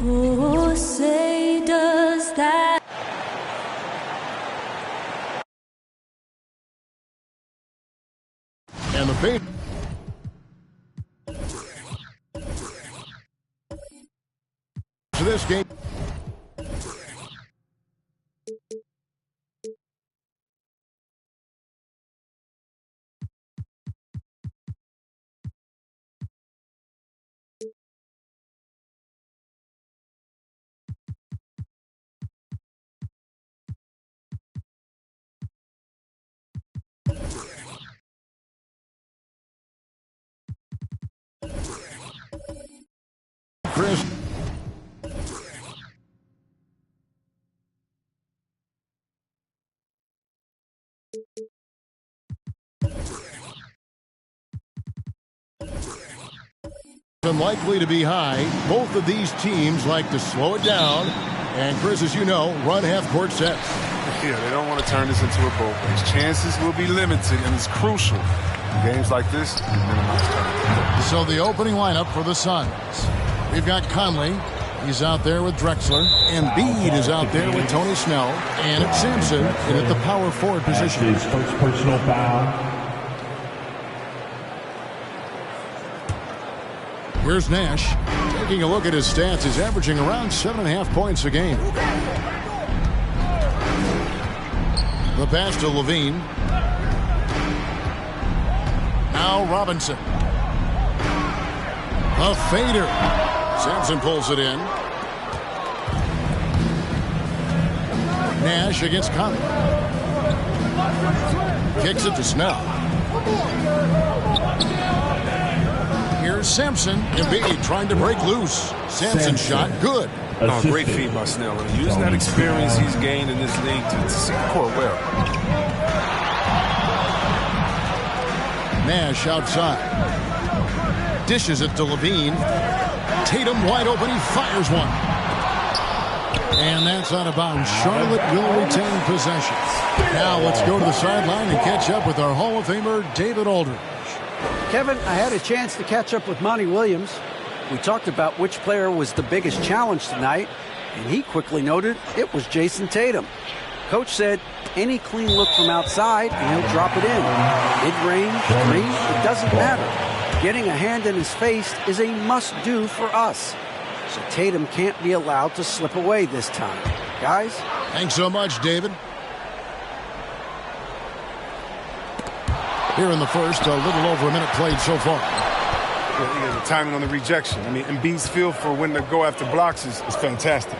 Oh, say does that. And the fade. To this game. Chris. Unlikely to be high. Both of these teams like to slow it down. And Chris, as you know, run half-court sets. Yeah, they don't want to turn this into a boat race. Chances will be limited, and it's crucial in games like this to minimize turnovers. So the opening lineup for the Suns. We've got Conley. He's out there with Drexler. Embiid is out there with Tony Snell. And it's Sampson at the power forward position. His first personal foul. Here's Nash. Taking a look at his stats, he's averaging around 7.5 points a game. The pass to Levine. Now Robinson. A fader. Sampson pulls it in. Nash against Conley. Kicks it to Snell. Here's Sampson. Embiid trying to break loose. Sampson shot good. Oh, great feed by Snell. Using that experience he's gained in this league to see the court well. Nash outside. Dishes it to Levine. Tatum wide open. He fires one. And that's out of bounds. Charlotte will retain possession. Now let's go to the sideline and catch up with our Hall of Famer, David Aldridge. Kevin, I had a chance to catch up with Monty Williams. We talked about which player was the biggest challenge tonight, and he quickly noted it was Jason Tatum. Coach said any clean look from outside, and he'll drop it in. Mid-range, three, it doesn't matter. Getting a hand in his face is a must-do for us. So Tatum can't be allowed to slip away this time. Guys? Thanks so much, David. Here in the first, a little over a minute played so far. The timing on the rejection. I mean, Embiid's feel for when to go after blocks is fantastic.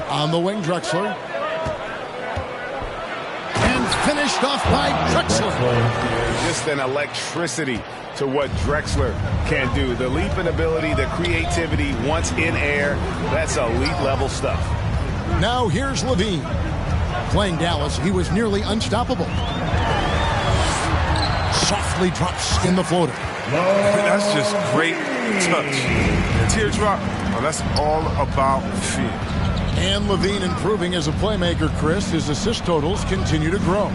On the wing, Drexler. And finished off by Drexler. Just an electricity to what Drexler can do. The leap in ability, the creativity once in air, that's elite level stuff. Now here's Levine. Playing Dallas, he was nearly unstoppable. Softly drops in the floater. That's just great touch. Teardrop, well, that's all about feel. And Levine improving as a playmaker, Chris. His assist totals continue to grow.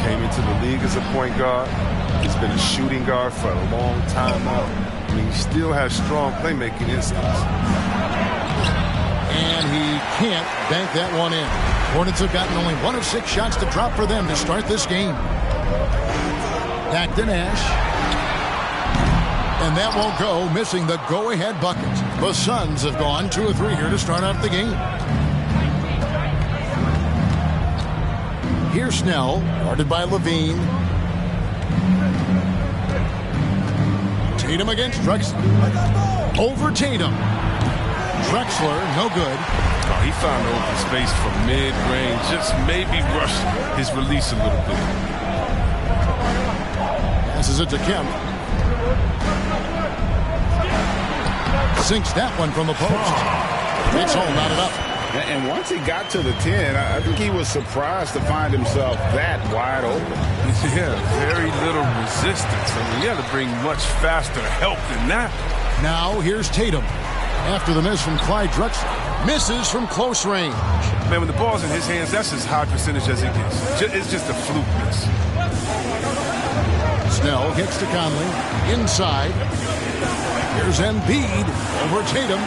Came into the league as a point guard. He's been a shooting guard for a long time now. I mean, he still has strong playmaking instincts. And he can't bank that one in. Hornets have gotten only 1 of 6 shots to drop for them to start this game. Back to Nash. And that won't go, missing the go-ahead bucket. The Suns have gone 2 of 3 here to start out the game. Here's Snell, guarded by Levine. Tatum against Drexler. Over Tatum. Drexler, no good. Oh, he found open space from mid-range. Just maybe rush his release a little bit. Passes it to Kemp. Sinks that one from the post. Takes home, knotted up. And once he got to the 10, I think he was surprised to find himself that wide open. Yeah, very little resistance. I mean, you had to bring much faster help than that. Now here's Tatum. After the miss from Clyde Drexler. Misses from close range. Man, when the ball's in his hands, that's as high percentage as it gets. It's just a fluke miss. Snell hits to Conley. Inside. Here's Embiid over Tatum.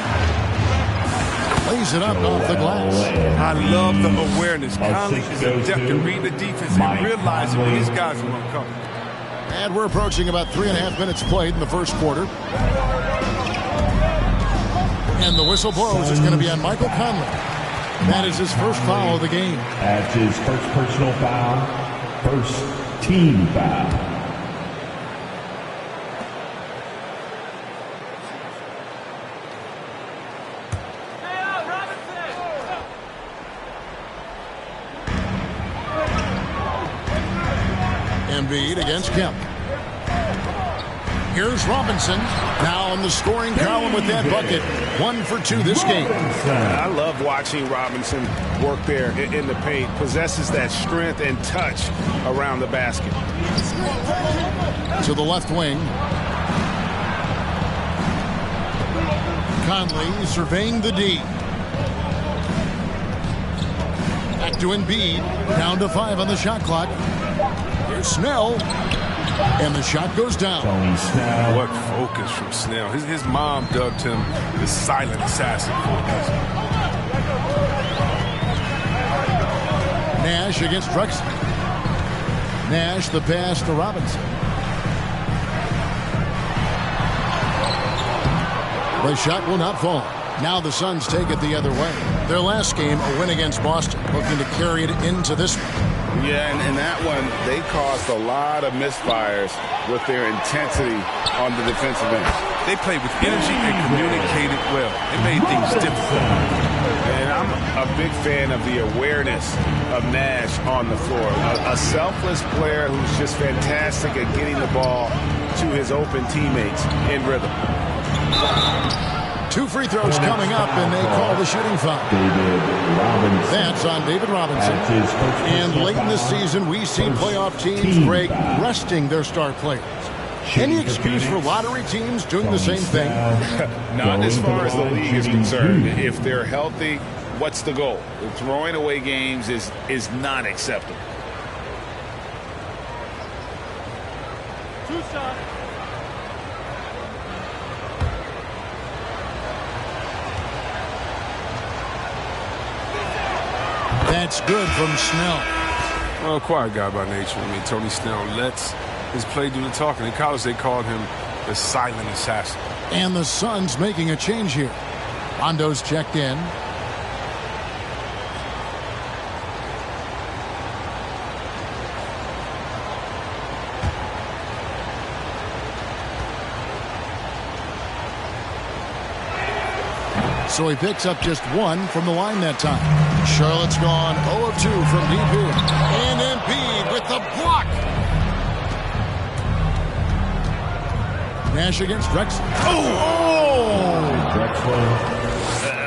Lays it up off the glass. I love the awareness. Conley is adept to read the defense and realizing when these guys are going to come. And we're approaching about 3.5 minutes played in the first quarter. And the whistle blows. It's going to be on Michael Conley. That is his first foul of the game. That's his first personal foul, first team foul. Embiid against Kemp. Here's Robinson, now on the scoring column with that bucket. 1 for 2 this game. I love watching Robinson work there in the paint. Possesses that strength and touch around the basket. To the left wing. Conley surveying the D. Back to Embiid. Down to 5 on the shot clock. Here's Snell. And the shot goes down. What focus from Snell. His mom dubbed him the silent assassin. Nash against Drexler. Nash the pass to Robinson. The shot will not fall. Now the Suns take it the other way. Their last game, a win against Boston, looking to carry it into this one. Yeah, and in that one, they caused a lot of misfires with their intensity on the defensive end. They played with energy and communicated well. It made things difficult. And I'm a big fan of the awareness of Nash on the floor. A selfless player who's just fantastic at getting the ball to his open teammates in rhythm. 2 free throws coming up, and they call the shooting foul. That's on David Robinson. And late in the season, we see playoff teams, Greg, resting their star players. Any excuse for lottery teams doing the same thing? Not as far as the league is concerned. If they're healthy, what's the goal? Throwing away games is not acceptable. That's good from Snell. Well, a quiet guy by nature. I mean, Tony Snell lets his play do the talking. In college, they called him the silent assassin. And the Suns making a change here. Rondo's checked in. So he picks up just 1 from the line that time. Charlotte's gone 0 of 2 from deep here. And Embiid with the block. Nash against Drexler.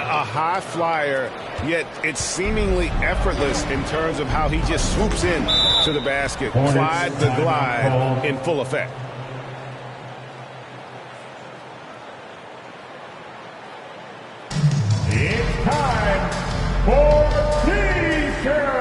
A high flyer, yet it's seemingly effortless in terms of how he just swoops in to the basket. Clyde the glide in full effect. It's time for T-shirt.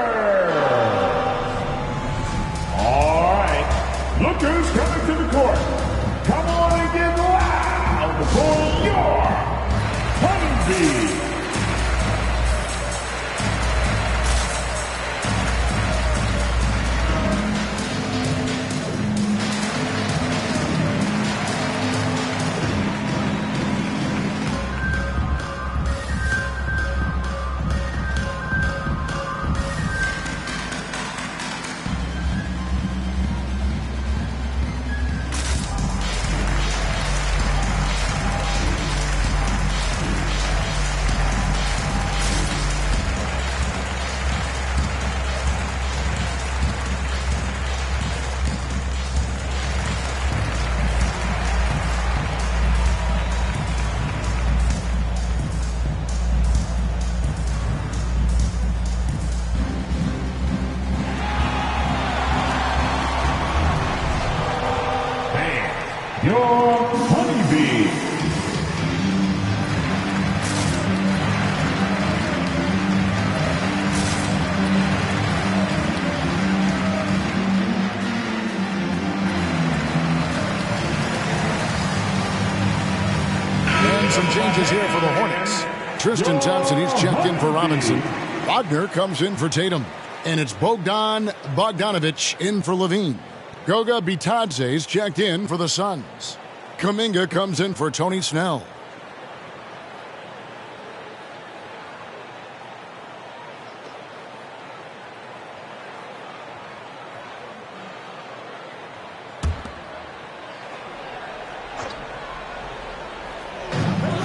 changes here for the Hornets. Tristan Thompson, he's checked in for Robinson. Wagner comes in for Tatum. And it's Bogdan Bogdanovic in for Levine. Goga Bitadze's checked in for the Suns. Kuminga comes in for Tony Snell.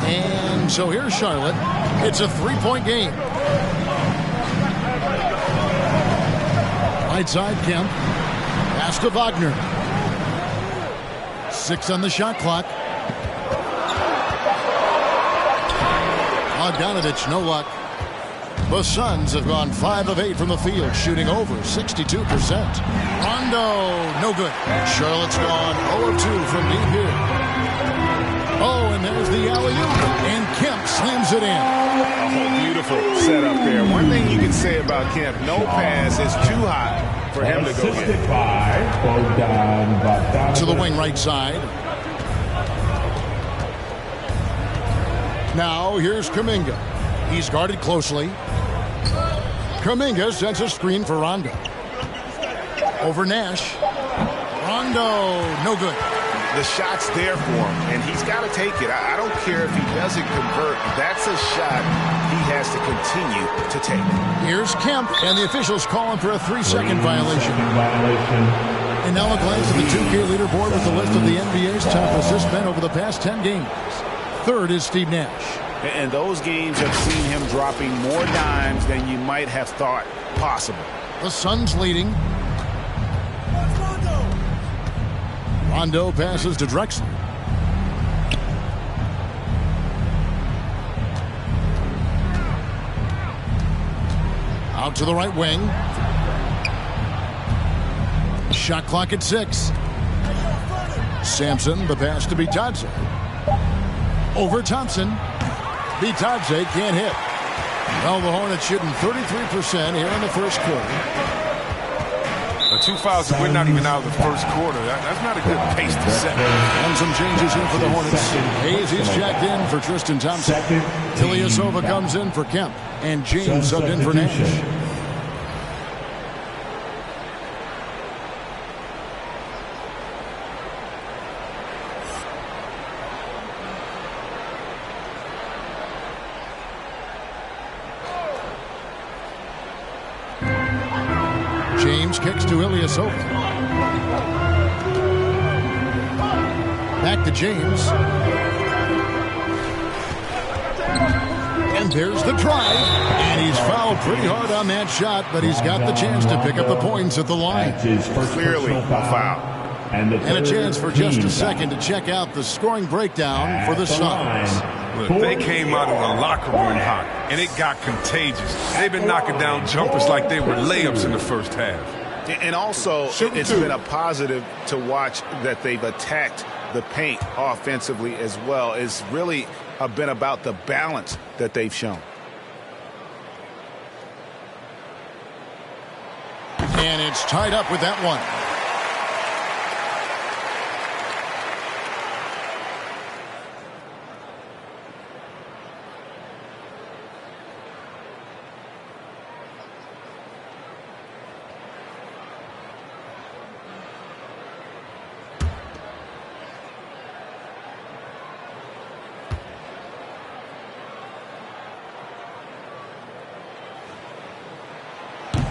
And so here's Charlotte. It's a three-point game. Right side, Kemp. Pass to Wagner. 6 on the shot clock. Bogdanovic, no luck. The Suns have gone 5 of 8 from the field, shooting over 62%. Rondo, no good. Charlotte's gone 0 of 2 from deep here. Oh, and there's the alley-oop, and Kemp slams it in. Oh, beautiful setup there. One thing you can say about Kemp, no pass is too high for him to go get. To the wing right side. Now here's Kuminga. He's guarded closely. Kuminga sends a screen for Rondo. Over Nash. Rondo, no good. The shot's there for him, and he's got to take it. I don't care if he doesn't convert. That's a shot he has to continue to take. Here's Kemp, and the officials calling for a 3-second violation. And now a glance at the 2K leaderboard with the list of the NBA's top assist men over the past 10 games. Third is Steve Nash. And those games have seen him dropping more dimes than you might have thought possible. The Suns leading. Rondo passes to Drexler. Out to the right wing. Shot clock at 6. Sampson, the pass to Bitadze. Over Thompson. Bitadze can't hit. Well, the Hornets shooting 33% here in the first quarter. 2 fouls and we're not even out of the first quarter. That's not a good pace to set. And some changes here for the Hornets. Hayes is checked in for Tristan Thompson. Ilyasova comes in for Kemp. And James subbed in for Nash. James kicks to Ilyasova. Back to James. And there's the drive. And he's fouled pretty hard on that shot, but he's got the chance to pick up the points at the line. Clearly a foul. And a chance for just a second to check out the scoring breakdown for the Suns. Look, they came out of the locker room hot, and it got contagious. They've been knocking down jumpers like they were layups in the first half. And also, it's been a positive to watch that they've attacked the paint offensively as well. It's really been about the balance that they've shown. And it's tied up with that one.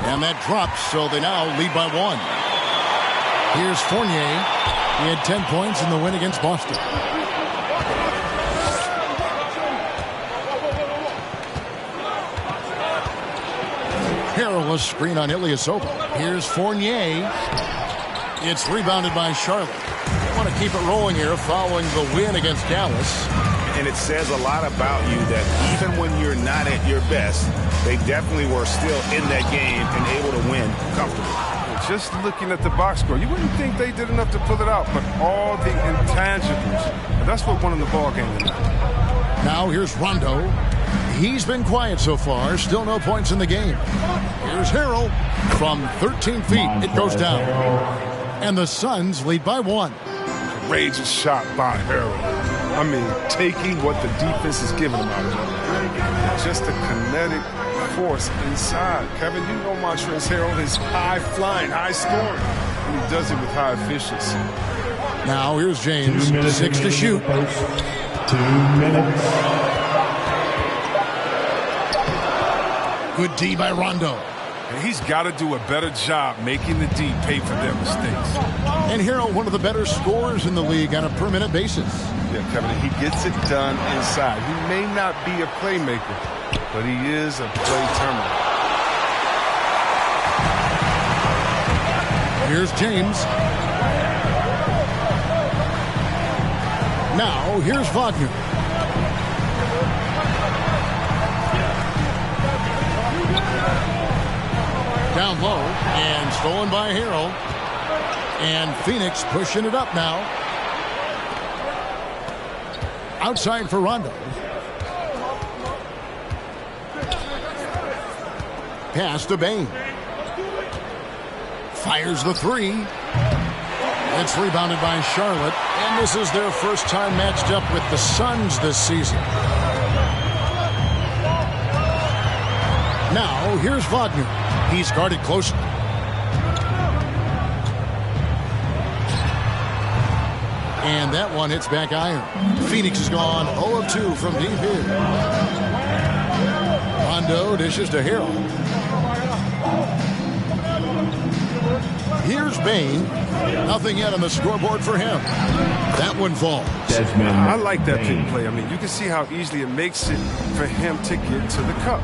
And that drops, so they now lead by 1. Here's Fournier. He had 10 points in the win against Boston. Perilous screen on Ilyasova. Here's Fournier. It's rebounded by Charlotte. They want to keep it rolling here following the win against Dallas. And it says a lot about you that even when you're not at your best, they definitely were still in that game and able to win comfortably. Just looking at the box score, you wouldn't think they did enough to pull it out, but all the intangibles, that's what won in the ball game tonight. Now here's Rondo. He's been quiet so far. Still no points in the game. Here's Harrell. From 13 feet, it goes down. And the Suns lead by 1. Courageous shot by Harrell. I mean, taking what the defense is giving him out of it. Just a kinetic force inside. Kevin, you know Montrezl Harrell is high-flying, high-scoring, and he does it with high efficiency. Now here's James, 6 to shoot. 2 minutes. Good D by Rondo. And he's got to do a better job making the D pay for their mistakes. And Harrell, one of the better scorers in the league on a per-minute basis. Yeah, Kevin, he gets it done inside. He may not be a playmaker, but he is a play terminator. Here's James. Now, here's Wagner. Down low, and stolen by Harrell. And Phoenix pushing it up now. Outside for Rondo. Pass to Bane. Fires the three. It's rebounded by Charlotte. And this is their first time matched up with the Suns this season. Now, here's Wagner. He's guarded closely. And that one hits back iron. Phoenix has gone 0 of 2 from deep here. Rondo dishes to Harrell. Here's Bane. Nothing yet on the scoreboard for him. That one falls. I like that pick play. I mean, you can see how easily it makes it for him to get to the cup.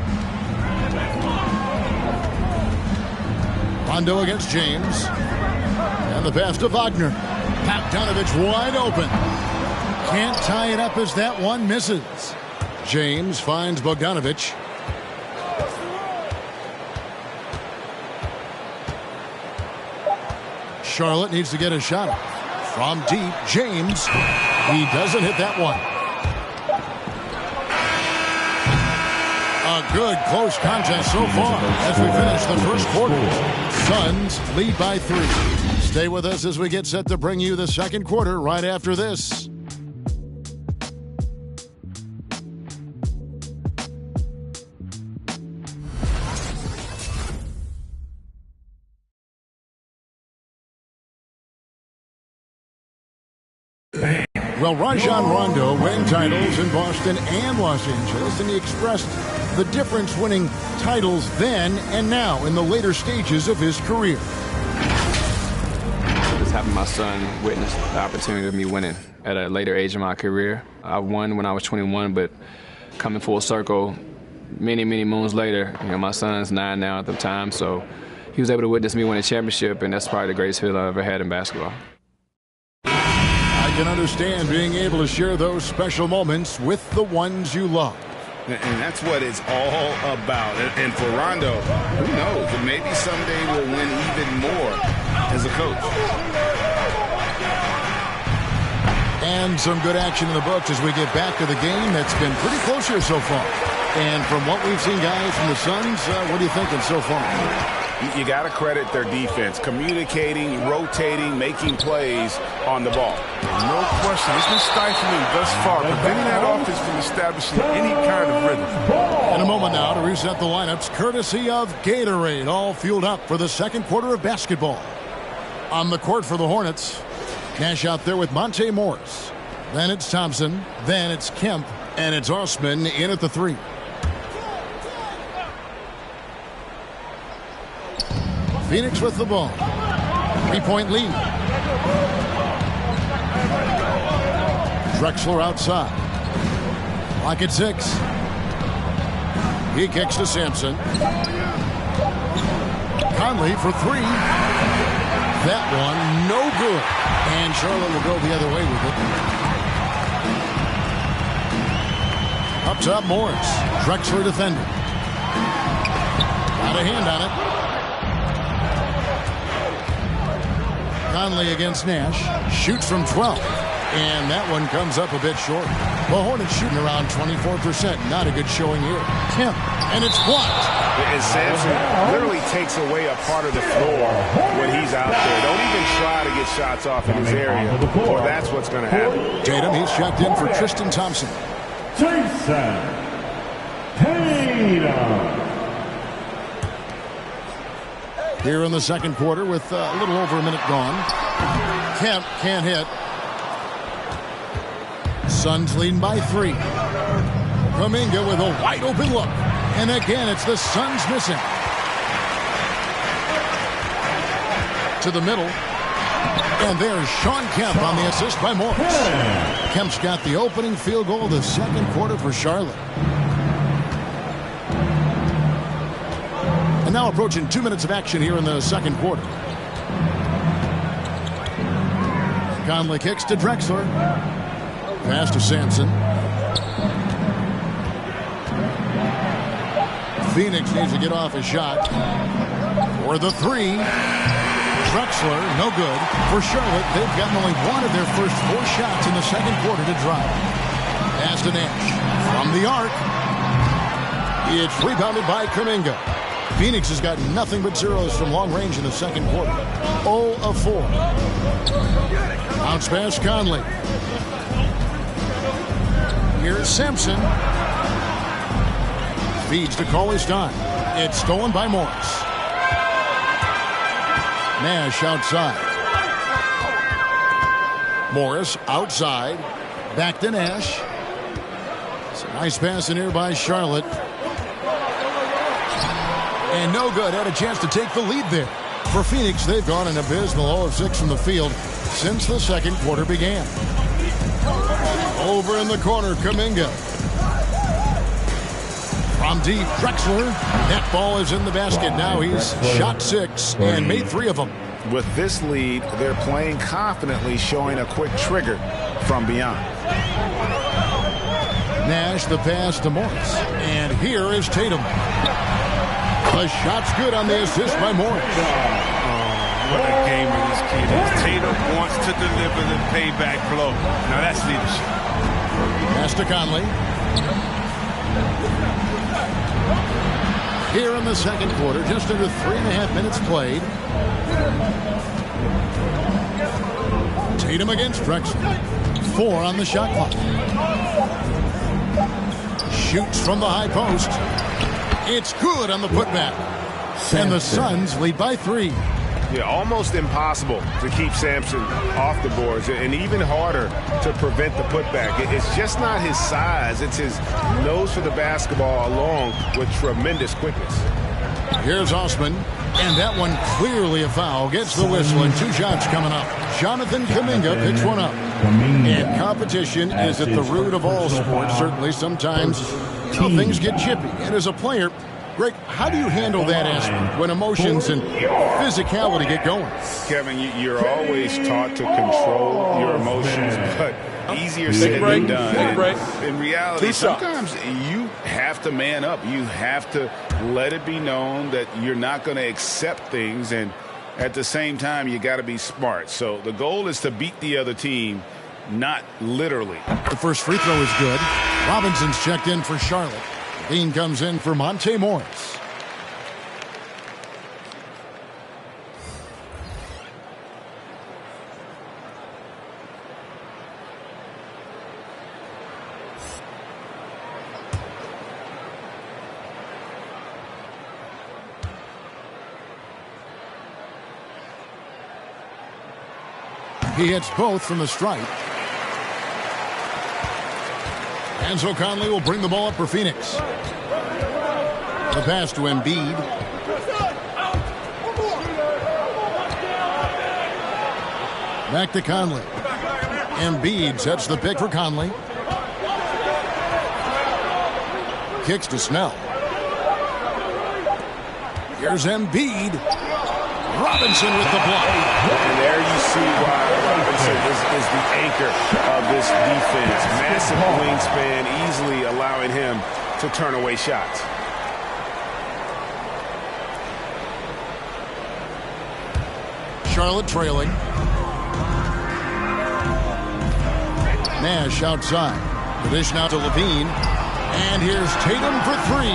Rondo against James. And the pass to Wagner. Bogdanovich wide open. Can't tie it up as that one misses. James finds Bogdanovich. Charlotte needs to get a shot up. From deep, James. He doesn't hit that one. A good close contest so far as we finish the first quarter. Suns lead by 3. Stay with us as we get set to bring you the second quarter right after this. Well, Rajon Rondo winning titles in Boston and Los Angeles, and he expressed the difference winning titles then and now in the later stages of his career. Just having my son witness the opportunity of me winning at a later age in my career. I won when I was 21, but coming full circle many, many moons later, my son's 9 now at the time, so he was able to witness me win a championship, and that's probably the greatest feeling I've ever had in basketball. I can understand being able to share those special moments with the ones you love. And that's what it's all about. And for Rondo, who knows? Maybe someday we'll win even more as a coach. And some good action in the books as we get back to the game that's been pretty close here so far. And from what we've seen, guys, from the Suns, what are you thinking so far? You got to credit their defense, communicating, rotating, making plays on the ball. No question. It's been stifling thus far, preventing that offense from establishing any kind of rhythm. In a moment now to reset the lineups, courtesy of Gatorade, all fueled up for the second quarter of basketball. On the court for the Hornets, Nash out there with Monte Morris. Then it's Thompson, then it's Kemp, and it's Osman in at the 3. Phoenix with the ball. 3-point lead. Drexler outside. Clock at 6. He kicks to Sampson. Conley for 3. That one, no good. And Charlotte will go the other way with it. Up top, Morris. Drexler defending. Got a hand on it. Conley against Nash. Shoots from 12. And that one comes up a bit short. The Hornets shooting around 24%. Not a good showing here. Kemp And it's blocked. And Sampson literally takes away a part of the floor when he's out there. Don't even try to get shots off in his area, or that's what's going to happen. Tatum, he's checked in for Tristan Thompson. Jason Tatum. Here in the second quarter with a little over a minute gone. Kemp can't hit. Suns leading by 3. Kuminga with a wide open look. And again, it's the Suns missing. To the middle. And there's Sean Kemp on the assist by Morris. Kemp's got the opening field goal of the second quarter for Charlotte. And now approaching 2 minutes of action here in the second quarter. Conley kicks to Drexler. Pass to Sampson. Phoenix needs to get off a shot. For the 3. Drexler, no good. For Charlotte, they've gotten only one of their first 4 shots in the second quarter to drive. Pass to Nash. From the arc. It's rebounded by Kuminga. Phoenix has got nothing but zeros from long range in the second quarter. 0 of 4. Bounce pass Conley. Here's Sampson. Feeds to Cauley-Stein. It's stolen by Morris. Nash outside. Morris outside. Back to Nash. It's a nice pass in here by Charlotte. And no good. Had a chance to take the lead there. For Phoenix, they've gone an abysmal 0 of 6 from the field since the second quarter began. Over in the corner, Kuminga. From deep, Drexler. That ball is in the basket. Now he's shot 6 and made 3 of them. With this lead, they're playing confidently, showing a quick trigger from beyond. Nash, the pass to Morris. And here is Tatum. The shot's good on the assist by Morris. What a gamer this kid is. Tatum wants to deliver the payback blow. Now that's leadership. Pass to Conley. Here in the second quarter, just under 3.5 minutes played. Tatum against Drexler. 4 on the shot clock. Shoots from the high post. It's good on the putback. And the Suns lead by 3. Yeah, almost impossible to keep Sampson off the boards, and even harder to prevent the putback. It's just not his size. It's his nose for the basketball along with tremendous quickness. Here's Osman, and that one clearly a foul. Gets the whistle, and 2 shots coming up. Jonathan Kuminga picks one up. And competition is at the root of all sports. Certainly, sometimes things get chippy. And as a player, Greg, how do you handle that aspect when emotions and physicality get going? Kevin, you're always taught to control your emotions, but easier said than done. In reality, sometimes you have to man up. You have to let it be known that you're not going to accept things, and at the same time, you got to be smart. So the goal is to beat the other team, not literally. The first free throw is good. Robinson's checked in for Charlotte. Dean comes in for Monte Morris. He hits both from the stripe. And so Conley will bring the ball up for Phoenix. The pass to Embiid. Back to Conley. Embiid sets the pick for Conley. Kicks to Snell. Here's Embiid. Robinson with the block. And there you see why Robinson is the anchor of this defense. Massive wingspan, easily allowing him to turn away shots. Charlotte trailing. Nash outside. The dish now to Levine. And here's Tatum for three.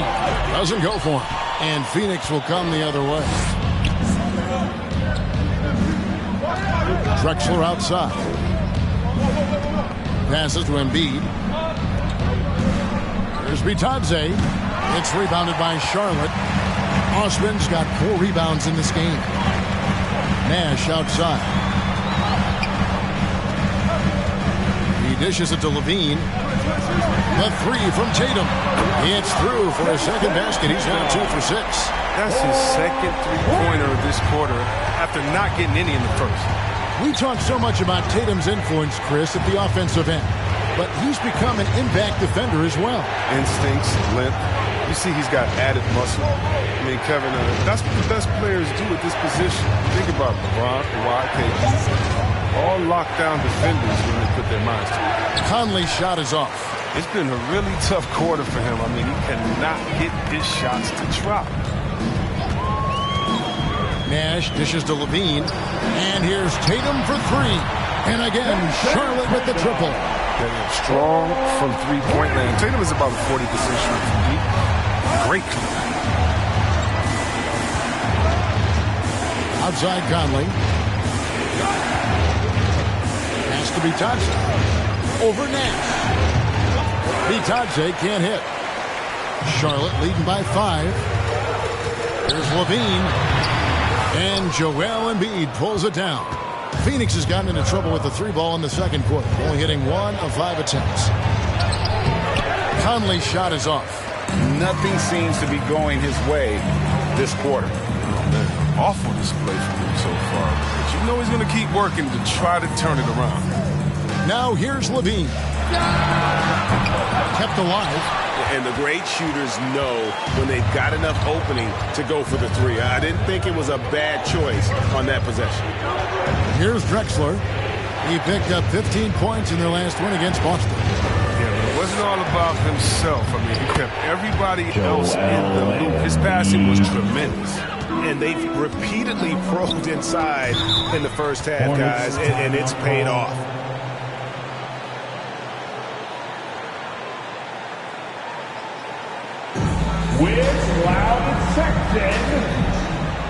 Doesn't go for him. And Phoenix will come the other way. Drexler outside. Passes to Embiid. Here's Bitadze. It's rebounded by Charlotte. Osman's got 4 rebounds in this game. Nash outside. He dishes it to Levine. The three from Tatum. It's through for a second basket. He's got 2 for 6. That's his second three-pointer of this quarter after not getting any in the first. We talk so much about Tatum's influence, Chris, at the offensive end. But he's become an impact defender as well. Instincts, length. You see he's got added muscle. I mean, Kevin, that's what the best players do at this position. Think about LeBron, Kawhi, KD. All lockdown defenders when they put their minds to it. Conley's shot is off. It's been a really tough quarter for him. I mean, he cannot get his shots to drop. Nash dishes to Levine. And here's Tatum for three. And again, Charlotte with the triple. Strong from three-point land. Tatum is about 40% shooter from deep. Great. Outside Conley. Has to be Bitadze. Over Nash. Bitadze can't hit. Charlotte leading by 5. Here's Levine. And Joel Embiid pulls it down. Phoenix has gotten into trouble with the 3-ball in the second quarter, only hitting 1 of 5 attempts. Conley's shot is off. Nothing seems to be going his way this quarter. Oh, man. Awful display from him so far. But you know he's going to keep working to try to turn it around. Now here's Levine. Kept alive. And the great shooters know when they've got enough opening to go for the three. I didn't think it was a bad choice on that possession. Here's Drexler. He picked up 15 points in their last win against Boston. Yeah, but it wasn't all about himself. I mean, he kept everybody else in the loop. His passing was tremendous. And they've repeatedly probed inside in the first half, guys, and it's paid off. With Loud and Sexton,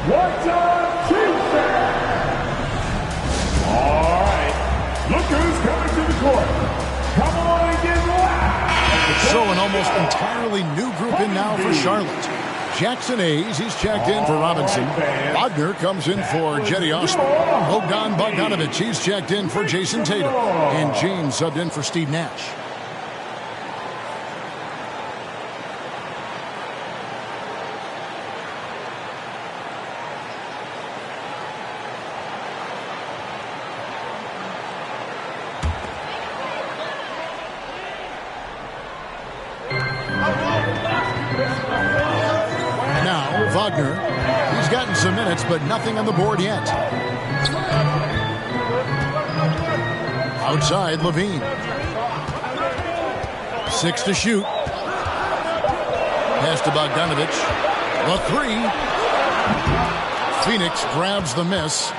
what's on Tuesday? All right, look who's coming to the court. Come on and get loud. So an almost entirely new group in now for Charlotte. Jackson Hayes, he's checked in for Robinson. Wagner comes in for Jetty Osman. Bogdan Bogdanovic, he's checked in for Jason Tatum. And James subbed in for Steve Nash. Wagner, he's gotten some minutes, but nothing on the board yet. Outside, Levine. 6 to shoot. Pass to Bogdanovic. The 3. Phoenix grabs the miss.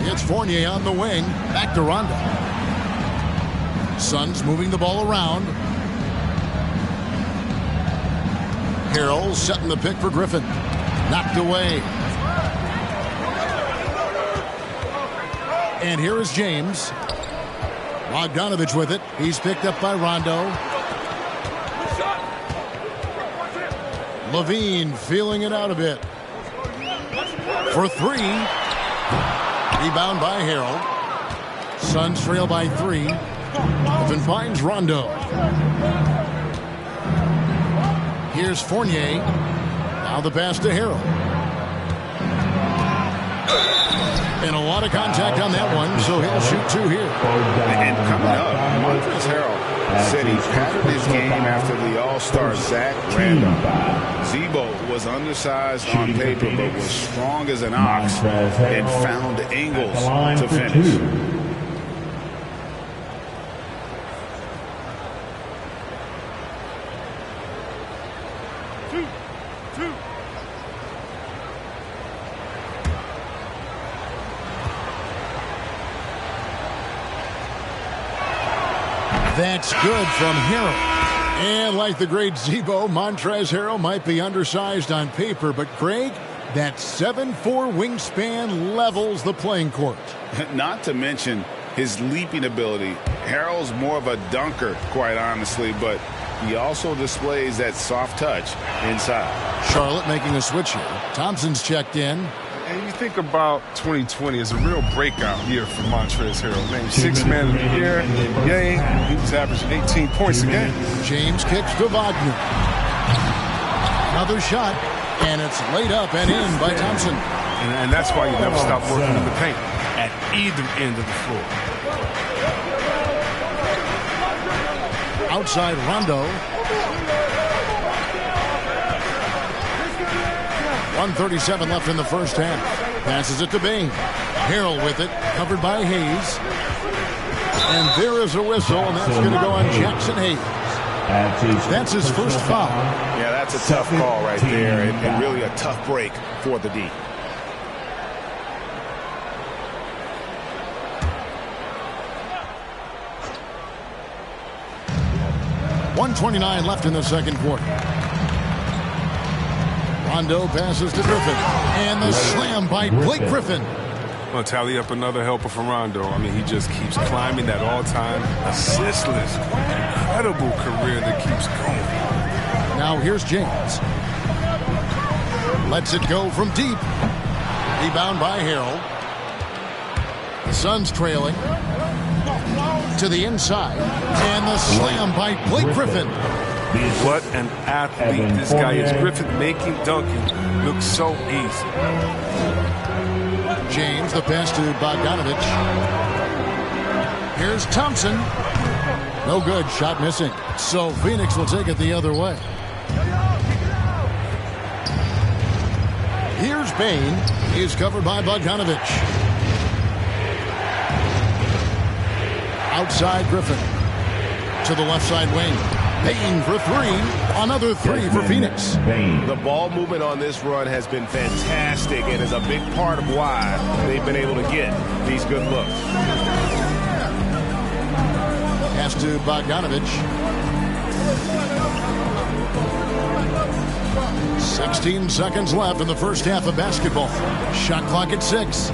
It's Fournier on the wing. Back to Rondo. Suns moving the ball around. Harrell setting the pick for Griffin. Knocked away. And here is James. Bogdanovic with it. He's picked up by Rondo. Levine feeling it out a bit. For 3. Rebound by Harrell. Suns trail by 3. Griffin finds Rondo. Here's Fournier. Now the pass to Harrell. And a lot of contact on that one, so he'll shoot 2 here. And coming up, Montrezl Harrell said he patterned his game after the All-Star Zach Randolph. Zebo was undersized on paper, but was strong as an ox and found angles to finish. That's good from Harrell. And like the great Zebo, Montrezl Harrell might be undersized on paper, but Greg, that 7'4" wingspan levels the playing court. Not to mention his leaping ability. Harrell's more of a dunker, quite honestly, but he also displays that soft touch inside. Charlotte making a switch here. Thompson's checked in. And you think about 2020 as a real breakout year for Montrezl Harrell. Named 6th man of the year in the NBA. He was averaging 18 points a game. James kicks to Wagner. Another shot, and it's laid up and in by Thompson. And that's why you never stop working in the paint at either end of the floor. Outside Rondo. 1:37 left in the first half. Passes it to Bain. Harrell with it, covered by Hayes. And there is a whistle, and that's going to go on Jackson Hayes. That's his first foul. Yeah, that's a tough call right there, and really a tough break for the D. .129 left in the second quarter. Rondo passes to Griffin. And the slam by Blake Griffin. Well, tally up another helper from Rondo. I mean, he just keeps climbing that all-time assist list. Incredible career that keeps going. Now here's James. Lets it go from deep. Rebound by Harrell. The Suns trailing. To the inside. And the slam by Blake Griffin. What an athlete this guy is. Griffin making dunking look so easy. James, the pass to Bogdanovich. Here's Thompson. No good. Shot missing. So Phoenix will take it the other way. Here's Bain. He's covered by Bogdanovich. Outside Griffin. To the left side wing. Bain for three. Another three for Phoenix. The ball movement on this run has been fantastic and is a big part of why they've been able to get these good looks. Pass to Bogdanovich. 16 seconds left in the first half of basketball. Shot clock at 6.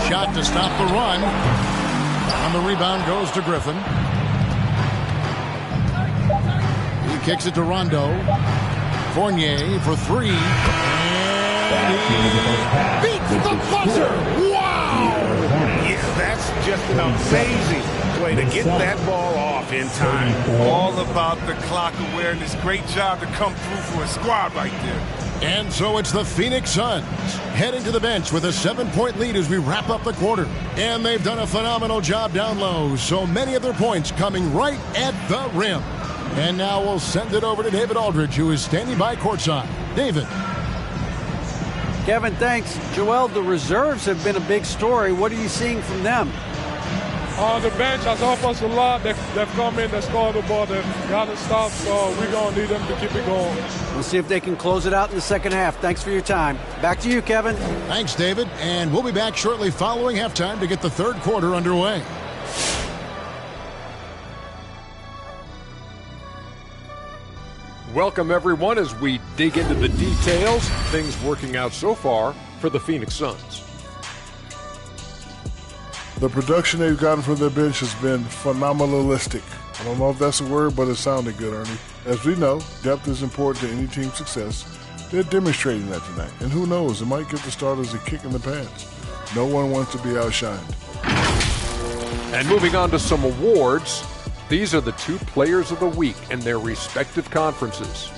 Shot to stop the run. And the rebound goes to Griffin. He kicks it to Rondo. Fournier for three. And he beats the buzzer. Wow! Yeah, that's just an amazing play to get that ball off in time. All about the clock awareness. Great job to come through for a squad right there. And so it's the Phoenix Suns heading to the bench with a 7-point lead as we wrap up the quarter. And they've done a phenomenal job down low. So many of their points coming right at the rim. And now we'll send it over to David Aldridge, who is standing by courtside. David. Kevin, thanks. Joel, the reserves have been a big story. What are you seeing from them? On the bench, has helped us a lot. They've come in, they scored the ball, they've got to stop, so we're going to need them to keep it going. We'll see if they can close it out in the second half. Thanks for your time. Back to you, Kevin. Thanks, David. And we'll be back shortly following halftime to get the third quarter underway. Welcome, everyone, as we dig into the details. Things working out so far for the Phoenix Suns. The production they've gotten from their bench has been phenomenalistic. I don't know if that's a word, but it sounded good, Ernie. As we know, depth is important to any team's success. They're demonstrating that tonight. And who knows, it might give the starters a kick in the pants. No one wants to be outshined. And moving on to some awards, these are the two players of the week in their respective conferences.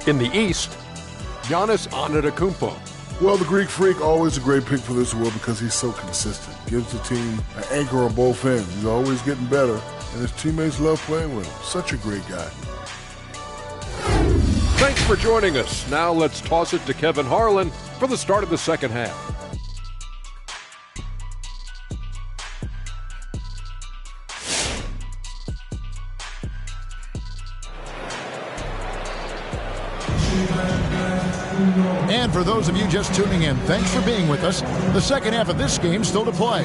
In the East, Giannis Antetokounmpo. Well, the Greek Freak, always a great pick for this award because he's so consistent. Gives the team an anchor on both ends. He's always getting better, and his teammates love playing with him. Such a great guy. Thanks for joining us. Now let's toss it to Kevin Harlan for the start of the second half. And for those of you just tuning in, thanks for being with us. The second half of this game still to play.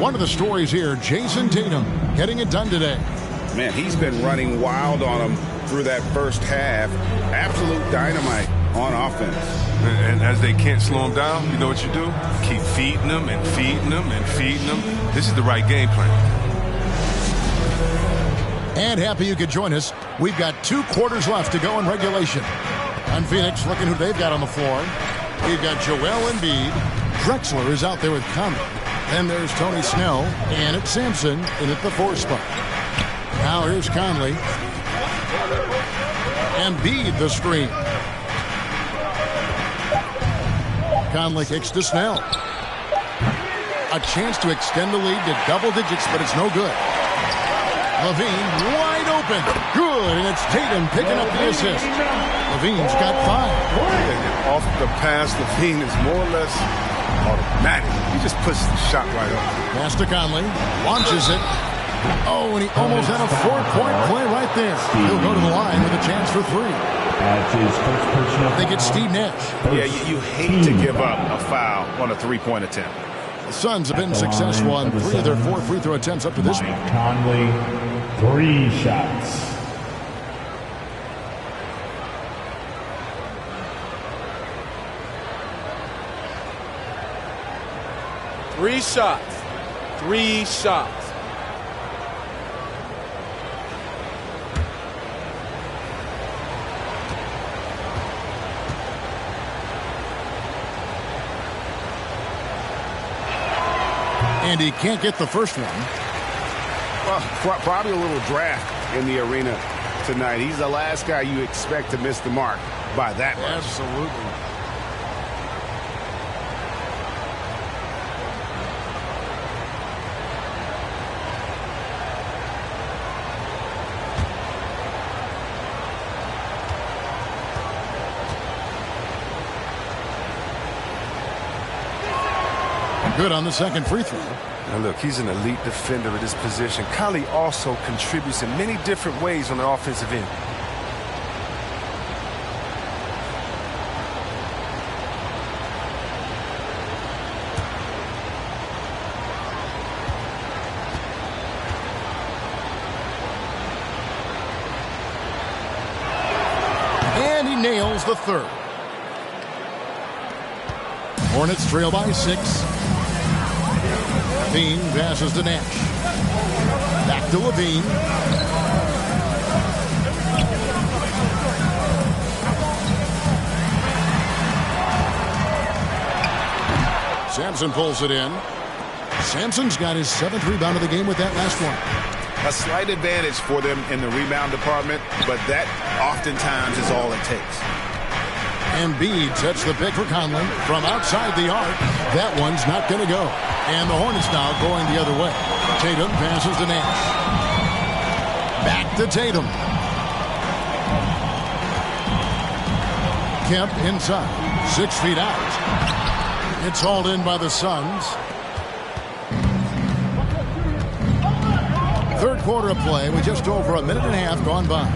One of the stories here, Jason Tatum getting it done today. Man, he's been running wild on them through that first half. Absolute dynamite on offense. And as they can't slow him down, you know what you do? Keep feeding them and feeding them and feeding them. This is the right game plan. And happy you could join us. We've got 2 quarters left to go in regulation. On Phoenix, looking who they've got on the floor. We've got Joel Embiid. Drexler is out there with Conley. Then there's Tony Snell. And it's Sampson in at the 4 spot. Now here's Conley. Embiid the screen. Conley kicks to Snell. A chance to extend the lead to double digits, but it's no good. Levine wide open. Good, and it's Tatum picking up the assist. Levine's got 5. Off the pass, Levine is more or less automatic. He just pushes the shot right up. Pass to Conley. Launches it. Oh, and he almost had a 4-point play right there. He'll go to the line with a chance for 3. I think it's Steve Nash. Yeah, you hate to give up a foul on a 3-point attempt. The Suns have been successful on 3 of their 4 free throw attempts up to this point. Conley, 3 shots. Three shots. And he can't get the first one. Well, probably a little draft in the arena tonight. He's the last guy you expect to miss the mark by that much. Absolutely. Good on the second free throw. Now look, he's an elite defender at this position. Conley also contributes in many different ways on the offensive end. And he nails the third. Hornets trail by 6. Levine passes to Nash. Back to Levine. Sampson pulls it in. Sampson's got his 7th rebound of the game with that last one. A slight advantage for them in the rebound department, but that oftentimes is all it takes. Embiid sets the pick for Conley from outside the arc. That one's not going to go. And the Hornets now going the other way. Tatum passes to Nash. Back to Tatum. Kemp inside. 6 feet out. It's hauled in by the Suns. Third quarter of play with just over a minute and a half gone by.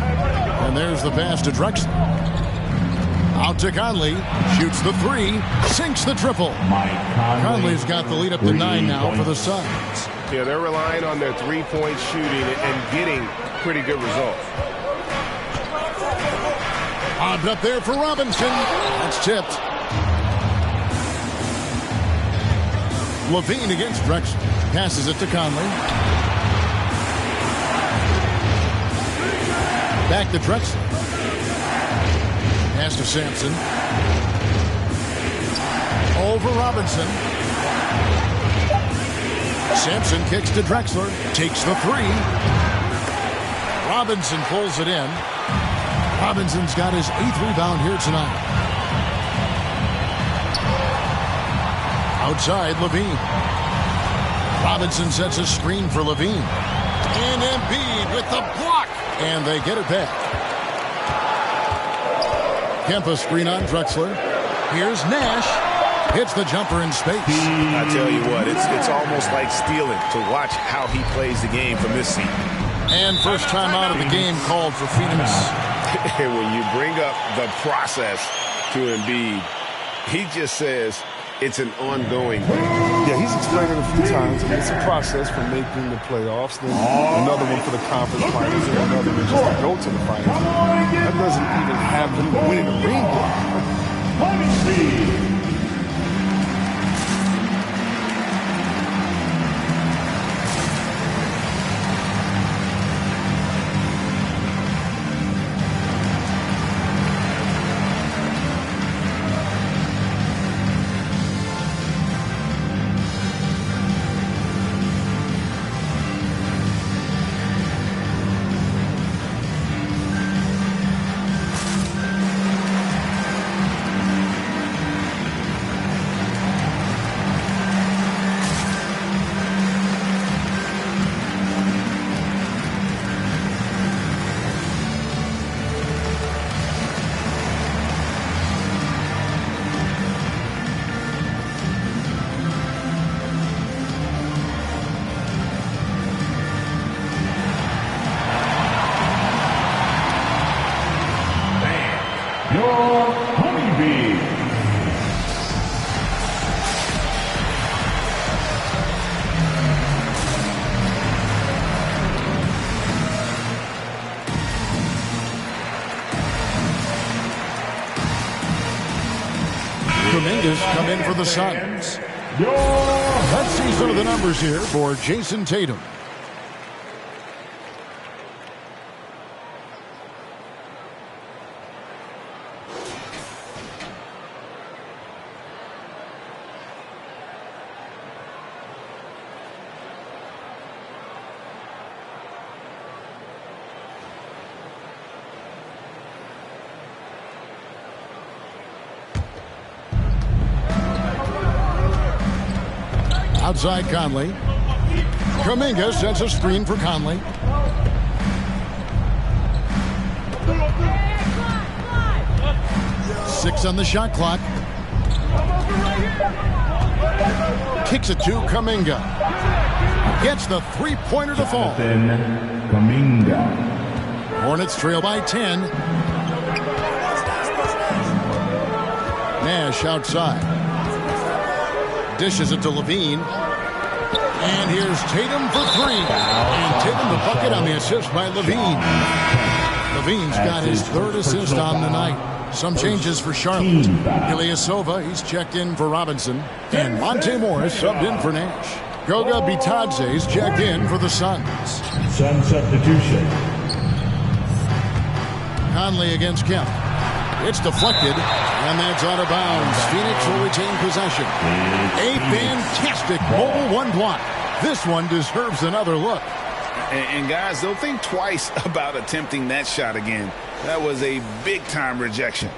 And there's the pass to Drexler. Out to Conley, shoots the 3, sinks the triple. Conley's got the lead up to 9 now for the Suns. Yeah, they're relying on their 3-point shooting and getting pretty good results. Lobbed up there for Robinson. That's tipped. Levine against Drexler. Passes it to Conley. Back to Drexler. Pass to Sampson. Over Robinson. Sampson kicks to Drexler. Takes the 3. Robinson pulls it in. Robinson's got his 8th rebound here tonight. Outside, Levine. Robinson sets a screen for Levine. And Embiid with the block. And they get it back. Kempa screen on Drexler. Here's Nash. Hits the jumper in space. I tell you what, it's almost like stealing to watch how he plays the game from this seat. And first time out of the game called for Phoenix. When you bring up the process to Embiid. He just says it's an ongoing thing. Yeah, he's explained it a few times. It's a process for making the playoffs, then another one for the conference finals, and another one just to go to the finals. That doesn't even have him winning a ring yet. Come in for the Suns. Let's see some of the numbers here for Jason Tatum. Outside Conley. Kuminga sets a screen for Conley. Six on the shot clock. Kicks it to Kuminga. Gets the three-pointer to fall. Hornets trail by 10. Nash outside. Dishes it to Levine. And here's Tatum for three. And Tatum the bucket on the assist by Levine. Levine's got his third assist on the night. Some changes for Charlotte. Ilyasova, he's checked in for Robinson. And Monte Morris subbed in for Nash. Goga Bitadze's checked in for the Suns. Sun substitution. Conley against Kemp. It's deflected, and that's out of bounds. Phoenix will retain possession. A fantastic mobile one block. This one deserves another look. And guys, don't think twice about attempting that shot again. That was a big-time rejection.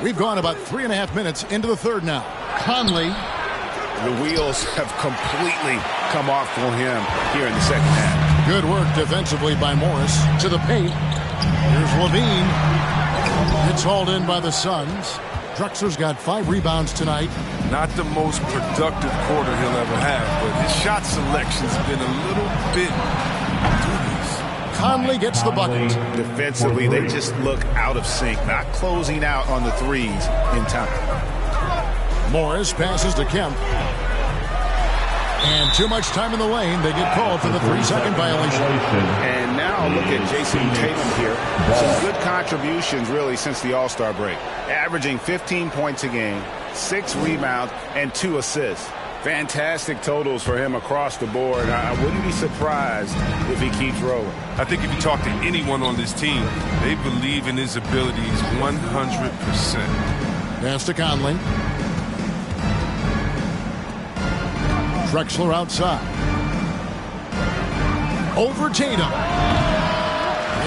We've gone about 3.5 minutes into the third now. Conley. The wheels have completely come off for him here in the second half. Good work defensively by Morris. To the paint. Here's Levine. It's hauled in by the Suns. Drexler's got 5 rebounds tonight. Not the most productive quarter he'll ever have, but his shot selection's been a little bit dubious. Conley gets the bucket. Defensively, they just look out of sync, not closing out on the threes in time. Morris passes to Kemp. And too much time in the lane. They get called for the 3-second violation. And now look at Jason Tatum here. Some good contributions really since the All-Star break. Averaging 15 points a game, 6 rebounds, and 2 assists. Fantastic totals for him across the board. I wouldn't be surprised if he keeps rolling. I think if you talk to anyone on this team, they believe in his abilities 100%. Pass to Conley. Drexler outside. Over Tatum.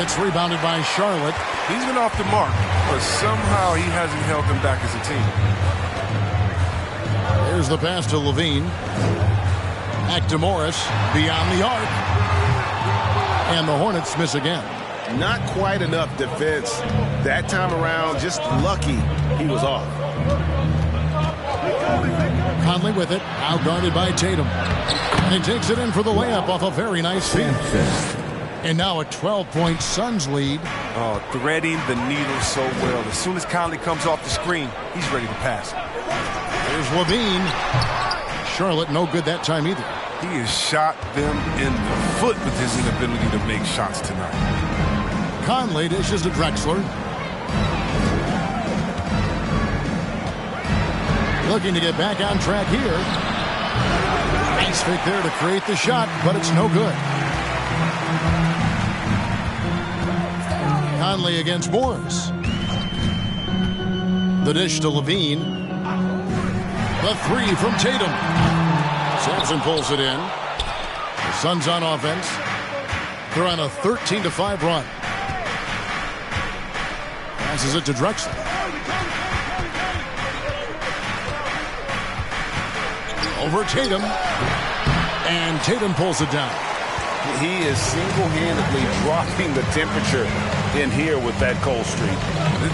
It's rebounded by Charlotte. He's been off the mark, but somehow he hasn't held them back as a team. Here's the pass to Levine. Back to Morris. Beyond the arc. And the Hornets miss again. Not quite enough defense. That time around, just lucky he was off. Conley with it, outguarded by Tatum. And he takes it in for the layup off a very nice feed. And now a 12-point Suns lead. Oh, threading the needle so well. As soon as Conley comes off the screen, he's ready to pass. Here's Levine. Charlotte no good that time either. He has shot them in the foot with his inability to make shots tonight. Conley dishes to Drexler. Looking to get back on track here. Nice fake there to create the shot, but it's no good. Conley against Morris. The dish to Levine. The three from Tatum. Sampson pulls it in. The Suns on offense. They're on a 13-5 run. Passes it to Drexler. Over Tatum. And Tatum pulls it down. He is single-handedly dropping the temperature in here with that cold streak.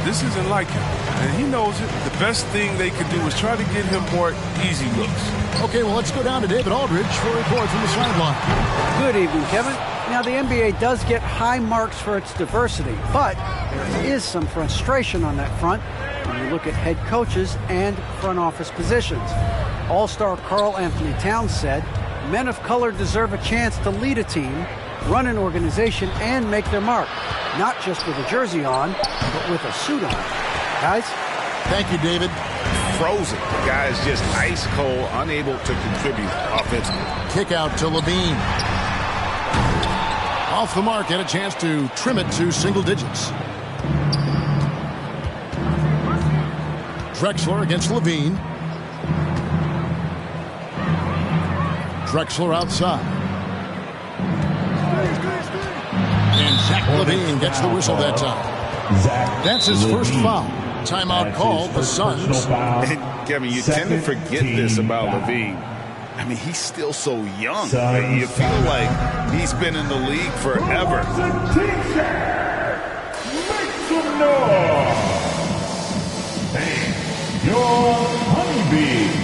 This isn't like him, and he knows it. The best thing they could do is try to get him more easy looks. Okay, well, let's go down to David Aldridge for a report from the sideline. Good evening, Kevin. Now, the NBA does get high marks for its diversity, but there is some frustration on that front when you look at head coaches and front office positions. All-star Karl Anthony Towns said, men of color deserve a chance to lead a team, run an organization, and make their mark. Not just with a jersey on, but with a suit on. Guys? Thank you, David. Frozen. The guy is just ice cold, unable to contribute offensively. Kick out to Levine. Off the mark, had a chance to trim it to single digits. Drexler against Levine. Drexler outside. And Zach Levine gets the whistle that time. That's his first foul. Timeout called, the Suns. And Kevin, you tend to forget this about Levine. I mean, he's still so young. You feel like he's been in the league forever. Make some noise. Your honeybee.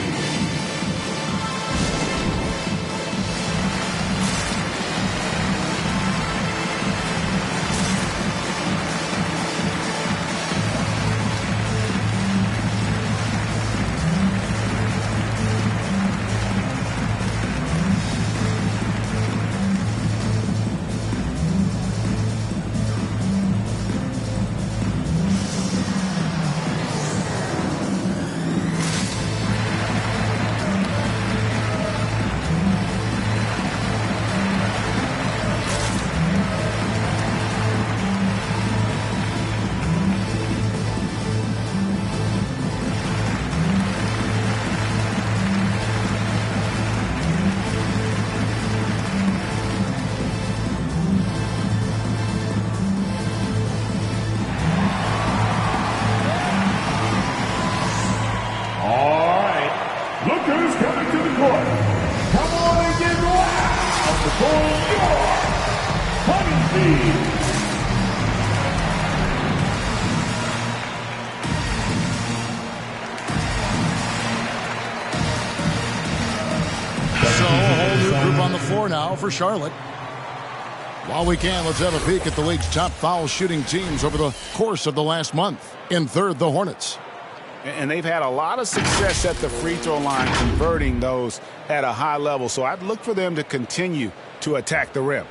Now for Charlotte. While we can, let's have a peek at the league's top foul shooting teams over the course of the last month. In third, the Hornets. And they've had a lot of success at the free throw line, converting those at a high level. So I'd look for them to continue to attack the rim.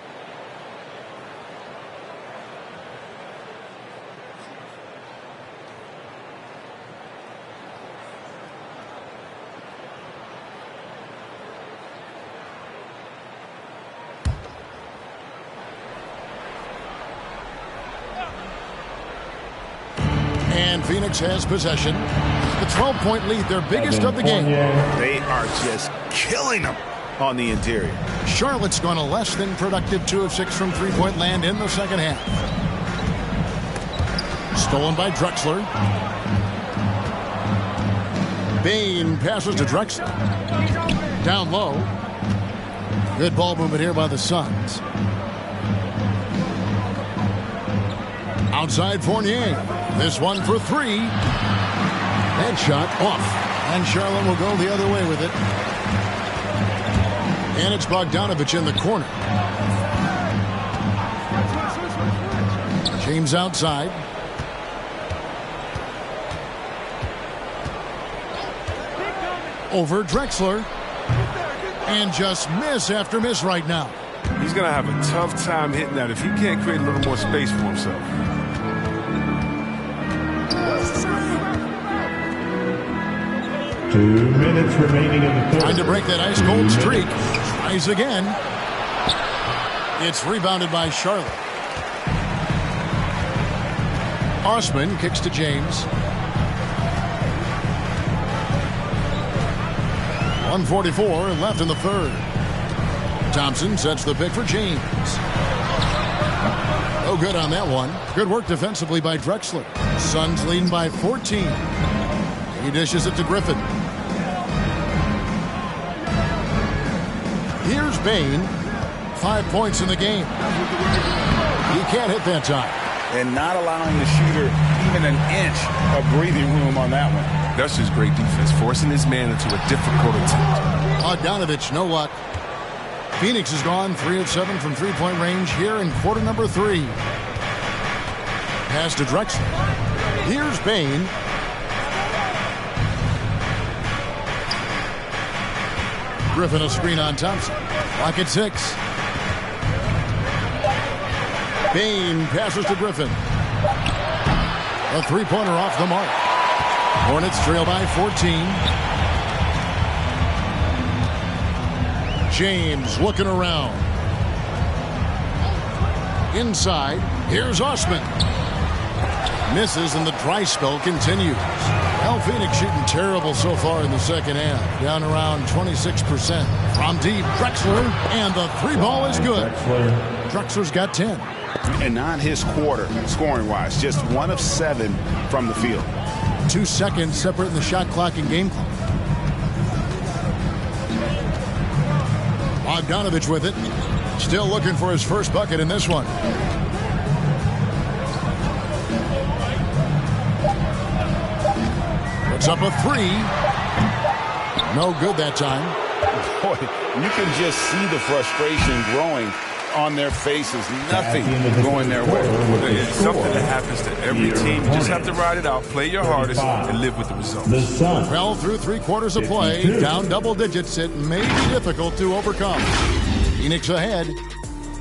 And Phoenix has possession. The 12-point lead, their biggest of the game. They are just killing them on the interior. Charlotte's gone a less than productive 2 of 6 from three-point land in the second half. Stolen by Drexler. Bain passes to Drexler. Down low. Good ball movement here by the Suns. Outside Fournier. This one for 3. That shot off. And Charlotte will go the other way with it. And it's Bogdanovich in the corner. James outside. Over Drexler. And just miss after miss right now. He's going to have a tough time hitting that if he can't create a little more space for himself. Two minutes remaining in the third. Trying to break that ice-cold streak. Tries again. It's rebounded by Charlotte. Osman kicks to James. 1:44 left in the third. Thompson sets the pick for James. No good on that one. Good work defensively by Drexler. Suns leading by 14. He dishes it to Griffin. Here's Bain. 5 points in the game. He can't hit that time. And not allowing the shooter even an inch of breathing room on that one. That's just great defense, forcing his man into a difficult attempt. Bogdanovich, no luck. Phoenix has gone 3 of 7 from three-point range here in quarter number 3. Pass to Drexler. Here's Bain. Griffin a screen on Thompson. Clock at 6. Bain passes to Griffin. A three-pointer off the mark. Hornets trail by 14. James looking around. Inside. Here's Osman. Misses and the dry spell continues. Well, Phoenix shooting terrible so far in the second half. Down around 26%. From deep, Drexler. And the three ball is good. Drexler's got 10. And not his quarter, scoring-wise. Just 1 of 7 from the field. 2 seconds separating the shot clock and game clock. Bogdanovich with it. Still looking for his first bucket in this one. Puts up a 3. No good that time. Boy, you can just see the frustration growing on their faces. Nothing going their way. It's something that happens to every team. You just have to ride it out, play your hardest, and live with the results. Well, through 3 quarters of play, down double digits, it may be difficult to overcome. Phoenix ahead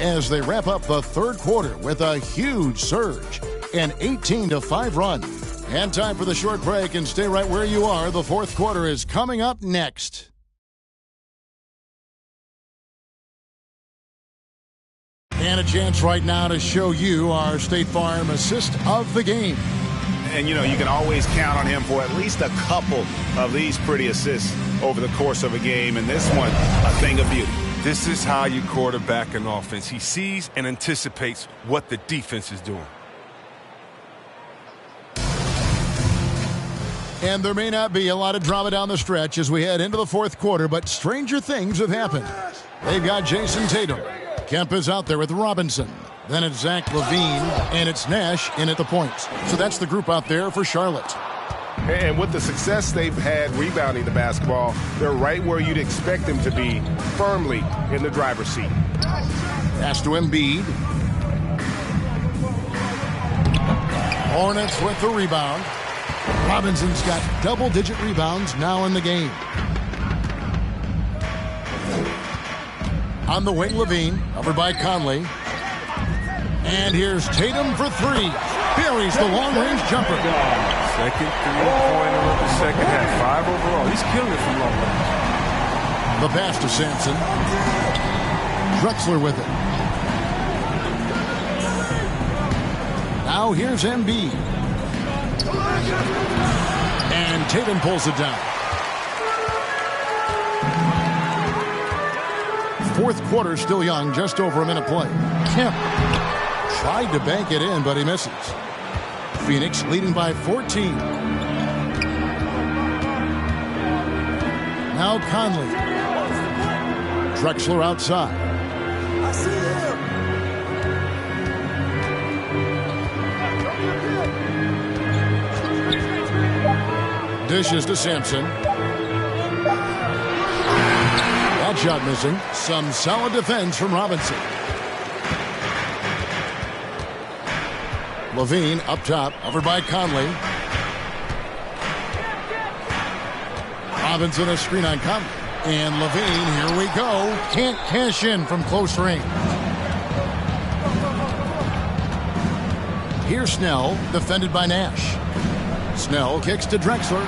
as they wrap up the third quarter with a huge surge, an 18-5 run. And time for the short break, and stay right where you are. The fourth quarter is coming up next. And a chance right now to show you our State Farm assist of the game. And, you know, you can always count on him for at least a couple of these pretty assists over the course of a game. And this one, a thing of beauty. This is how you quarterback an offense. He sees and anticipates what the defense is doing. And there may not be a lot of drama down the stretch as we head into the fourth quarter, but stranger things have happened. They've got Jason Tatum. Kemp is out there with Robinson. Then it's Zach LaVine, and it's Nash in at the points. So that's the group out there for Charlotte. And with the success they've had rebounding the basketball, they're right where you'd expect them to be, firmly in the driver's seat. Pass to Embiid. Hornets with the rebound. Robinson's got double-digit rebounds now in the game. On the wing, LaVine, covered by Conley. And here's Tatum for 3. Buries the long-range jumper. Second three-pointer of the second half. 5 overall. He's killing it from long range. The pass to Sampson. Drexler with it. Now here's Embiid. And Tatum pulls it down. Fourth quarter still young, just over a minute play. Kemp tried to bank it in, but he misses. Phoenix leading by 14. Now Conley. Drexler outside. I see him. Dishes to Sampson. That shot missing. Some solid defense from Robinson. Levine up top, covered by Conley. Robinson a screen on Conley. And Levine, here we go. Can't cash in from close range. Here's Snell, defended by Nash. Snell kicks to Drexler.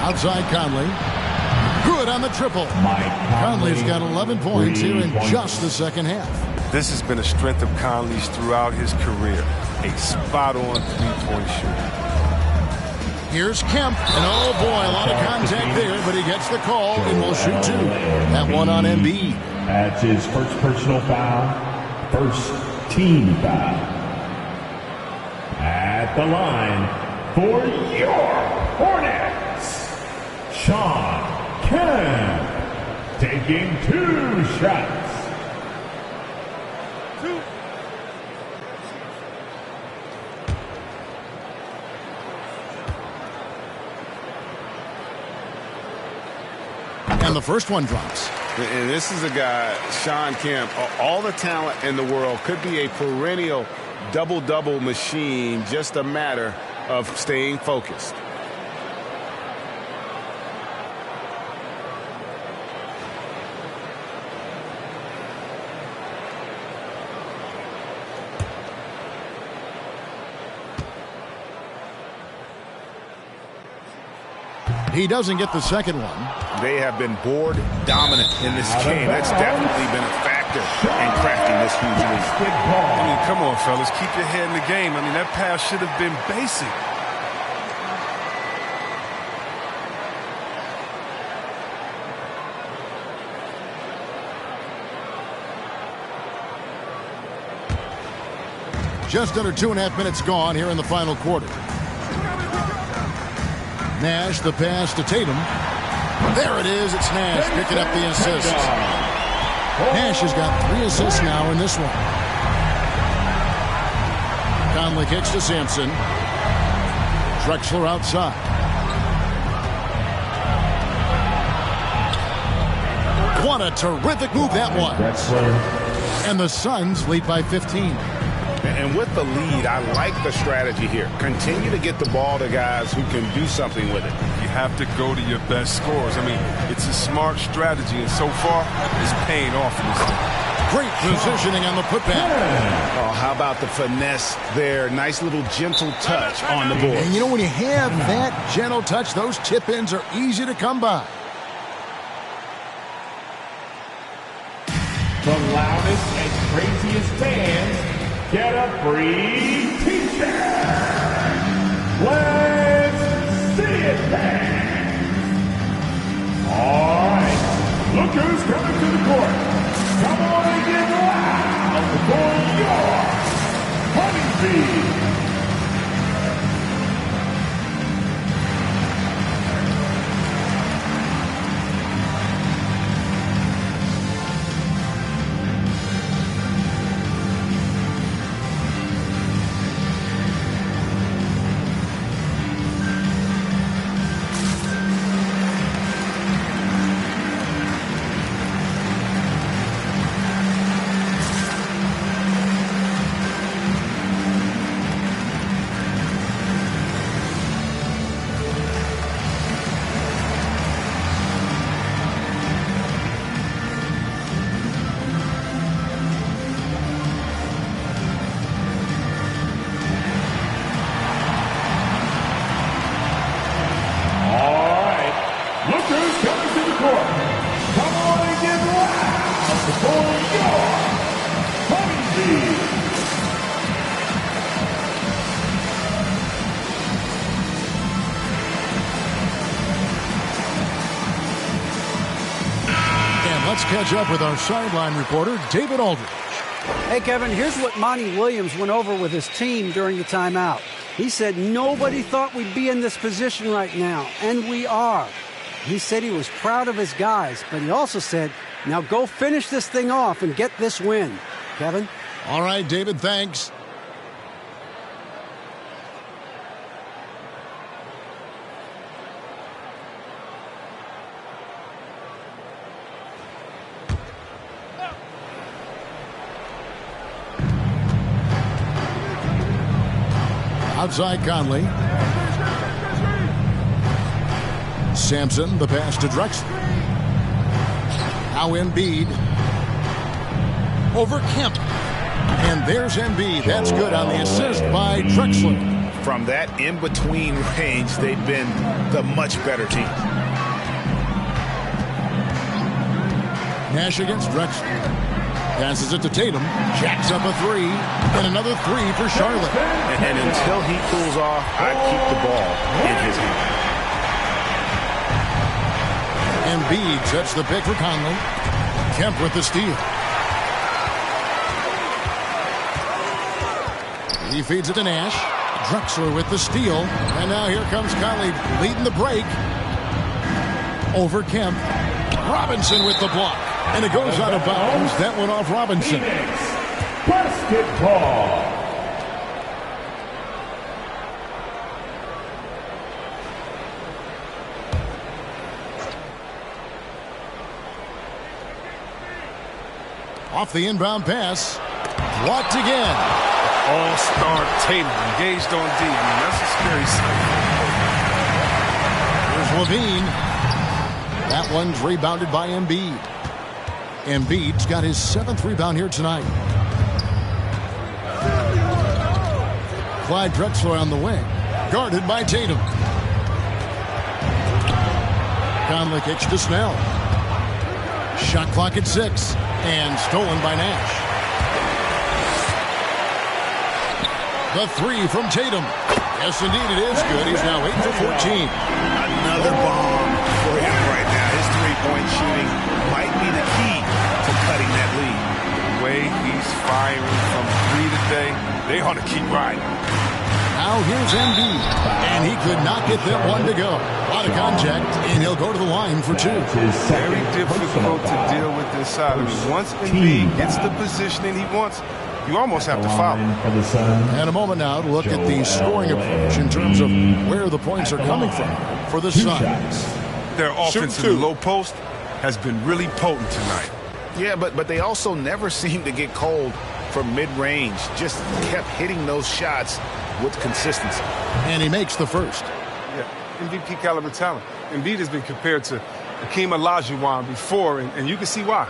Outside Conley. Good on the triple. Conley's got 11 points here in just the second half. This has been a strength of Conley's throughout his career. A spot-on three-point shooter. Here's Kemp, and oh boy, a lot of contact there, but he gets the call and will shoot two. That one on Embiid. That's his first personal foul, first team foul. At the line for your Hornets, Sean Kemp, taking 2 shots. And the first one drops. And this is a guy, Sean Kemp, all the talent in the world, could be a perennial double-double machine, just a matter of staying focused. He doesn't get the second one. They have been board dominant in this game. That's definitely been a factor in crafting this huge lead. I mean, come on, fellas. Keep your head in the game. I mean, that pass should have been basic. Just under 2.5 minutes gone here in the final quarter. Nash, the pass to Tatum. There it is. It's Nash picking up the assist. Nash has got 3 assists now in this one. Conley kicks to Sampson. Drexler outside. What a terrific move that was. And the Suns lead by 15. And with the lead, I like the strategy here. Continue to get the ball to guys who can do something with it. You have to go to your best scorers. I mean, it's a smart strategy, and so far, it's paying off in this thing. Great positioning on the putback. Oh, how about the finesse there? Nice little gentle touch on the board. And you know, when you have that gentle touch, those tip-ins are easy to come by. The loudest and craziest fans get a free t-shirt. Let's see it, fans. All right, look who's coming to the court. Come on and get loud for your Honeybee. Let's catch up with our sideline reporter, David Aldridge. Hey, Kevin, here's what Monty Williams went over with his team during the timeout. He said nobody thought we'd be in this position right now, and we are. He said he was proud of his guys, but he also said, now go finish this thing off and get this win. Kevin? All right, David, thanks. outside Conley. Sampson, the pass to Drexler. Now Embiid. Over Kemp. And there's Embiid. That's good on the assist by Drexler. From that in-between range, they've been the much better team. Nash against Drexler. Passes it to Tatum. Jacks up a three. And another three for Charlotte. And until he cools off, I'd keep the ball in his hand. Embiid sets the pick for Conley. Kemp with the steal. He feeds it to Nash. Drexler with the steal. And now here comes Conley leading the break. Over Kemp. Robinson with the block. And it goes out of bounds. That went off Robinson. Basketball. Off the inbound pass. Blocked again. All-star Tatum engaged on D. I mean, that's a scary sight. Here's Levine. That one's rebounded by Embiid. Embiid's got his 7th rebound here tonight. Clyde Drexler on the wing. Guarded by Tatum. Conley kicks to Snell. Shot clock at 6. And stolen by Nash. The three from Tatum. Yes, indeed, it is good. He's now 8 for 14. Another bomb for him right now. His three-point shooting might be the key to cutting that lead. The way he's firing from three today, they ought to keep riding. Now here's Embiid. And he could not get that one to go. A lot of contact, and he'll go to the line for 2. Very difficult to deal with this side. I mean, once Embiid gets the positioning he wants, you almost have to foul. And a moment now to look at the scoring approach in terms of where the points are coming from for the Suns. Their offense in the low post has been really potent tonight. Yeah, but they also never seem to get cold from mid-range. Just kept hitting those shots with consistency. And he makes the first. Yeah, MVP caliber talent. Embiid has been compared to Hakeem Olajuwon before, and you can see why.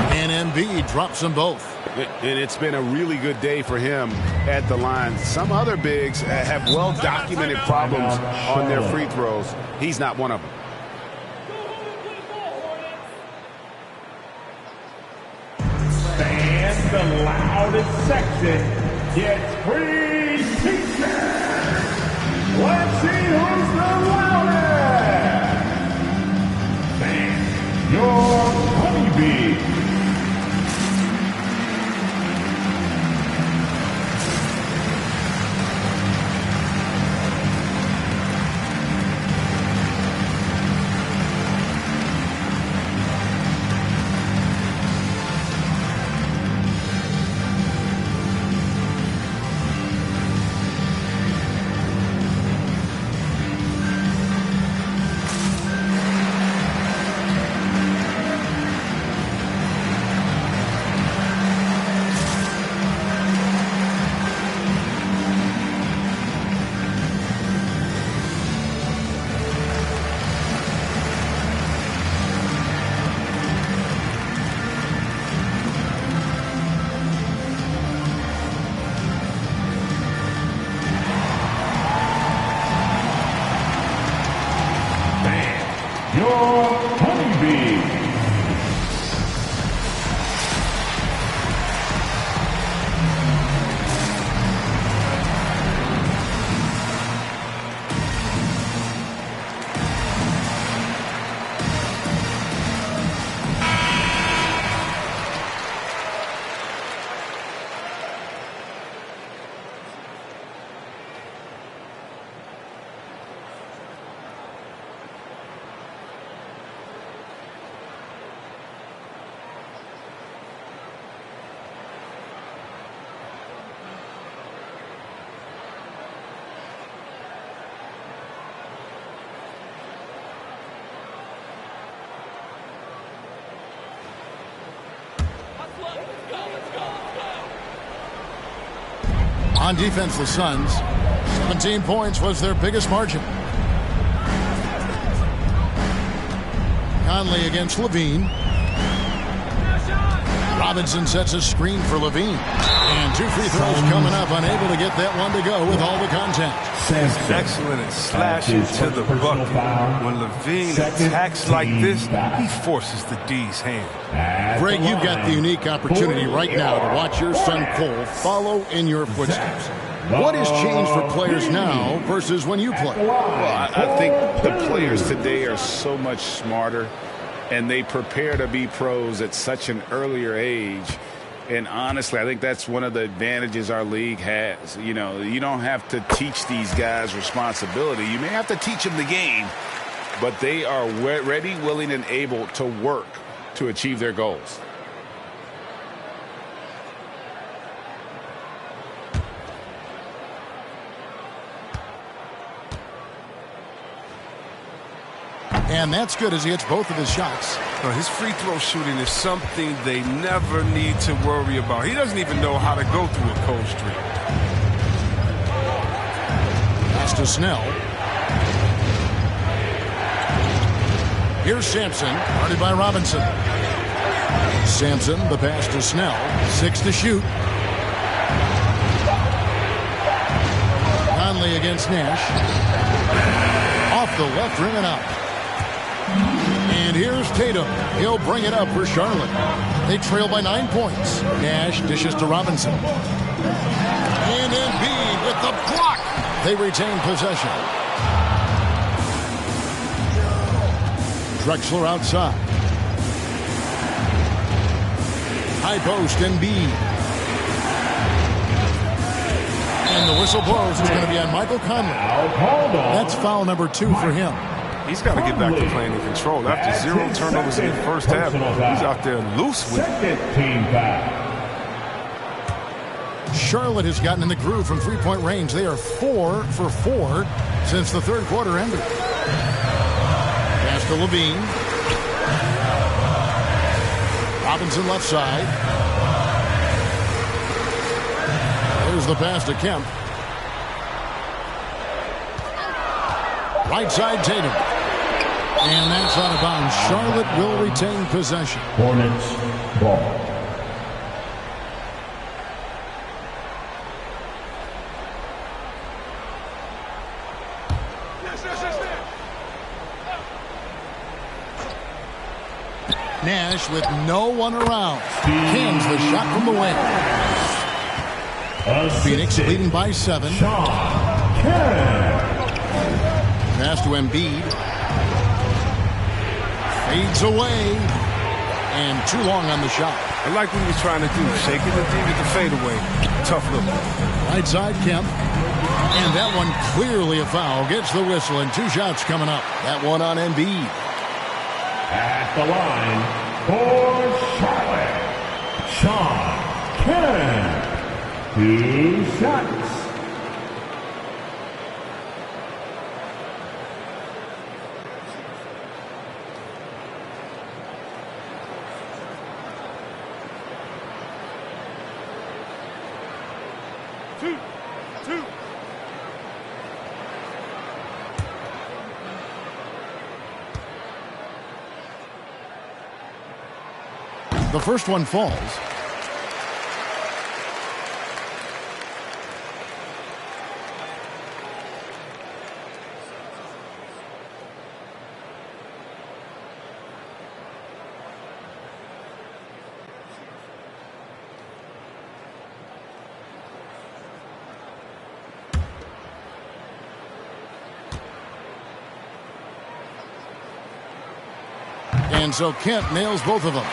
And Embiid drops them both. And it's been a really good day for him at the line. Some other bigs have well-documented problems on their free throws. He's not one of them. And the loudest section gets free pizza. Let's see who's the loudest. Fans, your honeybee. On defense, the Suns, 17 points was their biggest margin. Conley against Levine. Robinson sets a screen for Levine. And 2 free throws coming up, unable to get that one to go with all the contact. He's excellent at slashing to the bucket. When Levine attacks like this, he forces the D's hand. Greg, you've got the unique opportunity right now to watch your son Cole follow in your footsteps. What has changed for players now versus when you played? Well, I think the players today are so much smarter, and they prepare to be pros at such an earlier age. And honestly, I think that's one of the advantages our league has. You know, you don't have to teach these guys responsibility. You may have to teach them the game, but they are ready, willing, and able to work to achieve their goals. And that's good as he hits both of his shots. His free throw shooting is something they never need to worry about. He doesn't even know how to go through a cold streak. Pass to Snell. Here's Sampson, guarded by Robinson. Sampson, the pass to Snell. 6 to shoot. Conley against Nash. Off the left rim and out. And here's Tatum. He'll bring it up for Charlotte. They trail by 9 points. Nash dishes to Robinson. And Embiid with the block. They retain possession. Drexler outside. High post, Embiid. And the whistle blows. It's going to be on Michael Conley. That's foul number 2 for him. He's got to get back to playing in control. After 0 turnovers in the first half, he's out there loose with it. Charlotte has gotten in the groove from three-point range. They are 4 for 4 since the third quarter ended. Pass to Levine. Robinson left side. There's the pass to Kemp. Right side, Tatum. And that's out of bounds. Charlotte will retain possession. Hornets ball. Nash with no one around. Cans the shot from the wing. Phoenix leading by 7. Pass to Embiid. Fades away. And too long on the shot. I like what he was trying to do. Shaking the D with the fadeaway. Tough look. Right side, Kemp. And that one clearly a foul. Gets the whistle and 2 shots coming up. That one on Embiid. At the line for Charlotte, Sean Kemp. 2 shots. The first one falls. And so Kemp nails both of them.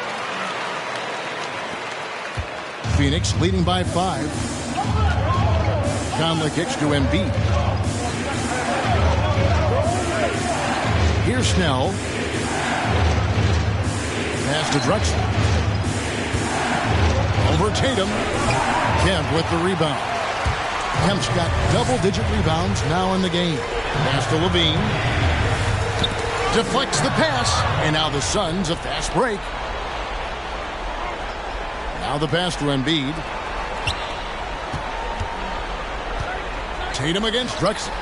Phoenix leading by 5. Conley kicks to Embiid. Here's Snell. Pass to Drexler. Over Tatum. Kemp with the rebound. Kemp's got double-digit rebounds now in the game. Pass to Levine. Deflects the pass. And now the Suns a fast break. Now the pass to Embiid. Tatum against Drexler.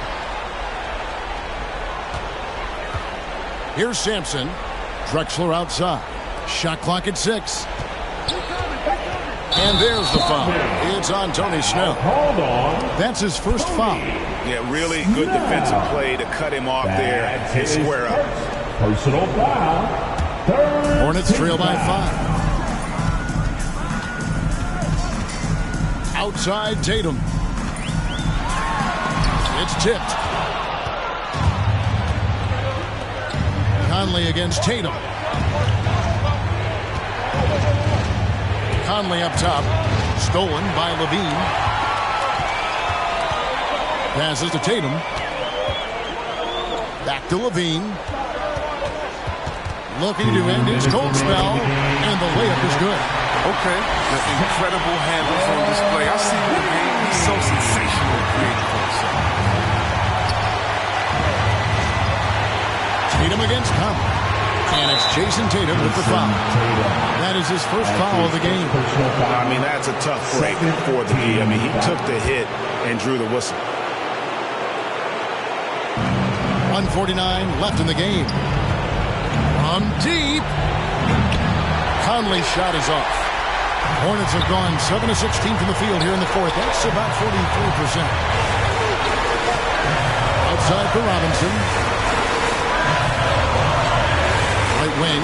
Here's Sampson. Drexler outside. Shot clock at 6. And there's the foul. It's on Tony Snell. That's his first foul. Yeah, really good defensive play to cut him off there and square up. Personal foul. Hornets trail by 5. Outside Tatum. It's tipped. Conley against Tatum. Conley up top. Stolen by Levine. Passes to Tatum. Back to Levine. Looking to end his cold spell. And the layup is good. Okay. The incredible handles on display. I've seen the game. He's so sensational and creative for himself. Tatum against Conley. And it's Jason Tatum with the foul. That is his first foul of the game. I mean, that's a tough break for the D. I mean, he took the hit and drew the whistle. 1:49 left in the game. From deep. Conley's shot is off. Hornets have gone 7 of 16 from the field here in the fourth. That's about 43%. Outside for Robinson. Right wing.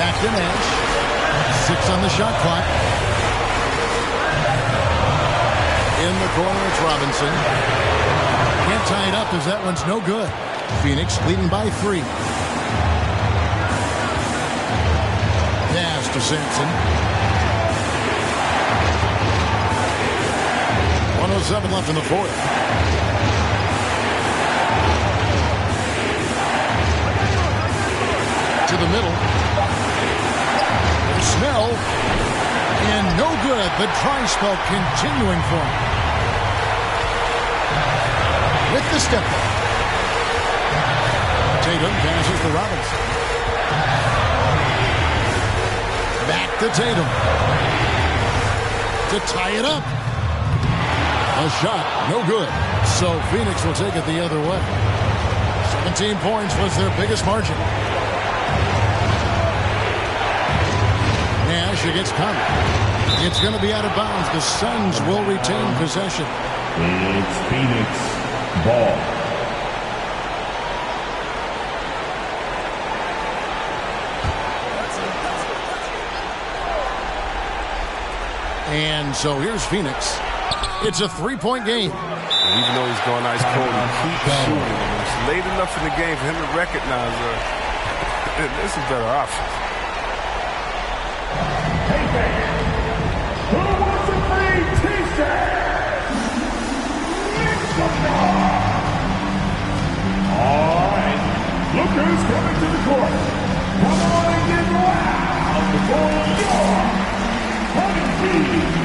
Back to Nash. 6 on the shot clock. In the corner, it's Robinson. Can't tie it up as that one's no good. Phoenix leading by 3. Pass to Sampson. 1:07 left in the fourth. To the middle. Snell. And no good. The dry spell continuing for him. With the step back. Tatum passes to Robinson. Back to Tatum. To tie it up. A shot. No good. So Phoenix will take it the other way. 17 points was their biggest margin. Nash against Conley. It's going to be out of bounds. The Suns will retain possession. It's Phoenix ball. And so here's Phoenix. It's a 3-point game. And even though he's going ice cold, he keeps shooting. And it's late enough in the game for him to recognize there's some better options. Who wants a free t-shirt? All right. Look who's coming to the court. Come on and get loud before your hunting team.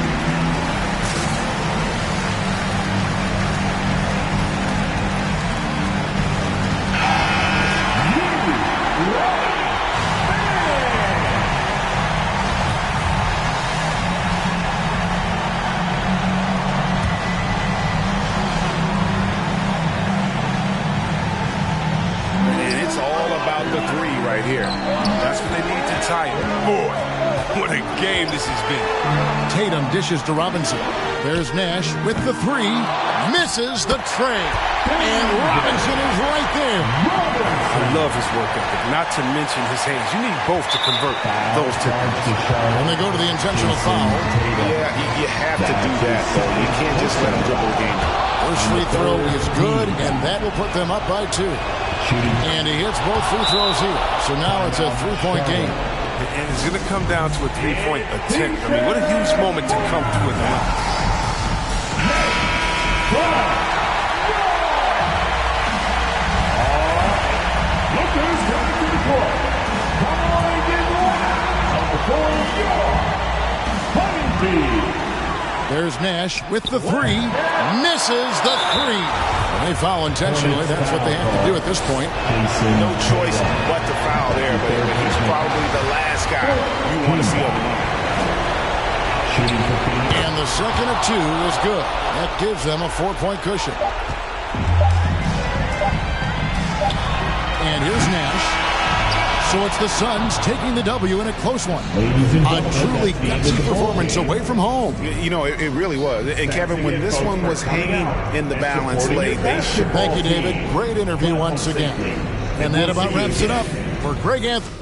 Right here. That's what they need to tie it. Boy, what a game this has been. Tatum dishes to Robinson. There's Nash with the 3. Misses the tray. And Robinson is right there. I love his work ethic, not to mention his hands. You need both to convert those two. When they go to the intentional foul. Yeah, you have to do that, though. You can't just let him dribble the game. First free throw is good, and that will put them up by 2. And he hits both free throws here. So now it's a 3-point game. And it's going to come down to a 3-point attempt. I mean, what a huge moment to come through in the line. Look who's coming to the court. Come on and get loud before your hunting team. There's Nash with the 3. Misses the 3. When they foul intentionally, that's what they have to do at this point. No choice but to foul there, but he's probably the last guy you want to see on the line. And the The second of 2 is good. That gives them a 4-point cushion. And here's Nash. So it's the Suns taking the W in a close one. A truly gutsy performance away from home. You know, it really was. And, Kevin, when this one was hanging in the balance late, they should. Thank you, David. Great interview once again. And that about wraps it up for Greg Anthony.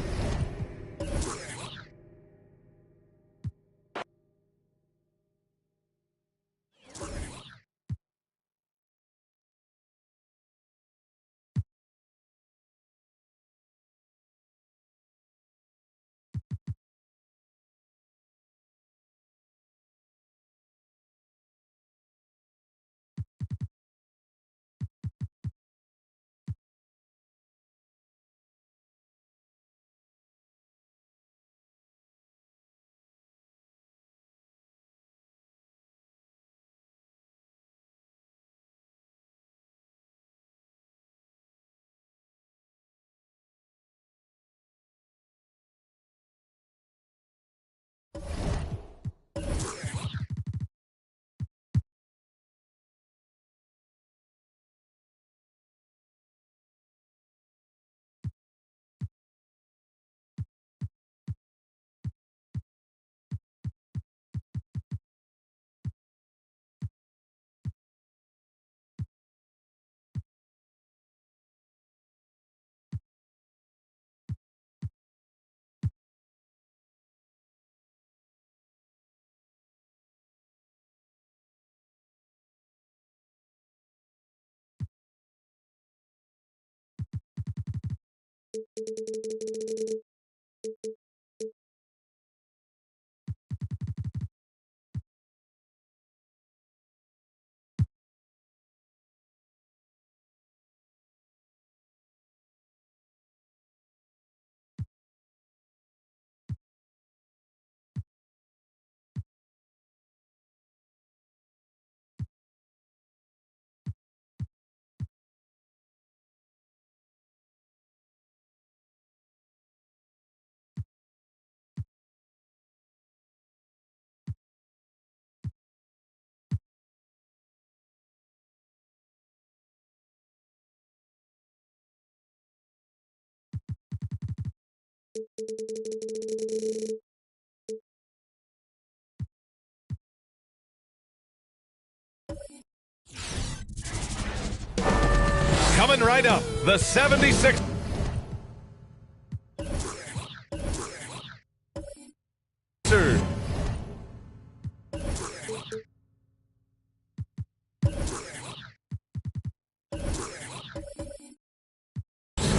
Coming right up, the 76.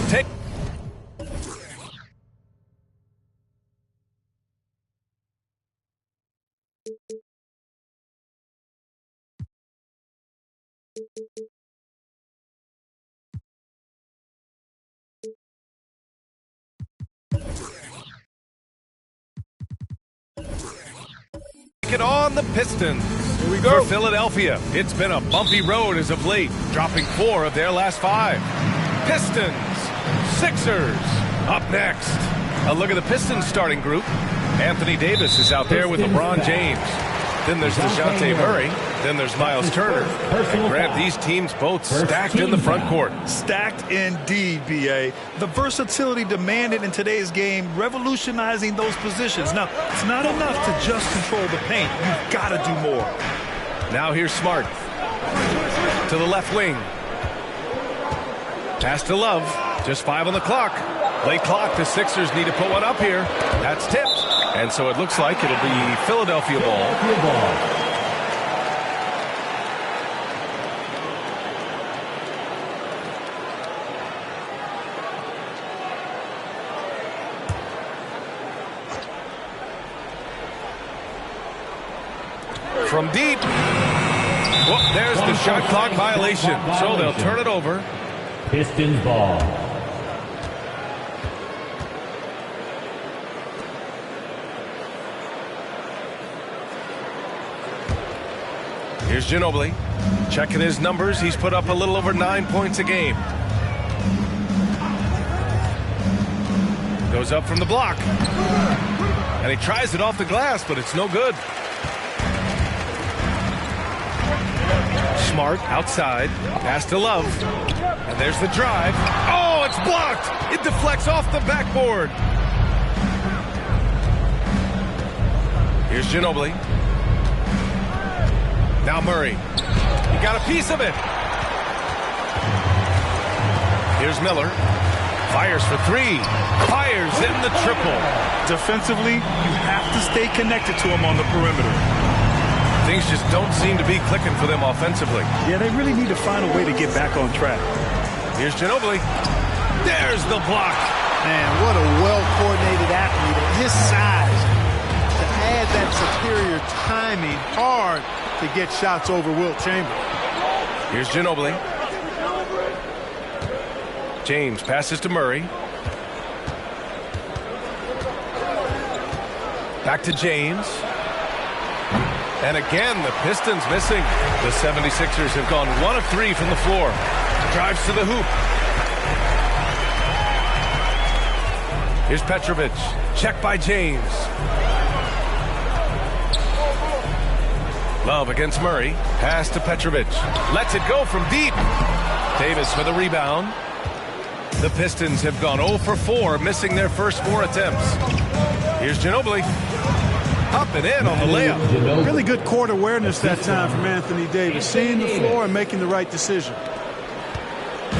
Take. It on the Pistons. Here we go. For Philadelphia, it's been a bumpy road as of late, dropping 4 of their last 5. Pistons, Sixers, up next. A look at the Pistons starting group. Anthony Davis is out there with LeBron James. Then there's DeJounte Murray. Then there's Miles Turner. And Grant, these teams both stacked in the front court. Stacked indeed, B.A. The versatility demanded in today's game, revolutionizing those positions. Now, it's not enough to just control the paint. You've got to do more. Now here's Smart. To the left wing. Pass to Love. Just 5 on the clock. Late clock. The Sixers need to put one up here. That's tipped. And so it looks like it'll be Philadelphia ball. From deep. Whoop, there's the shot clock violation. So they'll turn it over. Pistons ball. Here's Ginobili. Checking his numbers. He's put up a little over 9 points a game. Goes up from the block. And he tries it off the glass, but it's no good. Smart outside. Pass to Love. And there's the drive. Oh, it's blocked. It deflects off the backboard. Here's Ginobili. Now Murray. He got a piece of it. Here's Miller. Fires for three. Fires in the triple. Defensively, you have to stay connected to him on the perimeter. Things just don't seem to be clicking for them offensively. Yeah, they really need to find a way to get back on track. Here's Ginobili. There's the block. Man, what a well-coordinated athlete at his size. To add that superior timing, hard to get shots over Wilt Chamberlain. Here's Ginobili. James passes to Murray. Back to James. And again, the Pistons missing. The 76ers have gone 1 of 3 from the floor. Drives to the hoop. Here's Petrovic. Check by James. Love against Murray. Pass to Petrovic. Lets it go from deep. Davis for the rebound. The Pistons have gone 0 for 4, missing their first 4 attempts. Here's Ginobili. Up and in on the layup. Really good court awareness that time from Anthony Davis. Seeing the floor and making the right decision.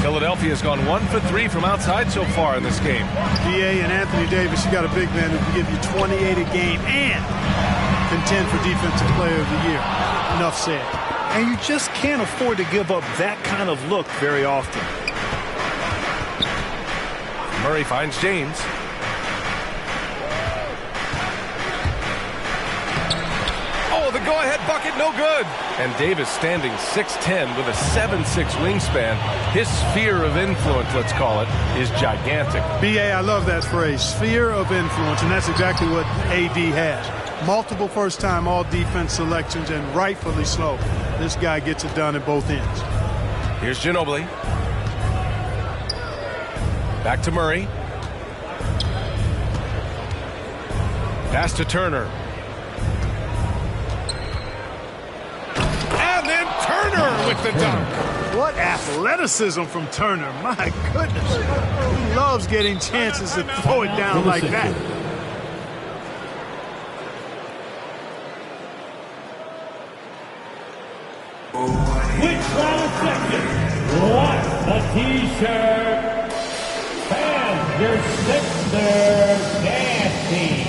Philadelphia has gone 1 for 3 from outside so far in this game. DA and Anthony Davis, you got a big man who can give you 28 a game and contend for Defensive Player of the Year. Enough said. And you just can't afford to give up that kind of look very often. Murray finds James. Oh, the go-ahead bucket, no good. And Davis standing 6'10" with a 7'6" wingspan. His sphere of influence, let's call it, is gigantic. B.A., I love that phrase, sphere of influence, and that's exactly what A.D. has. Multiple first-time all-defense selections, and rightfully so. This guy gets it done at both ends. Here's Ginobili. Back to Murray. Pass to Turner. And then Turner with the dunk. What athleticism from Turner. My goodness. He loves getting chances to throw it down like that. Which round section? What's the T-shirt? And your Sixers dance team.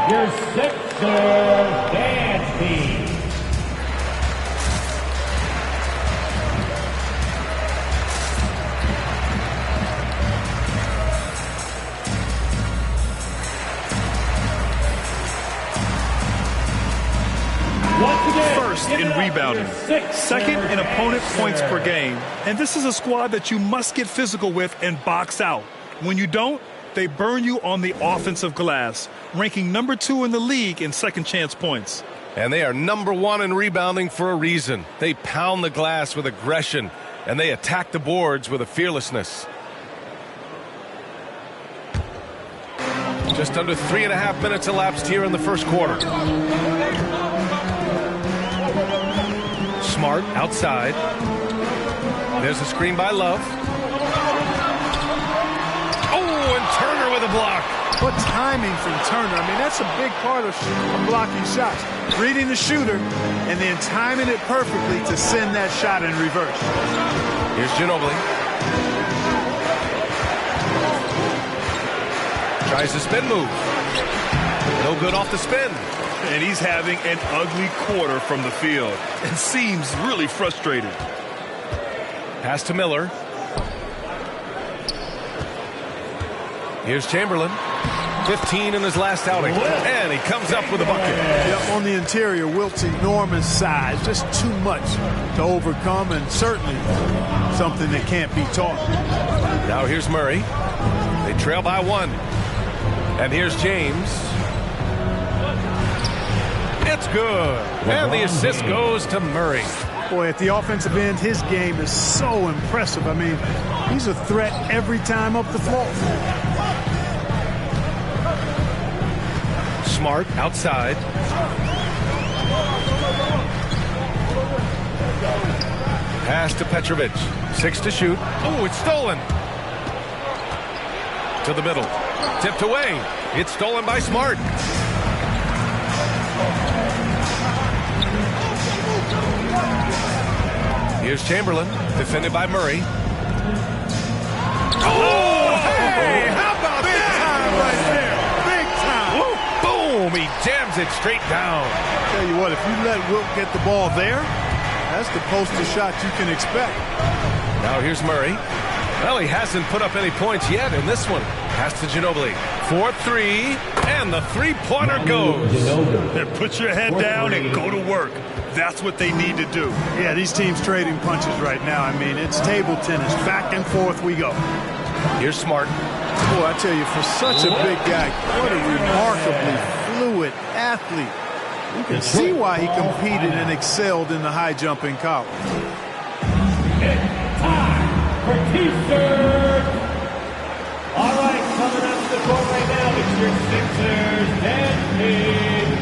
Your Sixers dance team. First in rebounding, second in opponent points per game. And this is a squad that you must get physical with and box out. When you don't, they burn you on the offensive glass, ranking number 2 in the league in second chance points. And they are number 1 in rebounding for a reason. They pound the glass with aggression, and they attack the boards with a fearlessness. Just under 3.5 minutes elapsed here in the first quarter. Smart outside. There's a screen by Love. Oh, and Turner with a block. What timing from Turner. I mean, that's a big part of blocking shots. Reading the shooter and then timing it perfectly to send that shot in reverse. Here's Ginobili. Tries the spin move. No good off the spin. And he's having an ugly quarter from the field and seems really frustrated. Pass to Miller. Here's Chamberlain. 15 in his last outing. And he comes up with a bucket. Yep, on the interior, Wilt's enormous size. Just too much to overcome, and certainly something that can't be taught. Now here's Murray. They trail by 1. And here's James. It's good. And the assist goes to Murray. Boy, at the offensive end, his game is so impressive. I mean, he's a threat every time up the floor. Smart outside. Pass to Petrovic. 6 to shoot. Oh, it's stolen. To the middle. Tipped away. It's stolen by Smart. Here's Chamberlain, defended by Murray. Oh, hey, how about big that? Time right there. Big time. Woo, boom, he jams it straight down. Tell you what, if you let Wilt get the ball there, that's the poster shot you can expect. Now here's Murray. Well, he hasn't put up any points yet in this one. Pass to Ginobili. 4-3, and the three-pointer goes. And put your head down and go to work. That's what they need to do. Yeah, these teams trading punches right now. I mean, it's table tennis. Back and forth we go. Here's Smart. Boy, I tell you, for such a big guy, what a remarkably fluid athlete. You can see why he competed and excelled in the high jump in college. Time for T-shirt. All right, coming up to the court right now, it's your Sixers and Kings.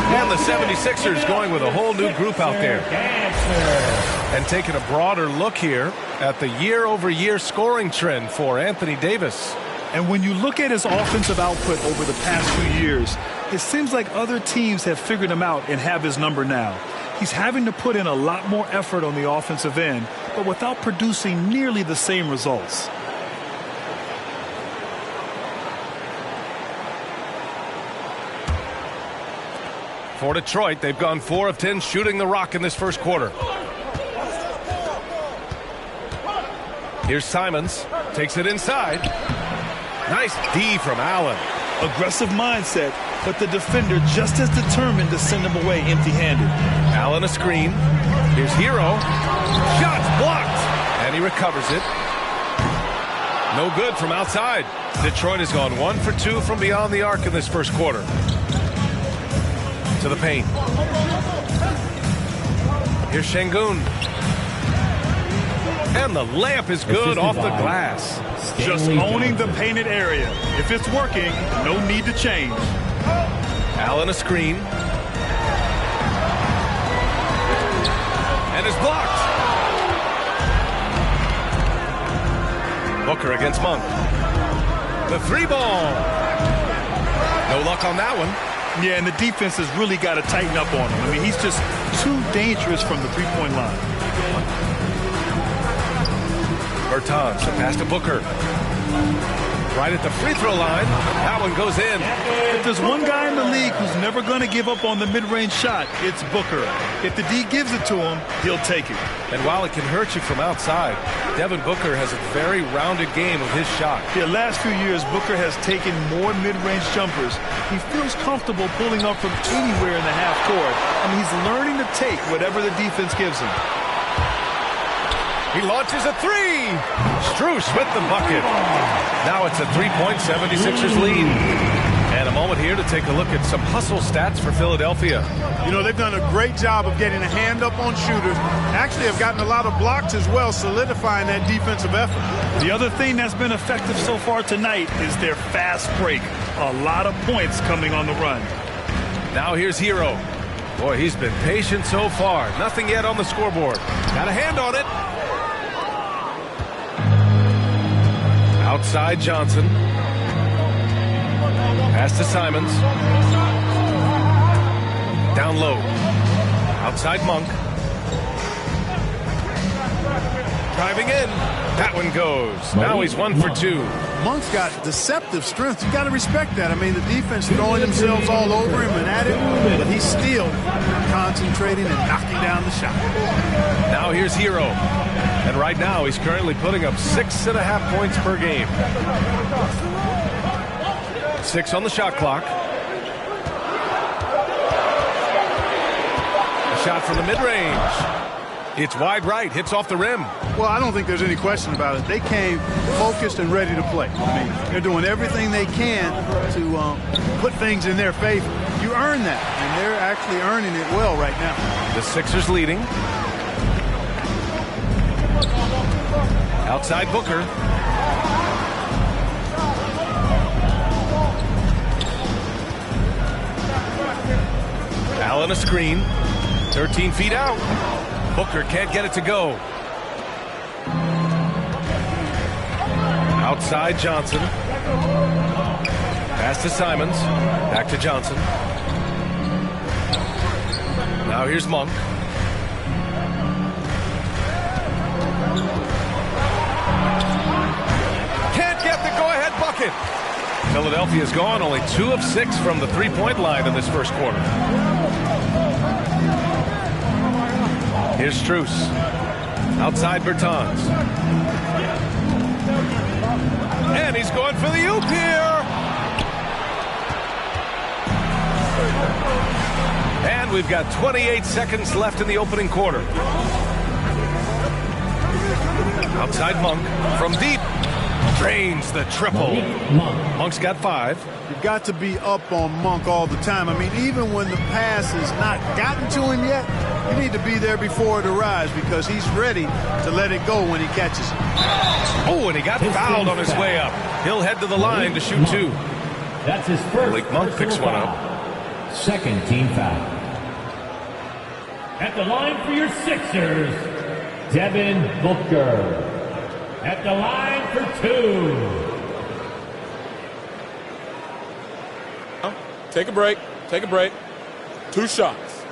And the 76ers going with a whole new group out there. And taking a broader look here at the year-over-year scoring trend for Anthony Davis. And when you look at his offensive output over the past few years, it seems like other teams have figured him out and have his number now. He's having to put in a lot more effort on the offensive end, but without producing nearly the same results. For Detroit, they've gone 4 of 10 shooting the rock in this first quarter. Here's Simons. Takes it inside. Nice D from Allen. Aggressive mindset, but the defender just as determined to send him away empty-handed. Allen a screen. Here's Hero. Shots blocked. And he recovers it. No good from outside. Detroit has gone 1 for 2 from beyond the arc in this first quarter. To the paint. Here's Şengün. And the layup is good off the glass. Just owning the painted area. If it's working, no need to change. Allen a screen. And it's blocked. Booker against Monk. The three ball. No luck on that one. Yeah, and the defense has really got to tighten up on him. I mean, he's just too dangerous from the three-point line. Bertans, the pass to Booker. Right at the free throw line. That one goes in. If there's one guy in the league who's never going to give up on the mid-range shot, it's Booker. If the D gives it to him, he'll take it. And while it can hurt you from outside, Devin Booker has a very rounded game of his shot. The last few years, Booker has taken more mid-range jumpers. He feels comfortable pulling up from anywhere in the half court. I mean, he's learning to take whatever the defense gives him. He launches a three. Strus with the bucket. Now it's a 3-point 76ers lead. And a moment here to take a look at some hustle stats for Philadelphia. You know, they've done a great job of getting a hand up on shooters. Actually have gotten a lot of blocks as well, solidifying that defensive effort. The other thing that's been effective so far tonight is their fast break. A lot of points coming on the run. Now here's Hero. Boy, he's been patient so far. Nothing yet on the scoreboard. Got a hand on it. Outside Johnson. Pass to Simons. Down low. Outside Monk. Driving in. That one goes. Now he's 1 for 2. Monk's got deceptive strength. You got to respect that. I mean, the defense throwing themselves all over him and at him, but he's still concentrating and knocking down the shot. Now here's Hero. And right now he's currently putting up 6.5 points per game. 6 on the shot clock. A shot from the mid-range. It's wide right, hits off the rim. Well, I don't think there's any question about it. They came focused and ready to play. I mean, they're doing everything they can to put things in their favor. You earn that, and they're actually earning it well right now. The Sixers leading. Outside Booker. Allen a screen. 13 feet out. Booker can't get it to go. Outside Johnson. Pass to Simons. Back to Johnson. Now here's Monk. Can't get the go-ahead bucket. Philadelphia's gone only 2 of 6 from the three-point line in this first quarter. Here's Strus. Outside Bertans. And he's going for the oop here. And we've got 28 seconds left in the opening quarter. Outside Monk from deep. Drains the triple. Monk's got 5. You've got to be up on Monk all the time. I mean, even when the pass has not gotten to him yet, you need to be there before it arrives because he's ready to let it go when he catches it. Oh, and he got fouled on his way up. He'll head to the line to shoot 2. That's his first. Malik Monk picks one up. Second team foul. At the line for your Sixers, Devin Booker. At the line for 2. Take a break. Take a break. 2 shots.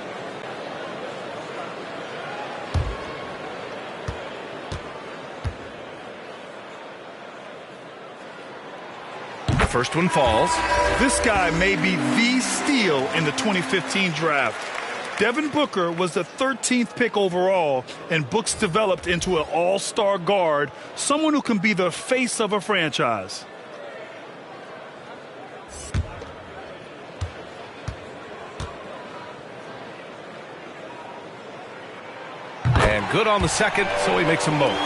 The first one falls. This guy may be the steal in the 2015 draft. Devin Booker was the 13th pick overall, and Books developed into an all-star guard, someone who can be the face of a franchise. And good on the second, so he makes them both.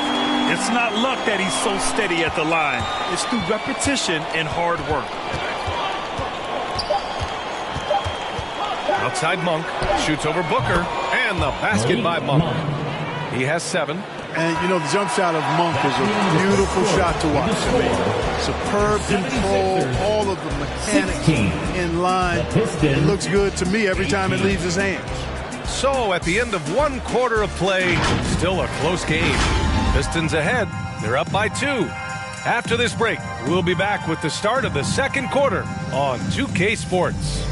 It's not luck that he's so steady at the line. It's through repetition and hard work. Outside Monk, shoots over Booker, and the basket by Monk. He has 7. And, you know, the jump shot of Monk is a beautiful shot to watch. I mean, superb control, all of the mechanics in line. It looks good to me every time it leaves his hands. So, at the end of 1 quarter of play, still a close game. Pistons ahead. They're up by 2. After this break, we'll be back with the start of the second quarter on 2K Sports.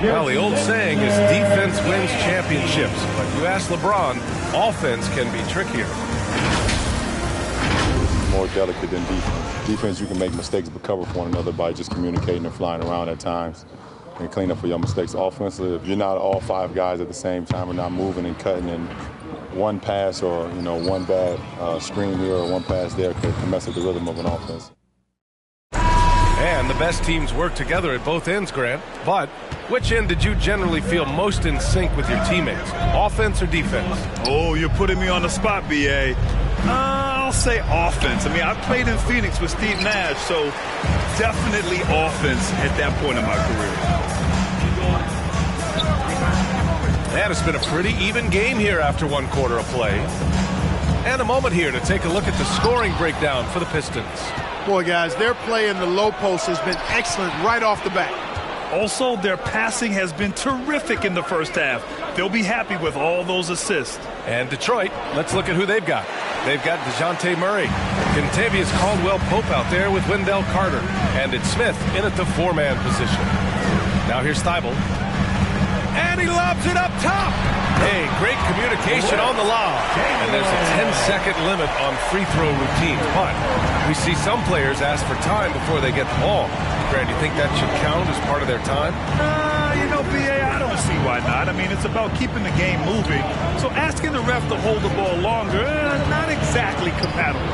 Well, the old saying is defense wins championships, but you ask LeBron, offense can be trickier. More delicate than defense. Defense, you can make mistakes but cover for one another by just communicating and flying around at times and clean up for your mistakes. Offensively, if you're not all five guys at the same time or not moving and cutting, and one pass or one bad screen here or one pass there can mess with the rhythm of an offense. And the best teams work together at both ends, Grant. But which end did you generally feel most in sync with your teammates, offense or defense? Oh, you're putting me on the spot, B.A. I'll say offense. I mean, I played in Phoenix with Steve Nash, so definitely offense at that point in my career. And it's been a pretty even game here after one quarter of play. And a moment here to take a look at the scoring breakdown for the Pistons. Boy, guys, their play in the low post has been excellent right off the bat. Also, their passing has been terrific in the first half. They'll be happy with all those assists. And Detroit, let's look at who they've got. They've got DeJounte Murray, Kentavious Caldwell-Pope out there with Wendell Carter, and it's Smith in at the four-man position. Now here's Thibault. And he lobs it up top. Hey, great communication on the lob. And there's a 10-second limit on free throw routines. But we see some players ask for time before they get the ball. Grant, do you think that should count as part of their time? B.A., I don't see why not. I mean, it's about keeping the game moving. So asking the ref to hold the ball longer, not exactly compatible.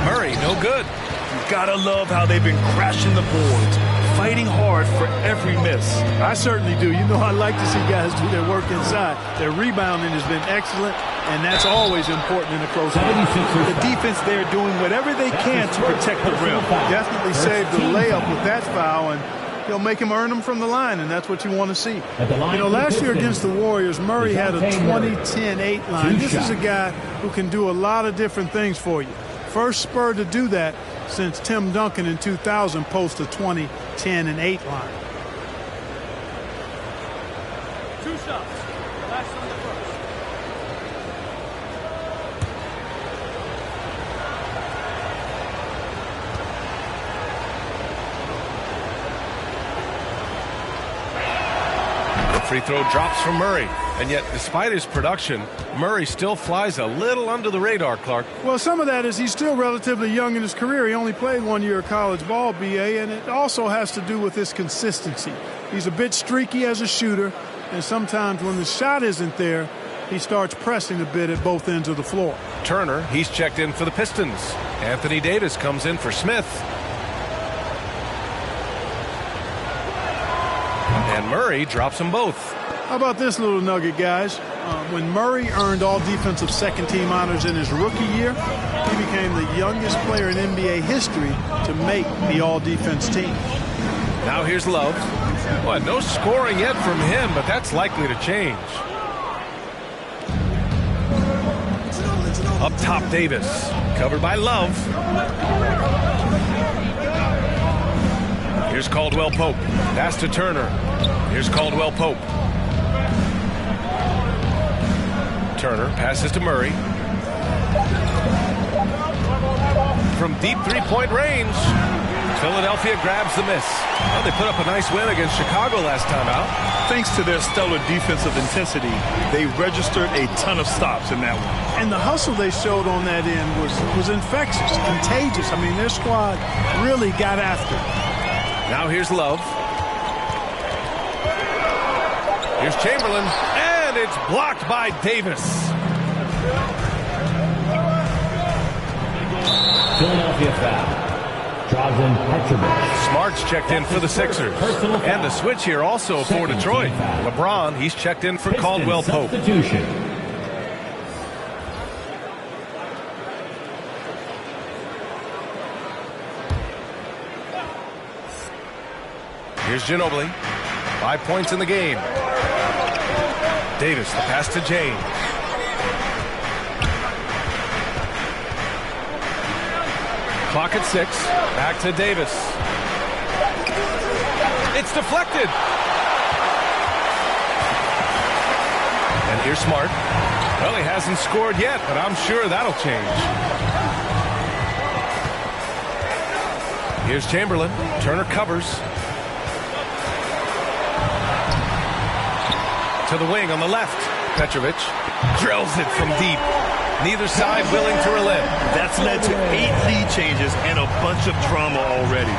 Murray, no good. You gotta love how they've been crashing the boards, fighting hard for every miss. I certainly do. You know, I like to see guys do their work inside. Their rebounding has been excellent, and that's always important in a close game. The defense there doing whatever they can to protect the rim. Definitely saved the layup with that foul, and he'll make him earn them from the line, and that's what you want to see. You know, last year against the Warriors, Murray had a 20-10-8 line. This is a guy who can do a lot of different things for you. First Spur to do that since Tim Duncan in 2000 posted a 20-10-8 line. Two shots. Last on the first. Free throw drops from Murray. And yet, despite his production, Murray still flies a little under the radar, Clark. Well, some of that is he's still relatively young in his career. He only played 1 year of college ball, B.A., and it also has to do with his consistency. He's a bit streaky as a shooter, and sometimes when the shot isn't there, he starts pressing a bit at both ends of the floor. Turner, he's checked in for the Pistons. Anthony Davis comes in for Smith. And Murray drops them both. How about this little nugget, guys? When Murray earned all defensive second-team honors in his rookie year, he became the youngest player in NBA history to make the all-defense team. Now here's Love. Well, no scoring yet from him, but that's likely to change. Up top, Davis. Covered by Love. Here's Caldwell-Pope. Pass to Turner. Here's Caldwell-Pope. Turner passes to Murray. From deep three-point range, Philadelphia grabs the miss. Well, they put up a nice win against Chicago last time out. Thanks to their stellar defensive intensity, they registered a ton of stops in that one. And the hustle they showed on that end was infectious, contagious. I mean, their squad really got after it. Now here's Love. Here's Chamberlain, and it's blocked by Davis. Philadelphia foul. Drazen Petrovic. Smart's checked in for the Sixers. And the switch here also for Detroit. LeBron, he's checked in for Caldwell-Pope. Here's Ginobili. 5 points in the game. Davis, the pass to James. Clock at 6. Back to Davis. It's deflected. And here's Smart. Well, he hasn't scored yet, but I'm sure that'll change. Here's Chamberlain. Turner covers. To the wing on the left. Petrovic drills it from deep. Neither side willing to relent. That's led to 8 lead changes and a bunch of drama already.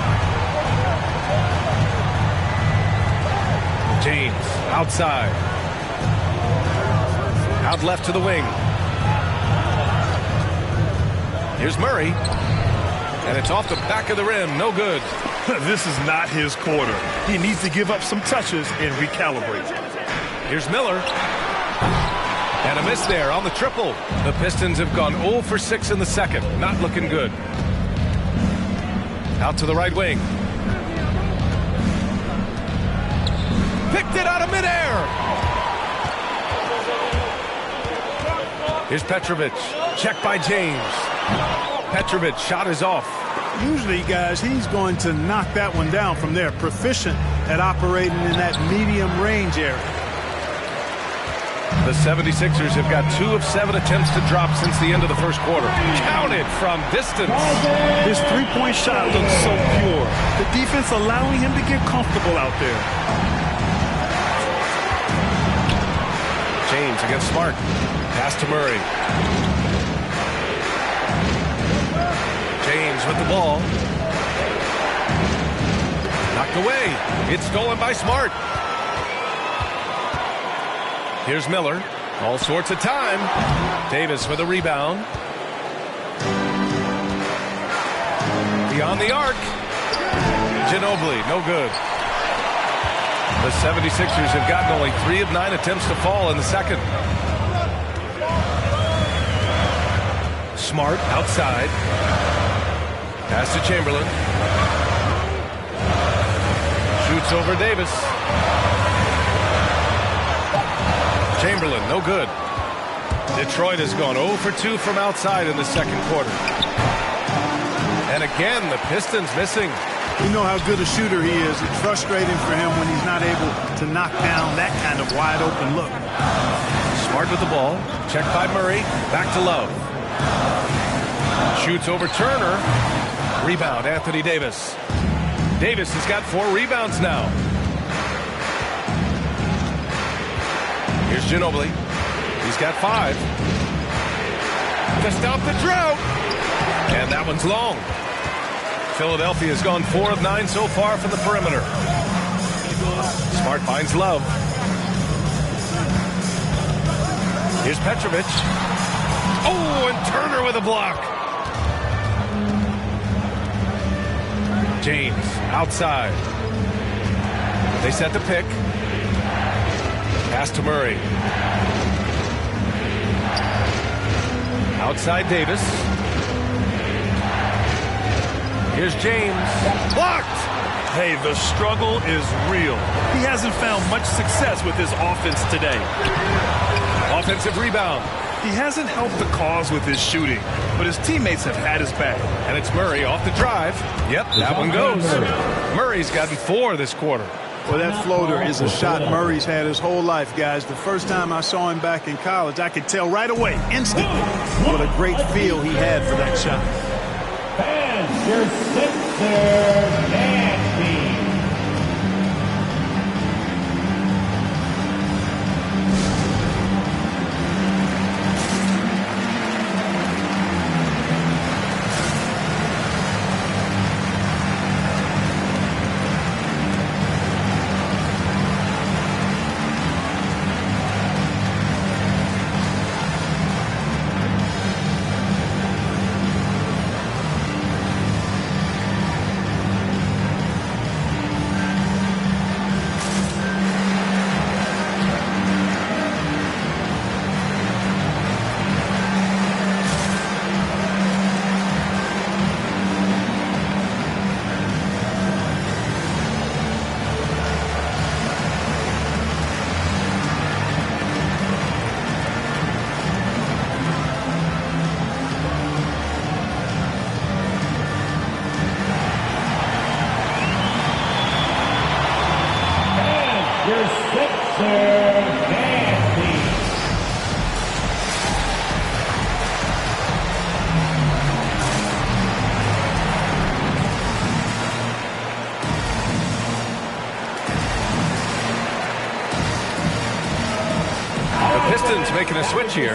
James outside. Out left to the wing. Here's Murray. And it's off the back of the rim. No good. This is not his quarter. He needs to give up some touches and recalibrate. Here's Miller. And a miss there on the triple. The Pistons have gone 0 for 6 in the second. Not looking good. Out to the right wing. Picked it out of midair. Here's Petrovic. Checked by James. Petrovic shot is off. Usually, guys, he's going to knock that one down from there. Proficient at operating in that medium range area. The 76ers have got 2 of 7 attempts to drop since the end of the first quarter. Counted from distance. His three-point shot looks so pure. The defense allowing him to get comfortable out there. James against Smart. Pass to Murray. James with the ball. Knocked away. It's stolen by Smart. Here's Miller. All sorts of time. Davis with a rebound. Beyond the arc. Ginobili, no good. The 76ers have gotten only 3 of 9 attempts to fall in the second. Smart outside. Pass to Chamberlain. Shoots over Davis. Chamberlain, no good. Detroit has gone 0 for 2 from outside in the second quarter. And again, the Pistons missing. You know how good a shooter he is. It's frustrating for him when he's not able to knock down that kind of wide open look. Smart with the ball. Checked by Murray. Back to Love. Shoots over Turner. Rebound, Anthony Davis. Davis has got 4 rebounds now. Here's Ginobili. He's got 5. To stop the drought. And that one's long. Philadelphia has gone 4 of 9 so far from the perimeter. Smart finds Love. Here's Petrovic. Oh, and Turner with a block. James outside. They set the pick. Pass to Murray. Outside Davis. Here's James. Blocked! Hey, the struggle is real. He hasn't found much success with his offense today. Offensive rebound. He hasn't helped the cause with his shooting, but his teammates have had his back. And it's Murray off the drive. Yep, that one goes. Murray's gotten 4 this quarter. Well, that floater is a shot Murray's had his whole life, guys. The first time I saw him back in college, I could tell right away, instantly, what a great feel he had for that shot. And your Sixers and team. Pistons making a switch here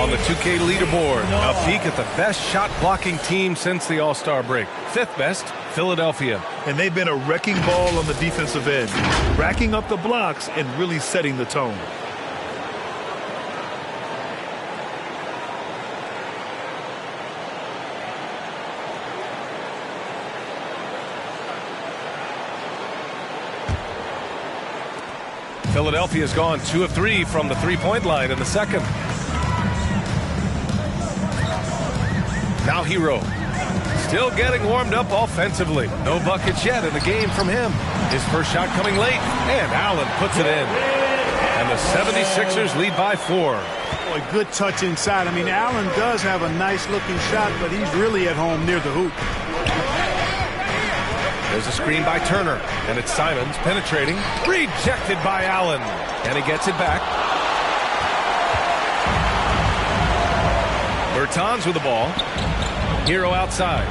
on the 2K leaderboard. A peek at the best shot blocking team since the All-Star break. 5th best, Philadelphia. And they've been a wrecking ball on the defensive end, racking up the blocks and really setting the tone. Philadelphia's gone 2 of 3 from the three-point line in the second. Now Hero. Still getting warmed up offensively. No buckets yet in the game from him. His first shot coming late, and Allen puts it in. And the 76ers lead by 4. Boy, good touch inside. I mean, Allen does have a nice-looking shot, but he's really at home near the hoop. There's a screen by Turner, and it's Simons penetrating. Rejected by Allen, and he gets it back. Bertans with the ball. Hero outside.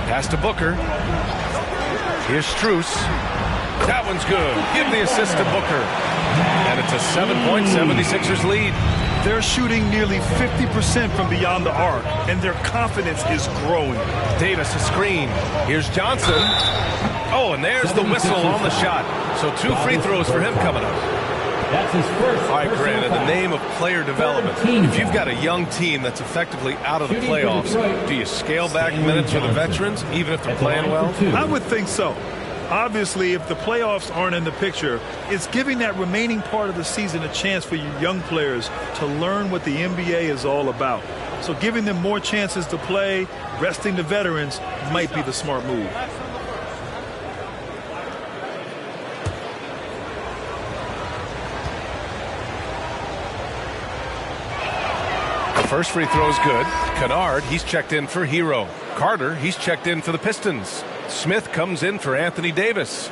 Pass to Booker. Here's Strus. That one's good. Give the assist to Booker. And it's a 7-point 76ers lead. They're shooting nearly 50% from beyond the arc, and their confidence is growing. Davis a screen. Here's Johnson. Oh, and there's the whistle on the shot. So 2 free throws for him coming up. That's his first. All right, Grant, in the name of player development, if you've got a young team that's effectively out of the playoffs, do you scale back minutes for the veterans, even if they're playing well? I would think so. Obviously, if the playoffs aren't in the picture, it's giving that remaining part of the season a chance for you young players to learn what the NBA is all about. So giving them more chances to play, resting the veterans, might be the smart move. The first free throw is good. Kennard, he's checked in for Hero. Carter, he's checked in for the Pistons. Smith comes in for Anthony Davis.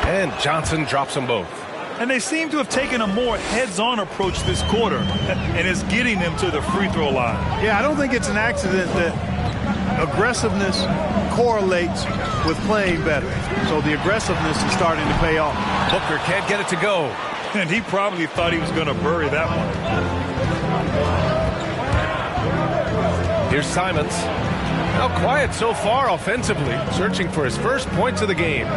And Johnson drops them both. And they seem to have taken a more heads-on approach this quarter, and it's getting them to the free throw line. Yeah, I don't think it's an accident that aggressiveness correlates with playing better. So the aggressiveness is starting to pay off. Booker can't get it to go. And he probably thought he was going to bury that one. Here's Simons. Now quiet so far offensively, searching for his first points of the game.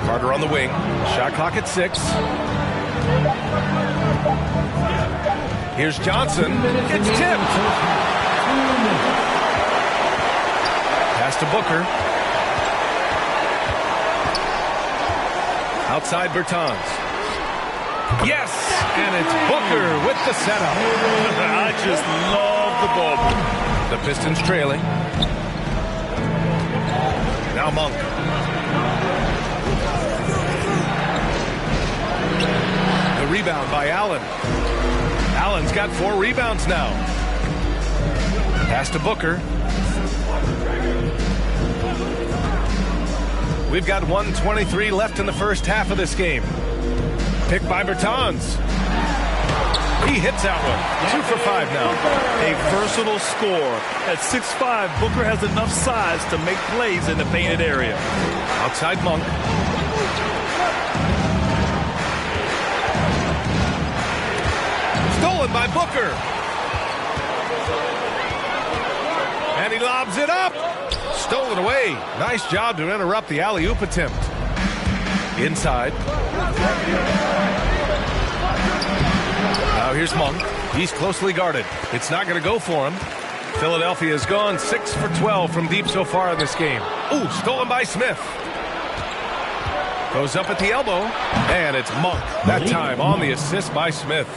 Carter on the wing. Shot clock at 6. Here's Johnson. It's tipped. Pass to Booker. Outside Bertans. Yes! And it's Booker with the setup. I just love the ball. The Pistons trailing. Now Monk. The rebound by Allen. Allen's got 4 rebounds now. Pass to Booker. We've got 1:23 left in the first half of this game. Picked by Bertans. He hits that one. 2 for 5 now. A versatile score. At 6'5", Booker has enough size to make plays in the painted area. Outside Monk. Stolen by Booker. And he lobs it up. Stolen away. Nice job to interrupt the alley-oop attempt. Inside. Now here's Monk. He's closely guarded. It's not going to go for him. Philadelphia has gone 6 for 12 from deep so far in this game. Ooh, stolen by Smith. Goes up at the elbow. And it's Monk. That time on the assist by Smith.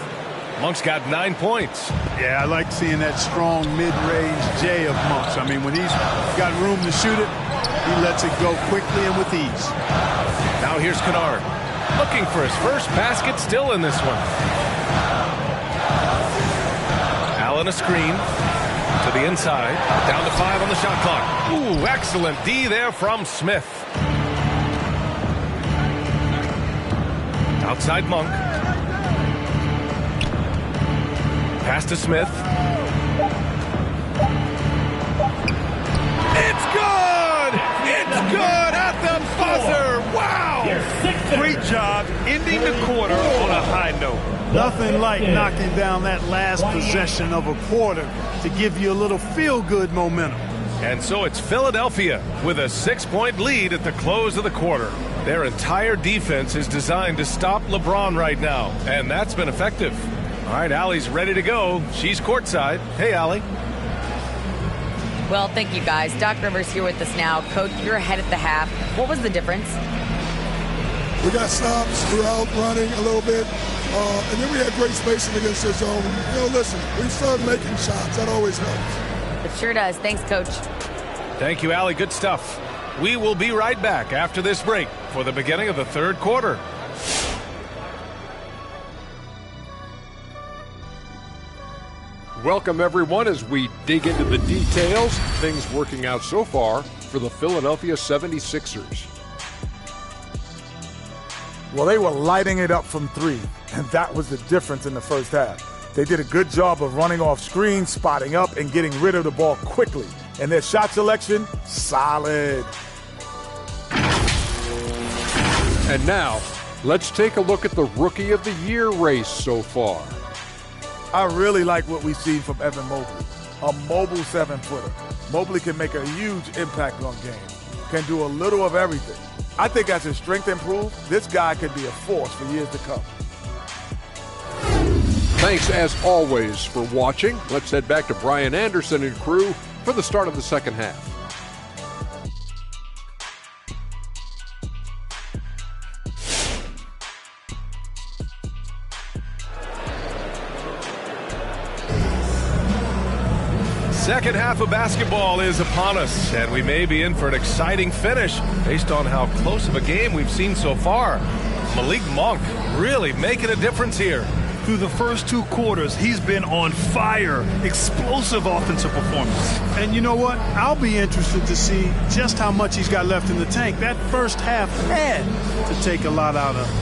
Monk's got 9 points. Yeah, I like seeing that strong mid-range J of Monk's. I mean, when he's got room to shoot it, he lets it go quickly and with ease. Now here's Kennard, looking for his first basket, still in this one. Allen a screen to the inside, down to 5 on the shot clock. Ooh, excellent D there from Smith. Outside Monk. Pass to Smith. It's good! It's good at the buzzer! Wow! Great job ending the quarter on a high note. Nothing like knocking down that last possession of a quarter to give you a little feel-good momentum. And so it's Philadelphia with a 6-point lead at the close of the quarter. Their entire defense is designed to stop LeBron right now, and that's been effective. All right, Allie's ready to go. She's courtside. Hey, Allie. Well, thank you, guys. Doc Rivers here with us now. Coach, you're ahead at the half. What was the difference? We got stops. We were out running a little bit. And then we had great spacing against their zone. You know, listen, we started making shots. That always helps. It sure does. Thanks, Coach. Thank you, Allie. Good stuff. We will be right back after this break for the beginning of the third quarter. Welcome, everyone, as we dig into the details. Things working out so far for the Philadelphia 76ers. Well, they were lighting it up from three, and that was the difference in the first half. They did a good job of running off screens, spotting up, and getting rid of the ball quickly. And their shot selection, solid. And now, let's take a look at the Rookie of the Year race so far. I really like what we've seen from Evan Mobley, a mobile 7-footer. Mobley can make a huge impact on games, can do a little of everything. I think as his strength improves, this guy could be a force for years to come. Thanks, as always, for watching. Let's head back to Brian Anderson and crew for the start of the second half. Second half of basketball is upon us, and we may be in for an exciting finish based on how close of a game we've seen so far. Malik Monk really making a difference here. Through the first 2 quarters, he's been on fire. Explosive offensive performance. And you know what? I'll be interested to see just how much he's got left in the tank. That first half had to take a lot out of him.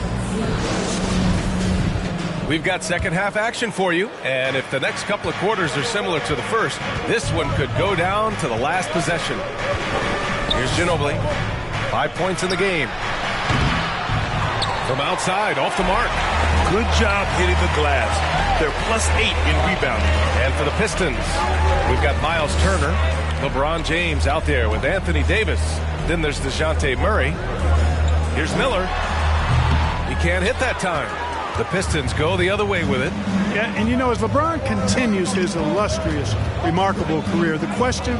We've got second half action for you, and if the next couple of quarters are similar to the first, this one could go down to the last possession. Here's Ginobili, 5 points in the game. From outside, off the mark. Good job hitting the glass. They're +8 in rebounding. And for the Pistons, we've got Miles Turner, LeBron James out there with Anthony Davis. Then there's DeJounte Murray. Here's Miller. He can't hit that time. The Pistons go the other way with it. Yeah, and you know, as LeBron continues his illustrious, remarkable career, the question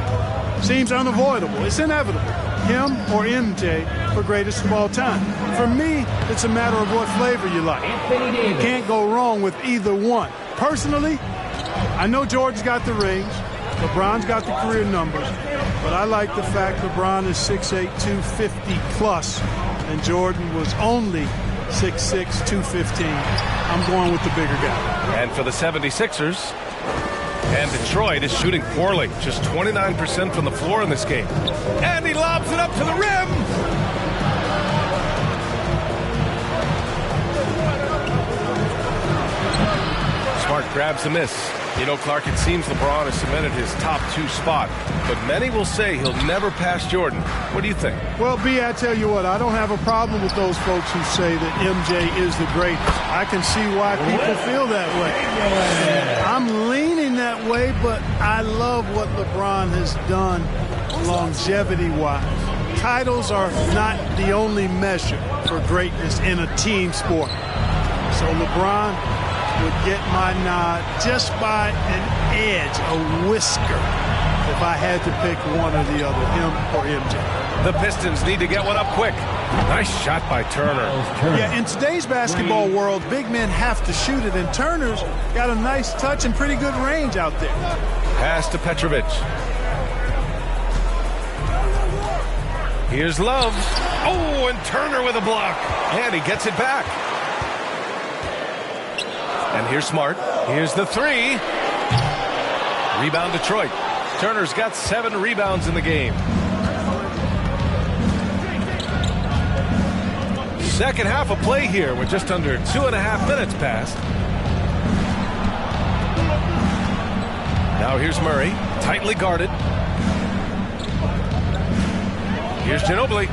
seems unavoidable. It's inevitable. Him or MJ for greatest of all time. For me, it's a matter of what flavor you like. You can't go wrong with either one. Personally, I know Jordan's got the rings. LeBron's got the career numbers. But I like the fact LeBron is 6'8", 250 plus, and Jordan was only 6'6", 215. I'm going with the bigger guy. And for the 76ers, and Detroit is shooting poorly. Just 29% from the floor in this game. And he lobs it up to the rim. Smart grabs the miss. You know, Clark, it seems LeBron has cemented his top 2 spot, but many will say he'll never pass Jordan. What do you think? Well, B, I tell you what, I don't have a problem with those folks who say that MJ is the greatest. I can see why people feel that way. I'm leaning that way, but I love what LeBron has done longevity-wise. Titles are not the only measure for greatness in a team sport. So LeBron would get my nod just by an edge, a whisker. if I had to pick one or the other, him or MJ. The Pistons need to get one up quick. Nice shot by Turner. Yeah, in today's basketball world, big men have to shoot it, and Turner's got a nice touch and pretty good range out there. Pass to Petrovic. Here's Love. Oh, and Turner with a block. And he gets it back. And here's Smart. Here's the three. Rebound Detroit. Turner's got 7 rebounds in the game. Second half of play here with just under 2.5 minutes passed. Now here's Murray, tightly guarded. Here's Ginobili.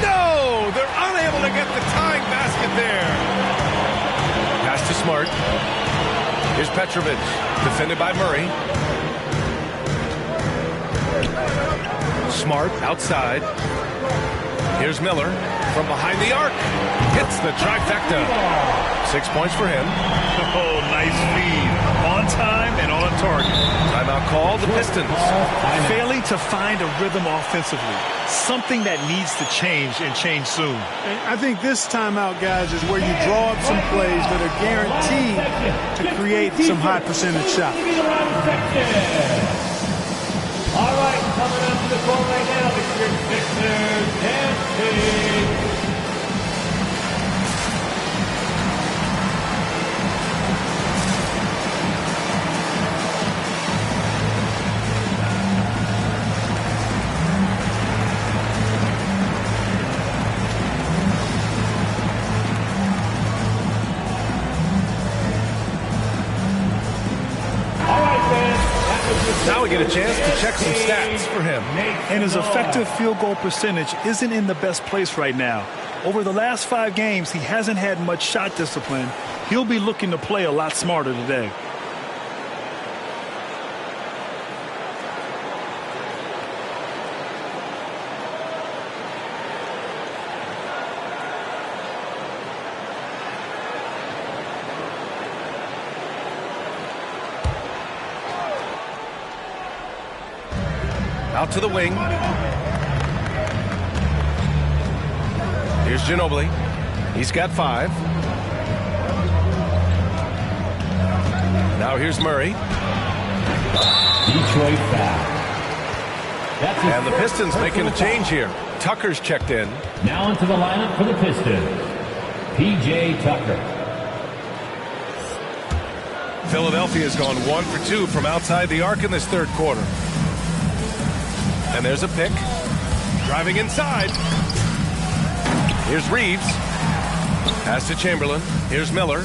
No! They're unable to get the tying basket there. Pass to Smart. Here's Petrovic, defended by Murray. Smart outside. Here's Miller from behind the arc. Hits the trifecta. 6 points for him. Oh, nice feed. On time and on target. Timeout called the Pistons. Failing to find a rhythm offensively. Something that needs to change and change soon. And I think this timeout, guys, is where you draw up some plays that are guaranteed to create some high percentage shots. All right, coming up to the court right now, it's your Sixers dancing. Now we get a chance to check some stats for him. And his effective field goal percentage isn't in the best place right now. Over the last 5 games, he hasn't had much shot discipline. He'll be looking to play a lot smarter today. Out to the wing. Here's Ginobili. He's got 5. Now here's Murray. Detroit foul. And the Pistons making a change here. Tucker's checked in. Now into the lineup for the Pistons, P.J. Tucker. Philadelphia's gone 1 for 2 from outside the arc in this third quarter. And there's a pick. Driving inside. Here's Reeves. Pass to Chamberlain. Here's Miller.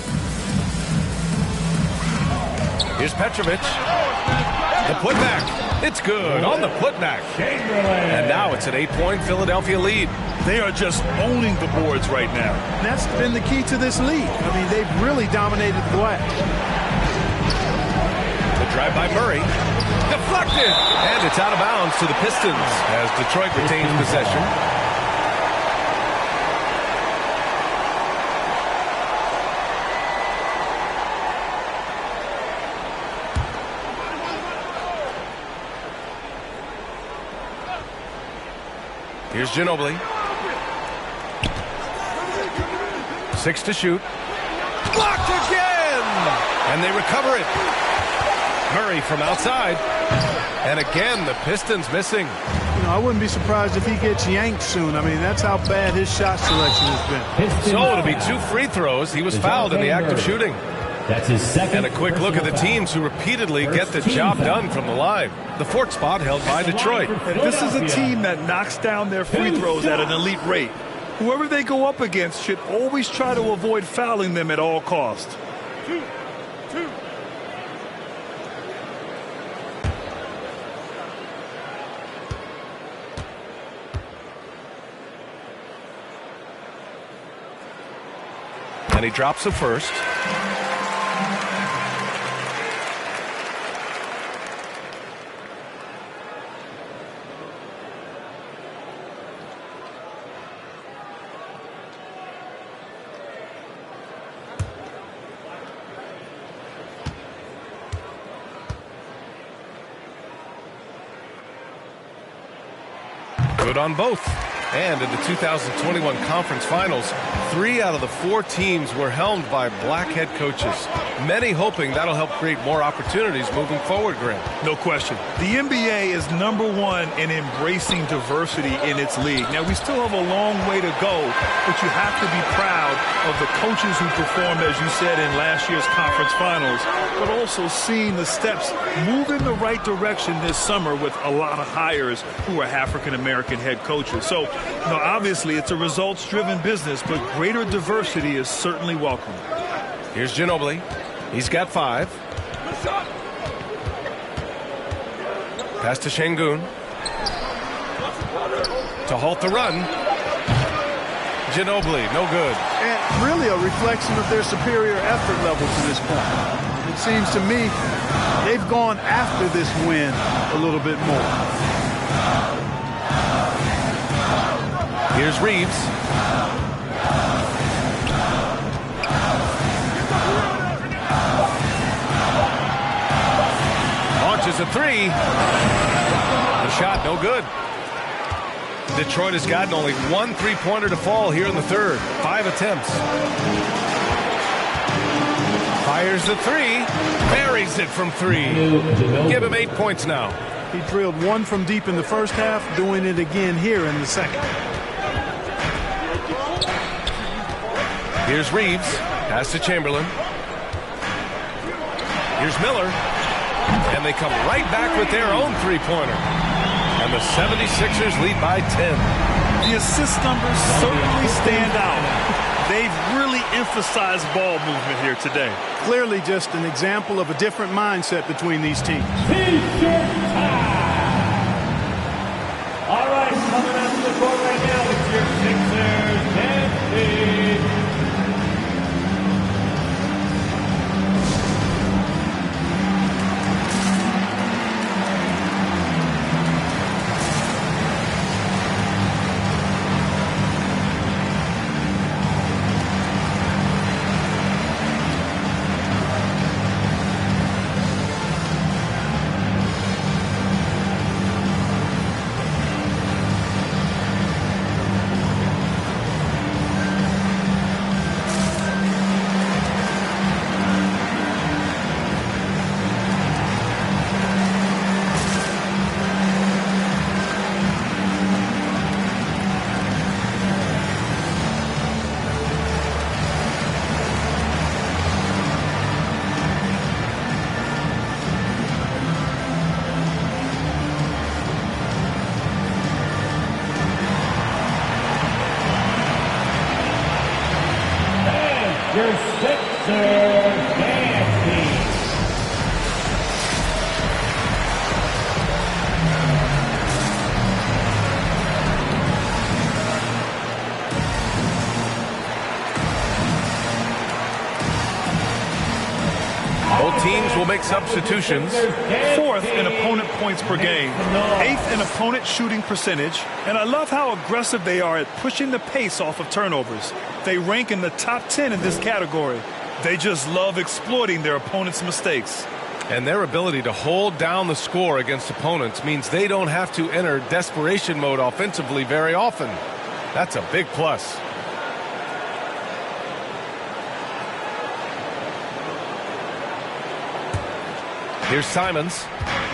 Here's Petrovic. The putback. It's good on the putback. And now it's an 8-point Philadelphia lead. They are just owning the boards right now. And that's been the key to this league. I mean, they've really dominated the glass. The drive by Murray. Deflected. And it's out of bounds to the Pistons as Detroit retains possession. Here's Ginobili. 6 to shoot. Blocked again! And they recover it. Murray from outside. And again, the Pistons missing. You know, I wouldn't be surprised if he gets yanked soon. I mean, that's how bad his shot selection has been. So it'll be 2 free throws. He was fouled in the act of shooting. That's his second. And a quick look at the teams who repeatedly get the job done from the line. The 4th spot held by Detroit. And this is a team that knocks down their free throws at an elite rate. Whoever they go up against should always try to avoid fouling them at all costs. 2. And he drops the first. Good on both. And in the 2021 conference finals, 3 out of the 4 teams were helmed by black head coaches. Many hoping that'll help create more opportunities moving forward, Grant. No question. The NBA is #1 in embracing diversity in its league. Now, we still have a long way to go, but you have to be proud of the coaches who performed, as you said, in last year's conference finals, but also seeing the steps move in the right direction this summer with a lot of hires who are African-American head coaches. So, obviously, it's a results-driven business, but greater diversity is certainly welcome. Here's Ginobili. He's got 5. Pass to Şengün. To halt the run. Ginobili, no good. And really a reflection of their superior effort level to this point. It seems to me they've gone after this win a little bit more. Here's Reeves. Launches a 3. The shot, no good. Detroit has gotten only 1 3-pointer to fall here in the third. 5 attempts. Fires the 3. Buries it from 3. Give him 8 points now. He drilled 1 from deep in the first half, doing it again here in the second. Here's Reeves. Pass to Chamberlain. Here's Miller. And they come right back with their own 3-pointer. And the 76ers lead by 10. The assist numbers certainly stand out. They've really emphasized ball movement here today. Clearly just an example of a different mindset between these teams. T-shirt time. All right, coming out to the court right now, it's your Sixers and your Sixers dance team. Both teams will make substitutions. 4th in opponent points per game, 8th in opponent shooting percentage, and I love how aggressive they are at pushing the pace off of turnovers. They rank in the top 10 in this category. They just love exploiting their opponent's mistakes. And their ability to hold down the score against opponents means they don't have to enter desperation mode offensively very often. That's a big plus. Here's Simons.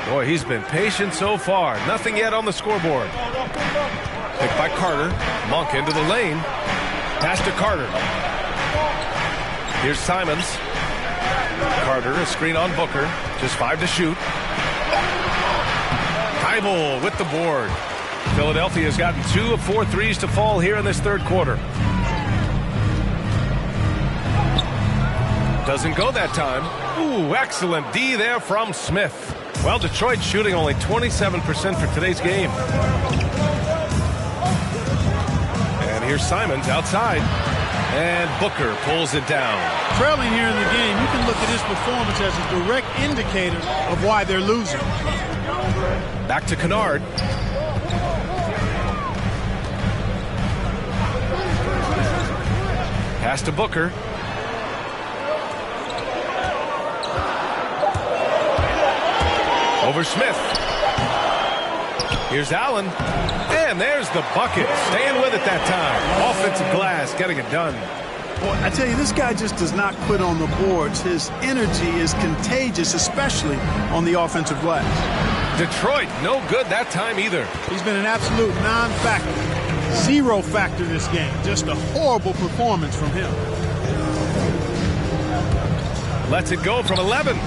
Boy, he's been patient so far. Nothing yet on the scoreboard. Picked by Carter. Monk into the lane. Pass to Carter. Here's Simons. Carter, a screen on Booker. Just 5 to shoot. Thibault with the board. Philadelphia has gotten 2 of 4 threes to fall here in this third quarter. Doesn't go that time. Ooh, excellent D there from Smith. Well, Detroit shooting only 27% for today's game. And here's Simons outside. And Booker pulls it down. Trailing here in the game, you can look at his performance as a direct indicator of why they're losing. Back to Kennard. Pass to Booker. Over Smith. Here's Allen. And there's the bucket. Staying with it that time. Offensive glass, getting it done. Boy, I tell you, this guy just does not quit on the boards. His energy is contagious, especially on the offensive glass. Detroit, no good that time either. He's been an absolute non-factor. Zero factor this game. Just a horrible performance from him. Lets it go from 11.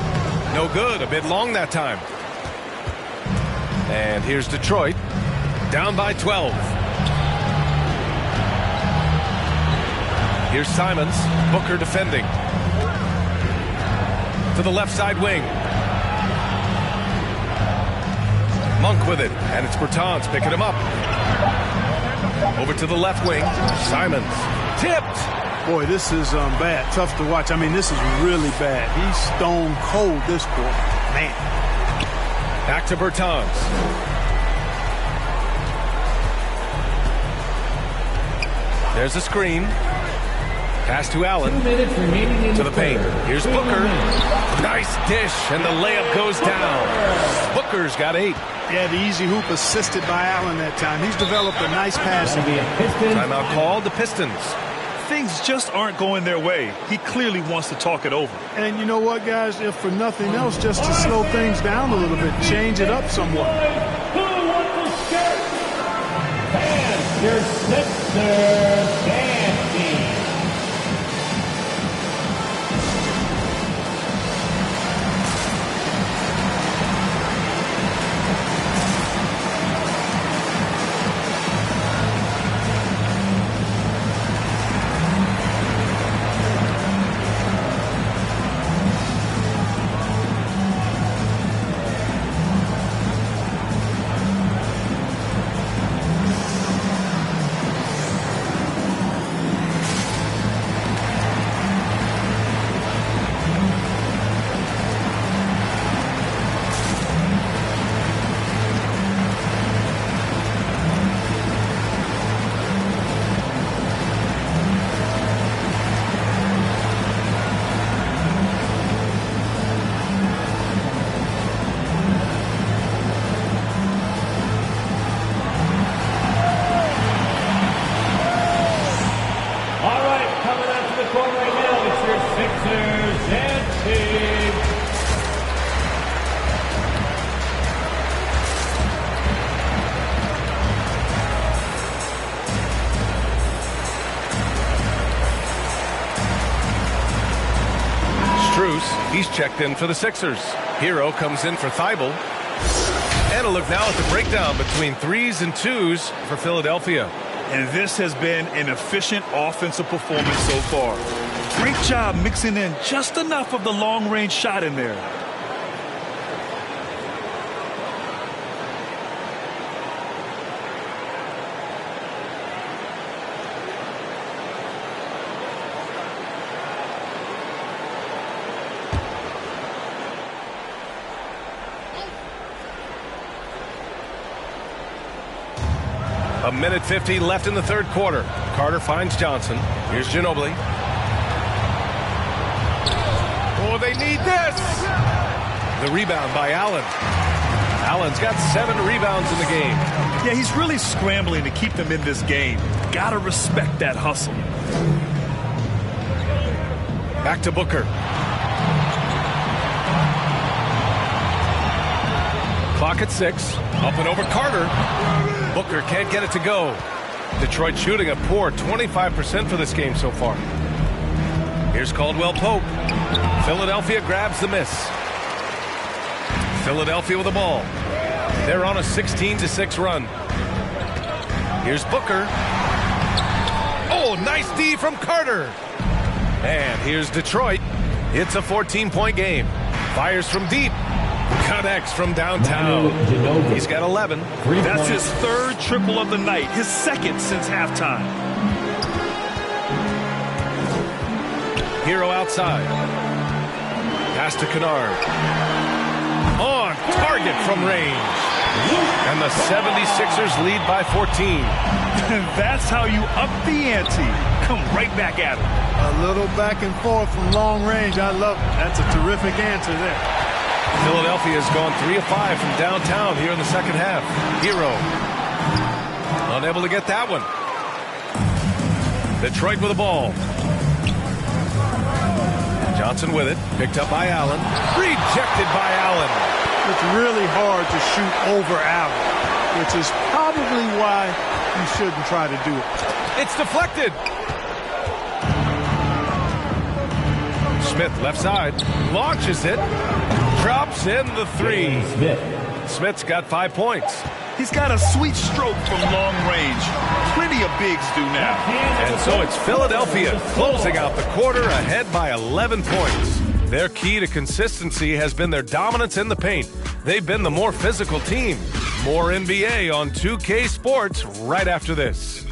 No good, a bit long that time. And here's Detroit, down by 12. Here's Simons, Booker defending. To the left side wing. Monk with it, and it's Bertans picking him up. Over to the left wing, Simons, tipped. Boy, this is bad, tough to watch. I mean, this is really bad. He's stone cold this quarter. Man. Back to Bertans. There's a screen. Pass to Allen. 2 minutes remaining in to the paint. Here's Booker. Nice dish, and the layup goes down. Booker's got 8. Yeah, the easy hoop assisted by Allen that time. He's developed a nice passing. Timeout called, the Pistons. Things just aren't going their way. He clearly wants to talk it over. And you know what, guys? If for nothing else, just to slow things down a little bit, change it up somewhat. Who wants the skirt? And your Sixers dancing. He's checked in for the Sixers. Hero comes in for Thibault. And a look now at the breakdown between 3s and 2s for Philadelphia. And this has been an efficient offensive performance so far. Great job mixing in just enough of the long-range shot in there. A minute 50 left in the third quarter. Carter finds Johnson. Here's Ginobili. Oh, they need this. The rebound by Allen. Allen's got 7 rebounds in the game. Yeah, he's really scrambling to keep them in this game. Gotta respect that hustle. Back to Booker. Clock at 6. Up and over Carter. Booker can't get it to go. Detroit shooting a poor 25% for this game so far. Here's Caldwell Pope. Philadelphia grabs the miss. Philadelphia with the ball. They're on a 16-6 run. Here's Booker. Oh, nice D from Carter. And here's Detroit. It's a 14-point game. Fires from deep. Connects from downtown. He's got 11. That's his 3rd triple of the night. His 2nd since halftime. Hero outside. Pass to Kennard. On target from range. And the 76ers lead by 14. That's how you up the ante. Come right back at him. A little back and forth from long range. I love it. That's a terrific answer there. Philadelphia has gone 3 of 5 from downtown here in the second half. Hero. Unable to get that one. Detroit with the ball. Johnson with it. Picked up by Allen. Rejected by Allen. It's really hard to shoot over Allen, which is probably why you shouldn't try to do it. It's deflected. Smith left side. Launches it. Drops in the three. Smith's got 5 points. He's got a sweet stroke from long range. Plenty of bigs do now. And so it's Philadelphia closing out the quarter ahead by 11 points. Their key to consistency has been their dominance in the paint. They've been the more physical team. More NBA on 2K Sports right after this.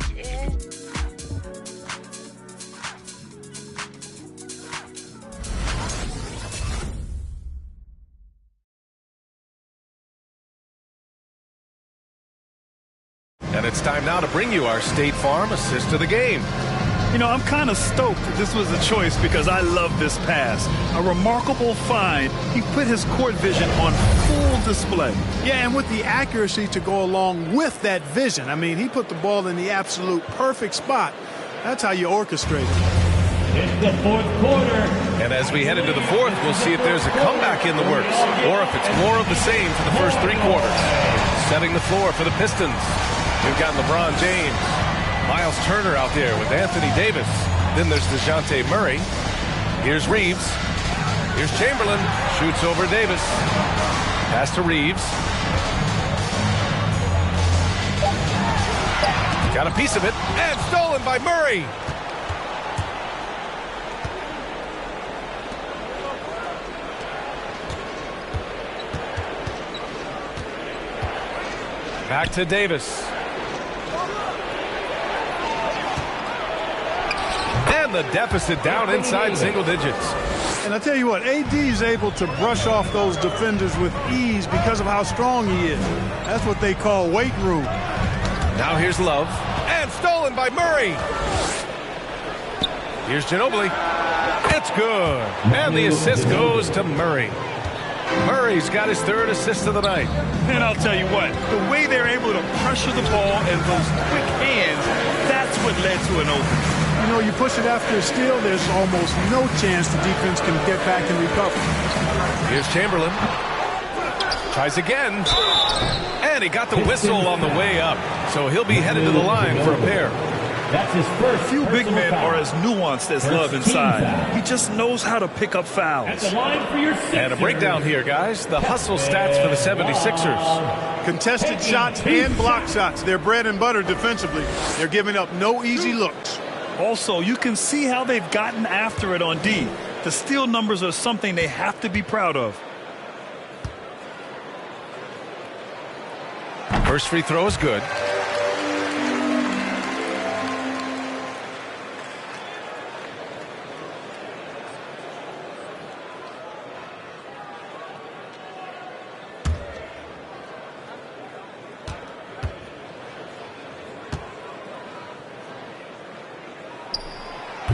And it's time now to bring you our State Farm assist of the game. You know, I'm kind of stoked that this was a choice because I love this pass. A remarkable find. He put his court vision on full display. Yeah, and with the accuracy to go along with that vision. I mean, he put the ball in the absolute perfect spot. That's how you orchestrate it. It's the fourth quarter. And as we head into the fourth, we'll see if there's a comeback in the works or if it's more of the same for the first 3 quarters. Setting the floor for the Pistons. We've got LeBron James, Miles Turner out there with Anthony Davis. Then there's DeJounte Murray. Here's Reeves. Here's Chamberlain. Shoots over Davis. Pass to Reeves. Got a piece of it. And stolen by Murray. Back to Davis. And the deficit down inside single digits. And I tell you what, AD is able to brush off those defenders with ease because of how strong he is. That's what they call weight room. Now here's Love. And stolen by Murray. Here's Ginobili. It's good. And the assist goes to Murray. Murray's got his 3rd assist of the night. And I'll tell you what, the way they're able to pressure the ball and those quick hands, that's what led to an opening. You know, you push it after a steal, there's almost no chance the defense can get back and recover. Here's Chamberlain. Tries again. And he got the whistle on the way up. So he'll be headed to the line for a pair. That's his first. Few big men are as nuanced as Love inside. He just knows how to pick up fouls. At the line for your Sixers. And a breakdown here, guys. The hustle stats for the 76ers. Contested shots and block shots. They're bread and butter defensively. They're giving up no easy looks. Also, you can see how they've gotten after it on D. The steal numbers are something they have to be proud of. First free throw is good.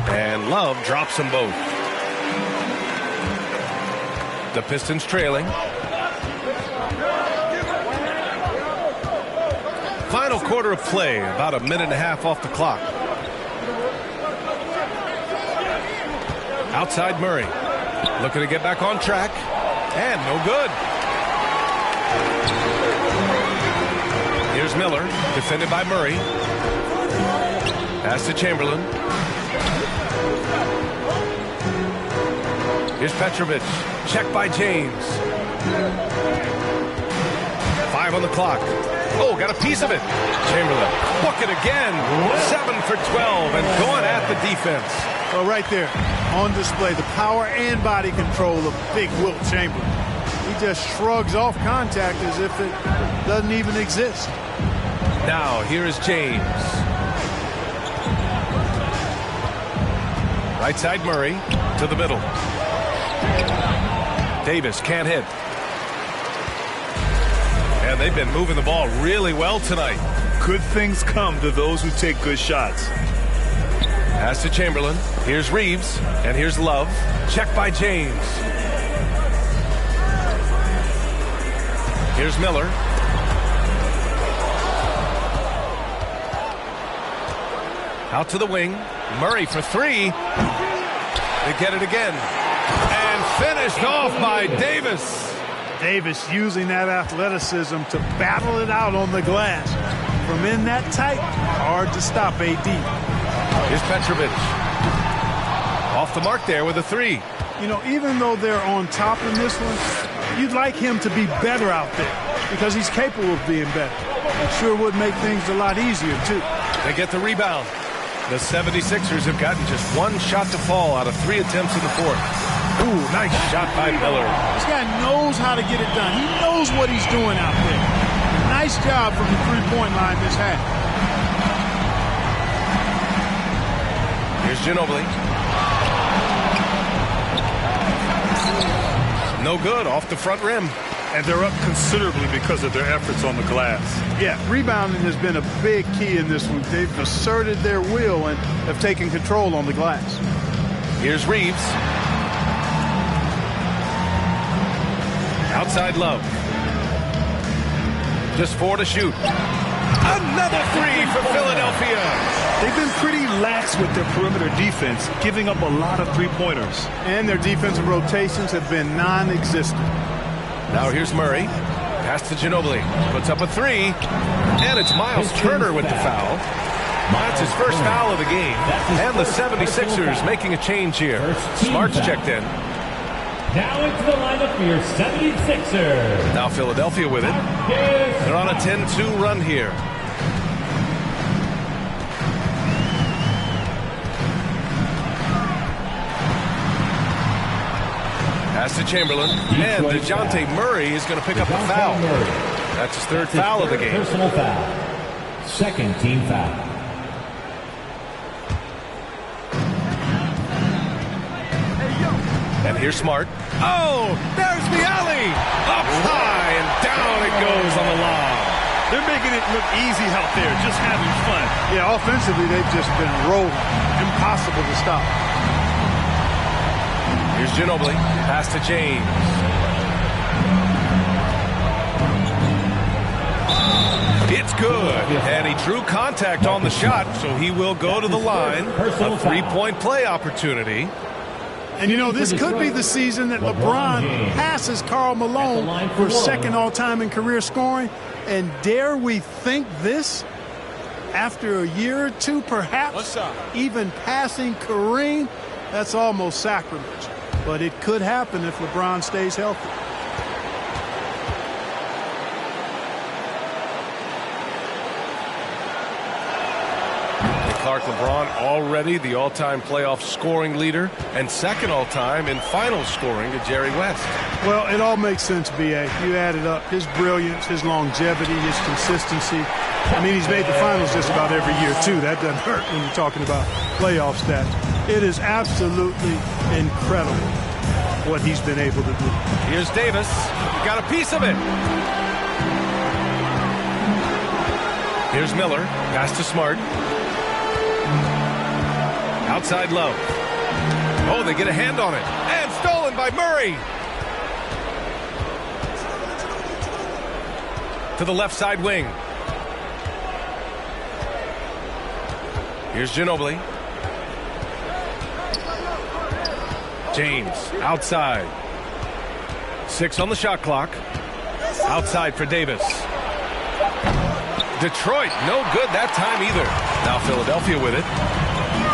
And Love drops them both. The Pistons trailing. Final quarter of play, about a minute and a half off the clock. Outside Murray. Looking to get back on track. And no good. Here's Miller, defended by Murray. Pass to Chamberlain. Here's Petrovic. Check by James. 5 on the clock. Oh, got a piece of it. Chamberlain. Book it again. 7 for 12 and going at the defense. Well, right there on display, the power and body control of big Wilt Chamberlain. He just shrugs off contact as if it doesn't even exist. Now, here is James. Right side Murray to the middle. Davis can't hit. And they've been moving the ball really well tonight. Good things come to those who take good shots. Pass to Chamberlain. Here's Reeves. And here's Love. Check by James. Here's Miller. Out to the wing. Murray for three. They get it again. And finished off by Davis. Davis using that athleticism to battle it out on the glass. From in that tight, hard to stop AD. Here's Petrovic. Off the mark there with a three. You know, even though they're on top in this one, you'd like him to be better out there because he's capable of being better. It sure would make things a lot easier, too. They get the rebound. The 76ers have gotten just one shot to fall out of 3 attempts in the fourth. Ooh, nice shot by Miller. This guy knows how to get it done. He knows what he's doing out there. Nice job from the three-point line this half. Here's Ginobili. No good, off the front rim. And they're up considerably because of their efforts on the glass. Yeah, rebounding has been a big key in this one. They've asserted their will and have taken control on the glass. Here's Reeves. Outside Love. Just 4 to shoot. Another three for Philadelphia. They've been pretty lax with their perimeter defense, giving up a lot of three-pointers. And their defensive rotations have been non-existent. Now here's Murray. Pass to Ginobili. Puts up a three. And it's Miles Turner with the foul. That's his first foul of the game. And the 76ers making a change here. Smart's checked in. Now into the lineup for your 76ers. Now Philadelphia with it. They're on a 10-2 run here. Pass to Chamberlain. And DeJounte Murray is going to pick up the foul. That's his third foul of the game. Personal foul. Second team foul. And here's Smart. Oh, there's the alley. Up high and down it goes on the lob. They're making it look easy out there, just having fun. Yeah, offensively, they've just been rolling. Impossible to stop. Here's Ginobili. Pass to James. It's good. And he drew contact on the shot, so he will go to the line. A three-point play opportunity. And, you know, this could be the season that LeBron passes Karl Malone for second all-time in career scoring. And dare we think this? After a year or two, perhaps even passing Kareem? That's almost sacrilege. But it could happen if LeBron stays healthy. Clark LeBron already the all-time playoff scoring leader and second all-time in finals scoring to Jerry West. Well, it all makes sense, B.A. You add it up. His brilliance, his longevity, his consistency. I mean, he's made the finals just about every year, too. That doesn't hurt when you're talking about playoff stats. It is absolutely incredible what he's been able to do. Here's Davis. Got a piece of it. Here's Miller. Pass to Smart. Outside Low. Oh, they get a hand on it. And stolen by Murray. To the left side wing. Here's Ginobili. James outside. 6 on the shot clock. Outside for Davis. Detroit, no good that time either. Now Philadelphia with it.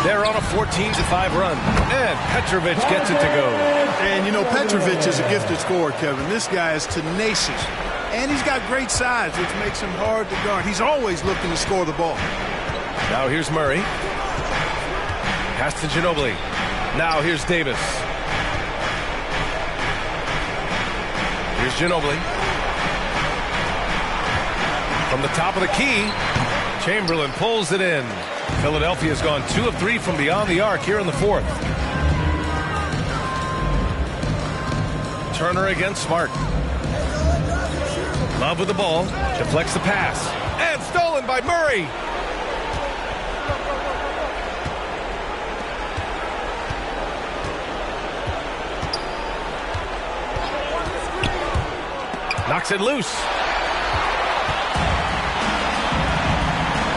They're on a 14-5 run. And Petrovic gets it to go. And, you know, Petrovic is a gifted scorer, Kevin. This guy is tenacious. And he's got great size, which makes him hard to guard. He's always looking to score the ball. Now here's Murray. Pass to Ginobili. Now here's Davis. Here's Ginobili. From the top of the key, Chamberlain pulls it in. Philadelphia's gone 2 of 3 from beyond the arc here in the fourth. Turner against Smart. Love with the ball. Deflects the pass. And stolen by Murray. Knocks it loose.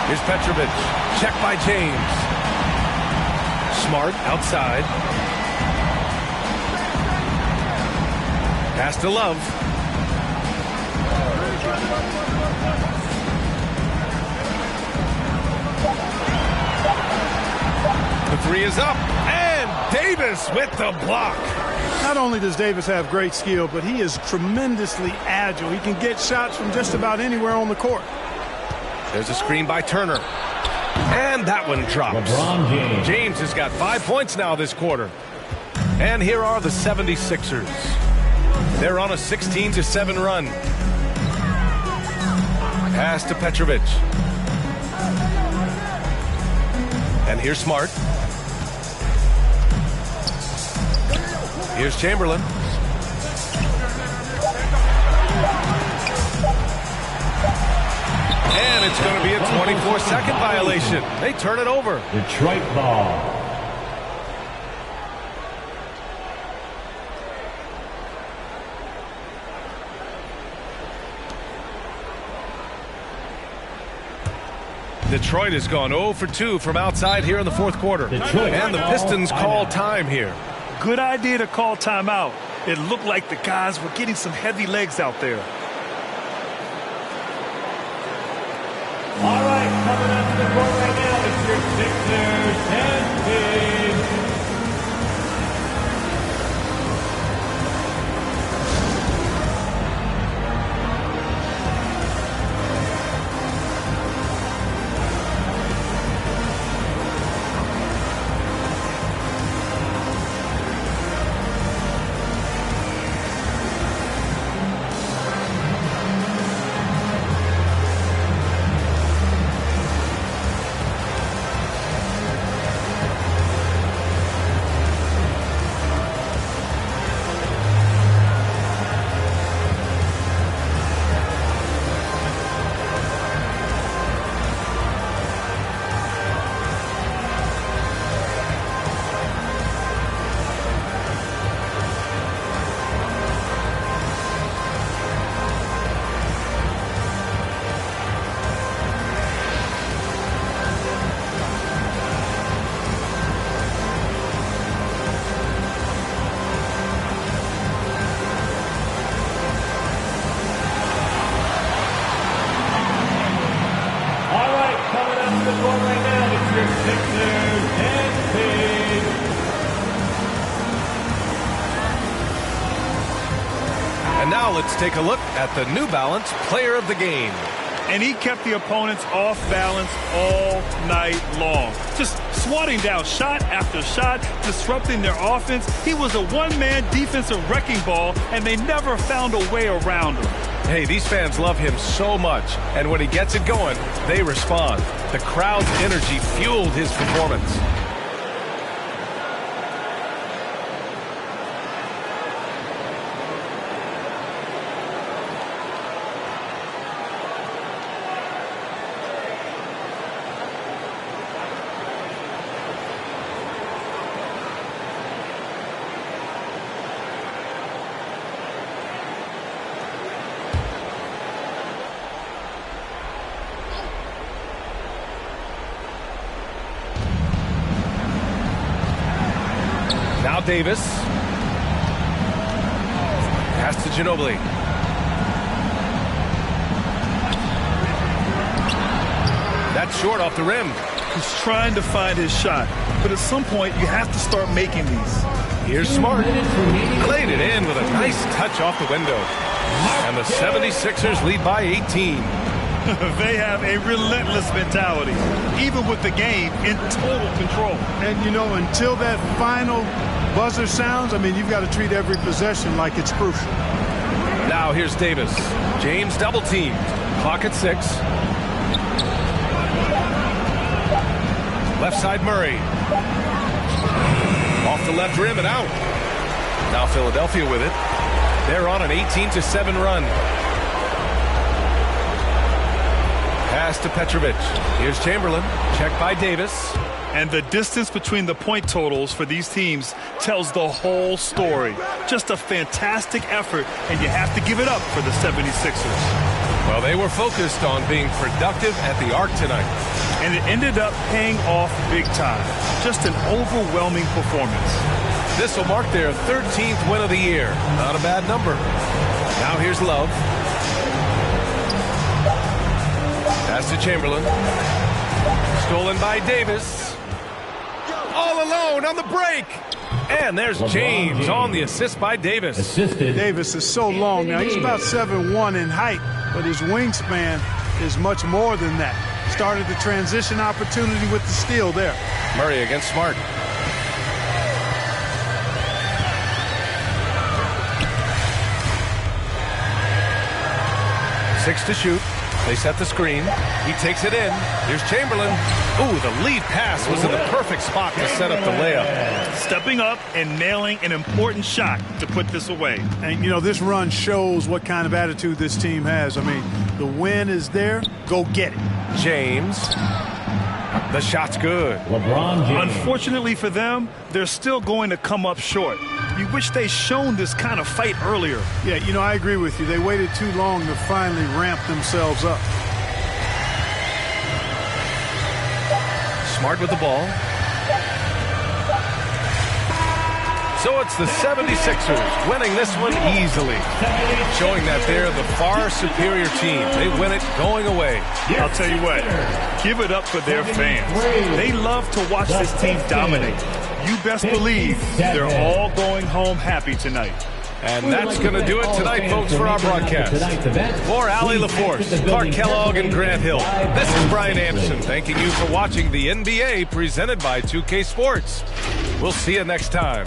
Here's Petrovic. Check by James. Smart outside. Pass to Love. The three is up, and Davis with the block. Not only does Davis have great skill, but he is tremendously agile. He can get shots from just about anywhere on the court. There's a screen by Turner. And that one drops. LeBron James. James has got 5 points now this quarter. And here are the 76ers. They're on a 16-7 run. Pass to Petrovic. And here's Smart. Here's Chamberlain. And it's going to be a 24-second violation. They turn it over. Detroit ball. Detroit has gone 0 for 2 from outside here in the fourth quarter. Detroit. And the Pistons call time here. Good idea to call timeout. It looked like the guys were getting some heavy legs out there. All right, coming up to the court right now, it's your Sixers and Big. And now let's take a look at the New Balance Player of the Game. And he kept the opponents off balance all night long. Just swatting down shot after shot, disrupting their offense. He was a one-man defensive wrecking ball, and they never found a way around him. Hey, these fans love him so much, and when he gets it going, they respond. The crowd's energy fueled his performance. Now Davis. Pass to Ginobili. That's short off the rim. He's trying to find his shot, but at some point you have to start making these. Here's Smart. Played it in with a nice touch off the window. And the 76ers lead by 18. They have a relentless mentality, even with the game in total control. And, you know, until that final buzzer sounds, I mean, you've got to treat every possession like it's crucial. Now here's Davis. James double teamed. Clock at 6. Left side Murray. Off the left rim and out. Now Philadelphia with it. They're on an 18-7 run. Pass to Petrovic. Here's Chamberlain. Check by Davis. And the distance between the point totals for these teams tells the whole story. Just a fantastic effort, and you have to give it up for the 76ers. Well, they were focused on being productive at the arc tonight. and it ended up paying off big time. Just an overwhelming performance. This will mark their 13th win of the year. Not a bad number. Now here's Love. Pass to Chamberlain. Stolen by Davis. All alone on the break. And there's James on the assist by Davis. Davis is so long now. He's about 7'1" in height, but his wingspan is much more than that. Started the transition opportunity with the steal there. Murray against Smart. Six to shoot. They set the screen. He takes it in. Here's Chamberlain. Ooh, the lead pass was in the perfect spot to set up the layup. Stepping up and nailing an important shot to put this away. And, you know, this run shows what kind of attitude this team has. I mean, the win is there. Go get it. James. The shot's good. LeBron James. Unfortunately for them, they're still going to come up short. You wish they'd shown this kind of fight earlier. Yeah, you know, I agree with you. They waited too long to finally ramp themselves up. Smart with the ball. So it's the 76ers winning this one easily, showing that they're the far superior team. They win it going away. I'll tell you what, give it up for their fans. They love to watch this team dominate. You best believe they're all going home happy tonight. And that's going to do it tonight, folks, for our broadcast. For Allie LaForce, Clark Kellogg, and Grant Hill, this is Brian Anderson thanking you for watching the NBA presented by 2K Sports. We'll see you next time.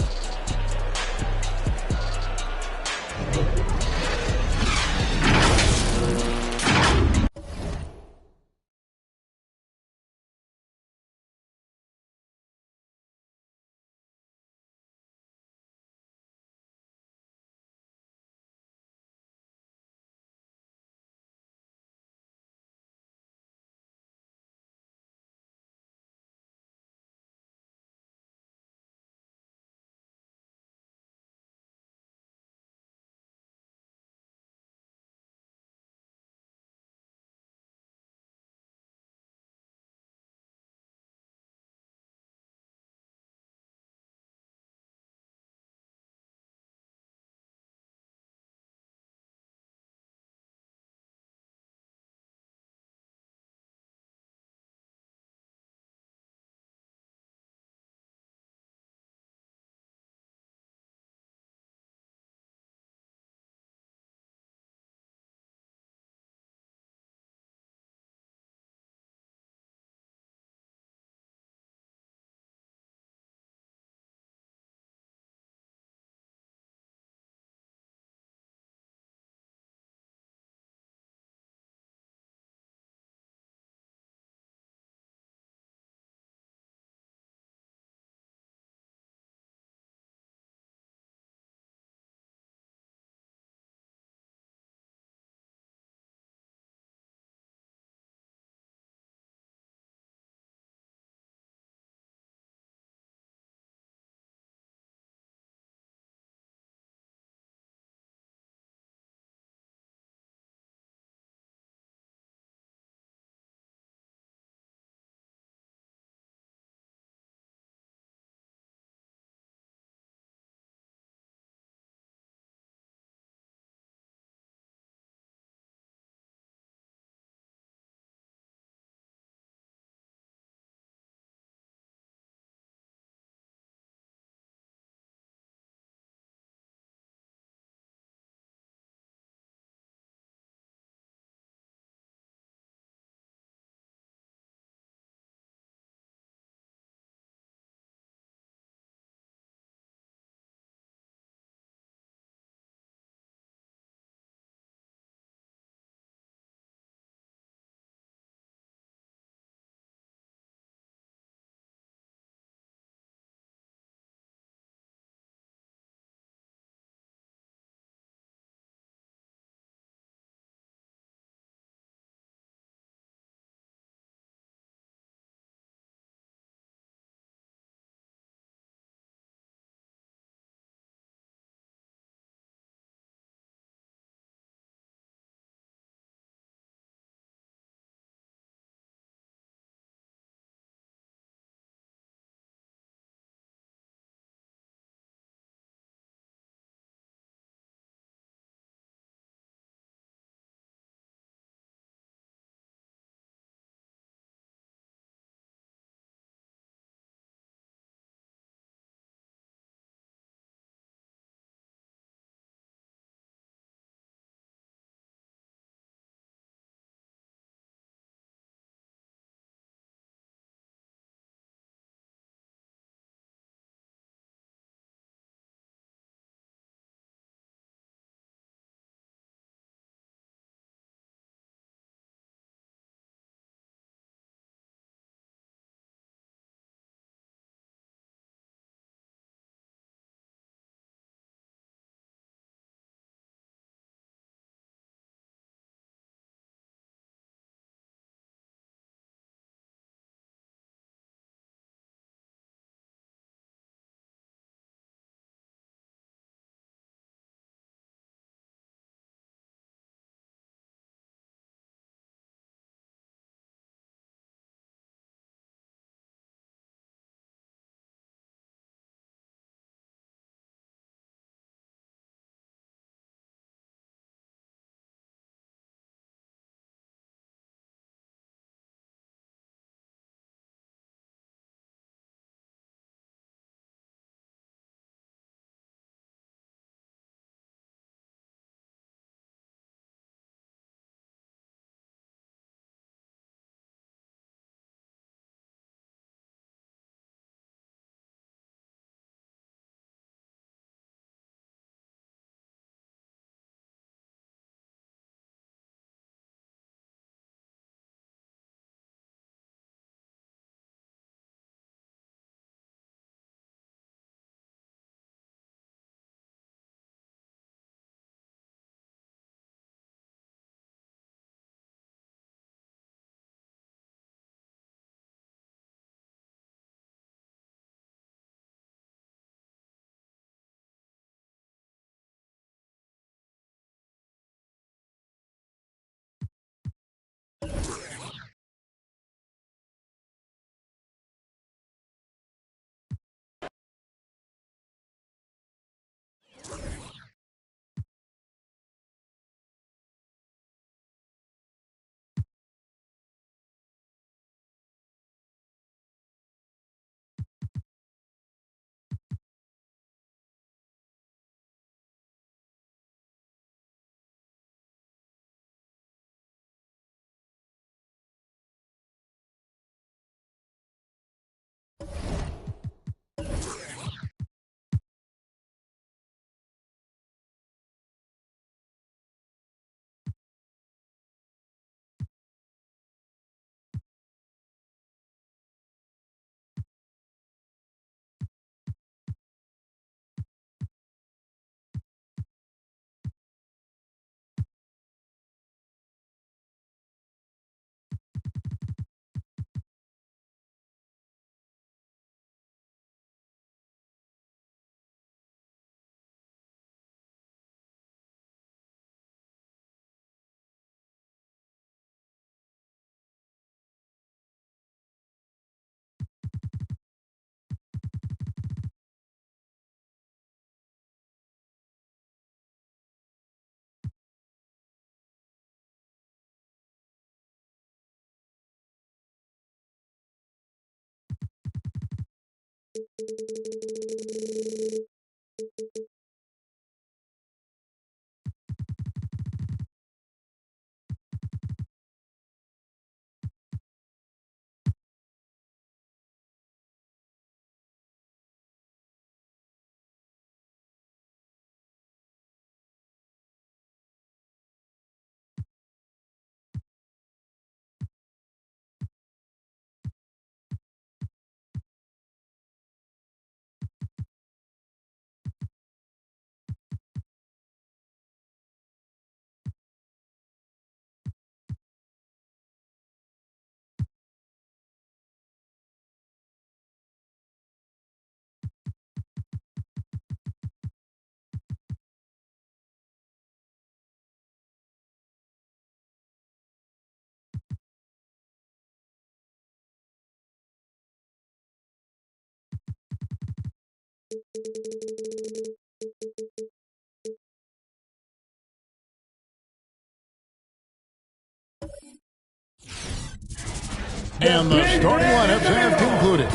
And the starting lineups have concluded.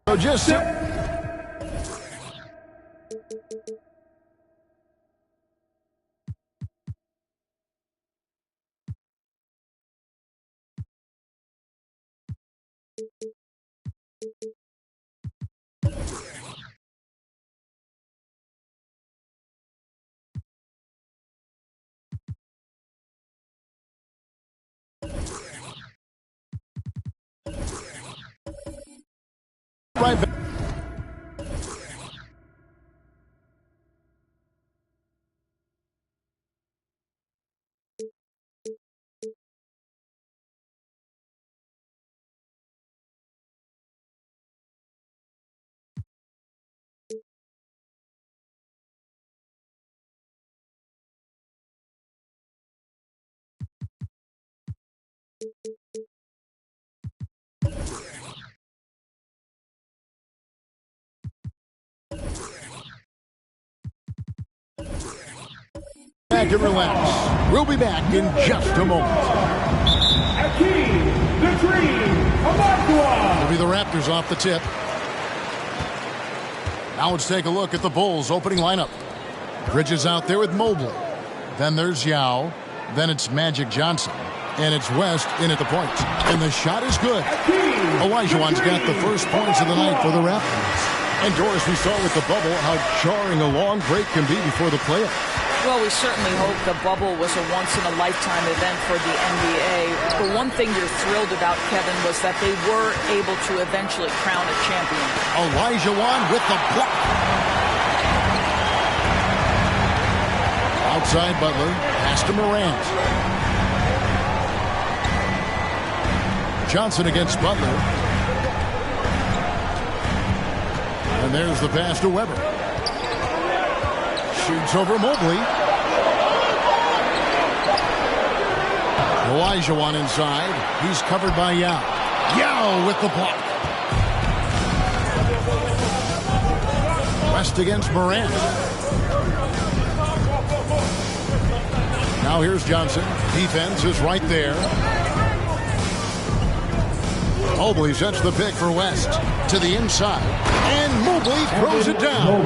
So just right back. Back and relax. We'll be back in just a moment. It'll be the Raptors off the tip. Now let's take a look at the Bulls' opening lineup. Bridges out there with Mobley. Then there's Yao. Then it's Magic Johnson. And it's West in at the point. And the shot is good. Olajuwon's got the first points of the night for the Raptors. And Doris, we saw with the bubble how jarring a long break can be before the playoffs. Well, we certainly hope the bubble was a once-in-a-lifetime event for the NBA. The one thing you're thrilled about, Kevin, was that they were able to eventually crown a champion. Olajuwon with the block. Outside Butler, pass to Morant. Johnson against Butler. And there's the pass to Weber. Shoots over Mobley. Olajuwon inside. He's covered by Yao. Yao with the block. West against Morant. Now here's Johnson. Defense is right there. Mobley sets the pick for West. To the inside. And Mobley throws it down.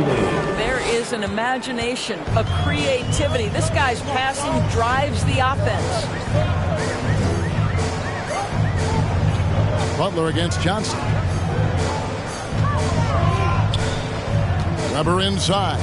There is an imagination, a creativity. This guy's passing drives the offense. Butler against Johnson. Weber inside.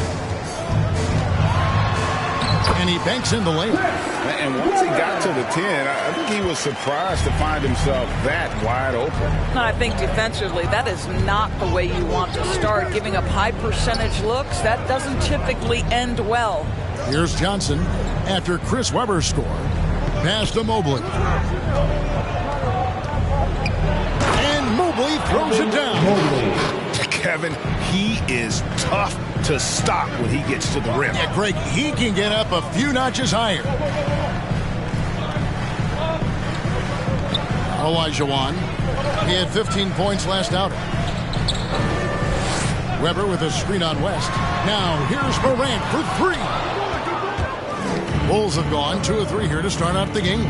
And he banks in the layup. And once he got to the 10, I think he was surprised to find himself that wide open. I think defensively, that is not the way you want to start. Giving up high percentage looks, that doesn't typically end well. Here's Johnson after Chris Webber scored. Pass to Mobley. And Mobley throws it down. Kevin, he is tough to stop when he gets to the rim. Yeah, Greg, he can get up a few notches higher. Olajuwon. He had 15 points last outing. Weber with a screen on West. Now here's Morant for three. Bulls have gone 2 of 3 here to start out the game.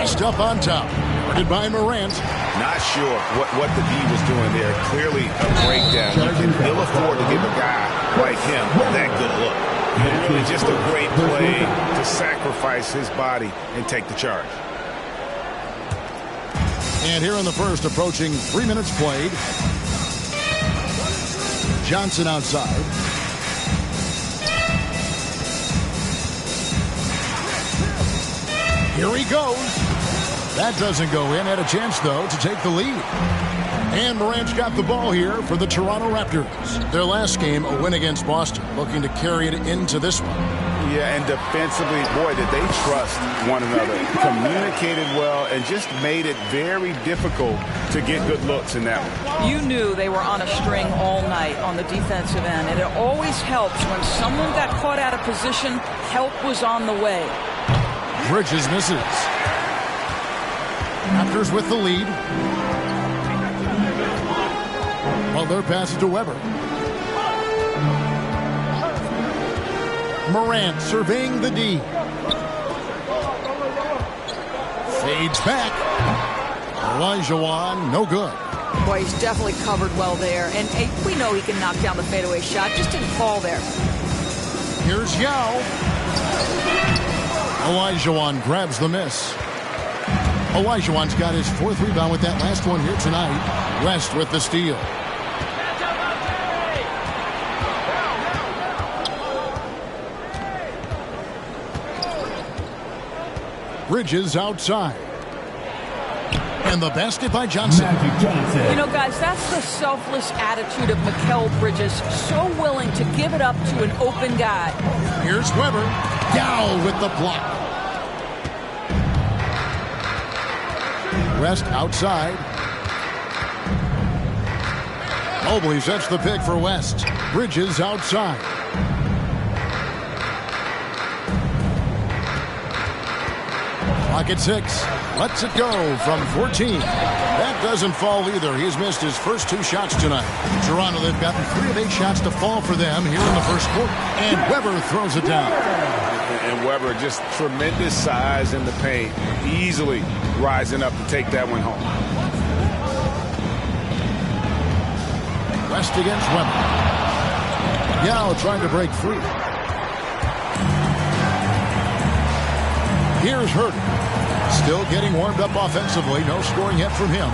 West up on top. Guarded by Morant. Not sure what the D was doing there. Clearly a breakdown. You can ill afford to give a guy like him that good look. And really just a great play to sacrifice his body and take the charge. And here in the first, approaching 3 minutes played. Johnson outside. Here he goes. That doesn't go in. Had a chance, though, to take the lead. And Morant's got the ball here for the Toronto Raptors. Their last game, a win against Boston, looking to carry it into this one. Yeah, and defensively, boy, did they trust one another. Communicated well and just made it very difficult to get good looks in that one. You knew they were on a string all night on the defensive end, and it always helps when someone got caught out of position, help was on the way. Bridges misses. Raptors with the lead. Butler passes to Weber. Morant surveying the D. Fades back. Olajuwon, no good. Boy, he's definitely covered well there. And we know he can knock down the fadeaway shot. Just didn't fall there. Here's Yao. Olajuwon grabs the miss. Olajuwon's got his 4th rebound with that last one here tonight. West with the steal. Bridges outside. And the basket by Johnson. You know, guys, that's the selfless attitude of Mikal Bridges. So willing to give it up to an open guy. Here's Weber. Down with the block. West outside. Mobley sets the pick for West. Bridges outside. Clock at 6. Lets it go from 14. That doesn't fall either. He's missed his first 2 shots tonight. Toronto, they've gotten 3 of 8 shots to fall for them here in the first quarter. And Weber throws it down. And Weber, just tremendous size in the paint. Easily rising up to take that one home. West against Weber. Yao trying to break free. Here's Herter. Still getting warmed up offensively. No scoring yet from him.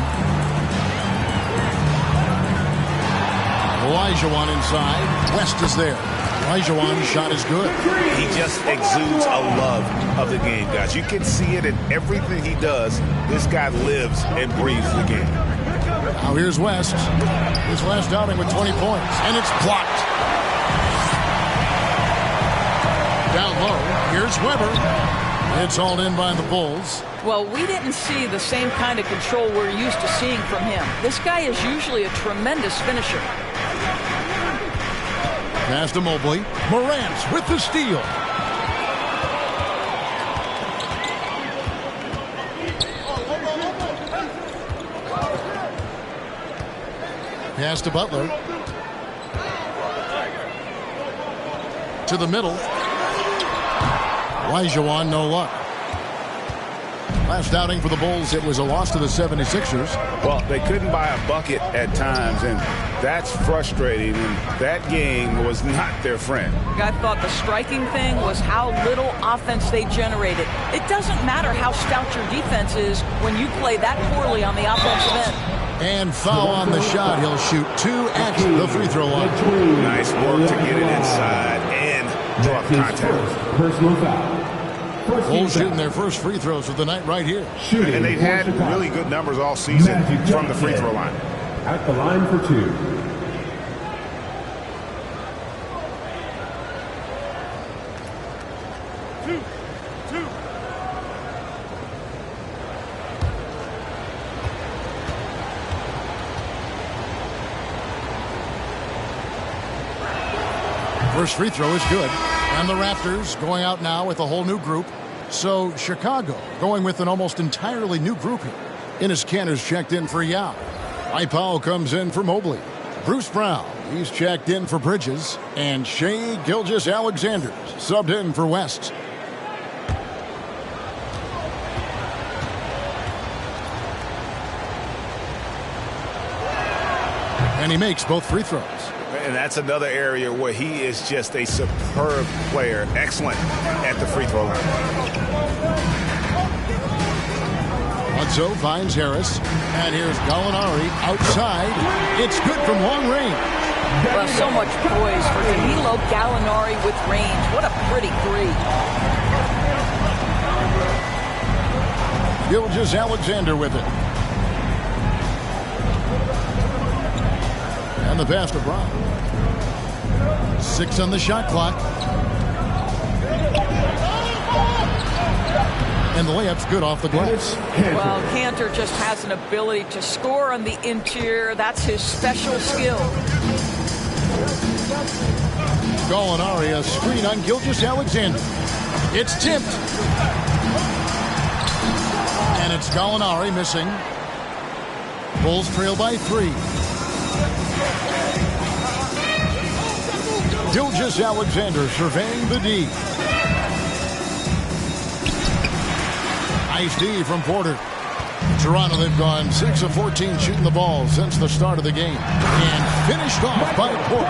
Olajuwon inside. West is there. Olajuwon's shot is good. He just exudes a love of the game, guys. You can see it in everything he does. This guy lives and breathes the game. Now here's West. His last outing with 20 points. And it's blocked. Down low. Here's Weber. It's hauled in by the Bulls. Well, we didn't see the same kind of control we're used to seeing from him. This guy is usually a tremendous finisher. Pass to Mobley. Morant with the steal. Pass to Butler. To the middle. Olajuwon, no luck. Last outing for the Bulls, it was a loss to the 76ers. Well, they couldn't buy a bucket at times, and that's frustrating. And that game was not their friend. I thought the striking thing was how little offense they generated. It doesn't matter how stout your defense is when you play that poorly on the offensive end. And foul on the shot. He'll shoot 2 at the free throw line. Nice work to get it inside and draw contact. Personal foul. Bulls shooting their first free throws of the night right here. And they've had really good numbers all season from the free throw line. At the line for 2. First free throw is good. And the Raptors going out now with a whole new group. So Chicago going with an almost entirely new group here. Enes Kanter's checked in for Yao. Mike Powell comes in for Mobley. Bruce Brown, he's checked in for Bridges. And Shai Gilgeous-Alexander subbed in for West. And he makes both free throws. And that's another area where he is just a superb player. Excellent at the free throw line. Bledsoe finds Harris. And here's Gallinari outside. It's good from long range. Well, so much poise for Danilo Gallinari with range. What a pretty three. Gilgeous-Alexander with it. And the pass to Brown. 6 on the shot clock. And the layup's good off the glass. Well, Cantor just has an ability to score on the interior. That's his special skill. Gallinari, a screen on Gilgeous-Alexander. It's tipped. And it's Gallinari missing. Bulls trail by 3. Gilgeous-Alexander surveying the D. Nice D from Porter. Toronto, they've gone 6 of 14 shooting the ball since the start of the game. And finished off by Porter.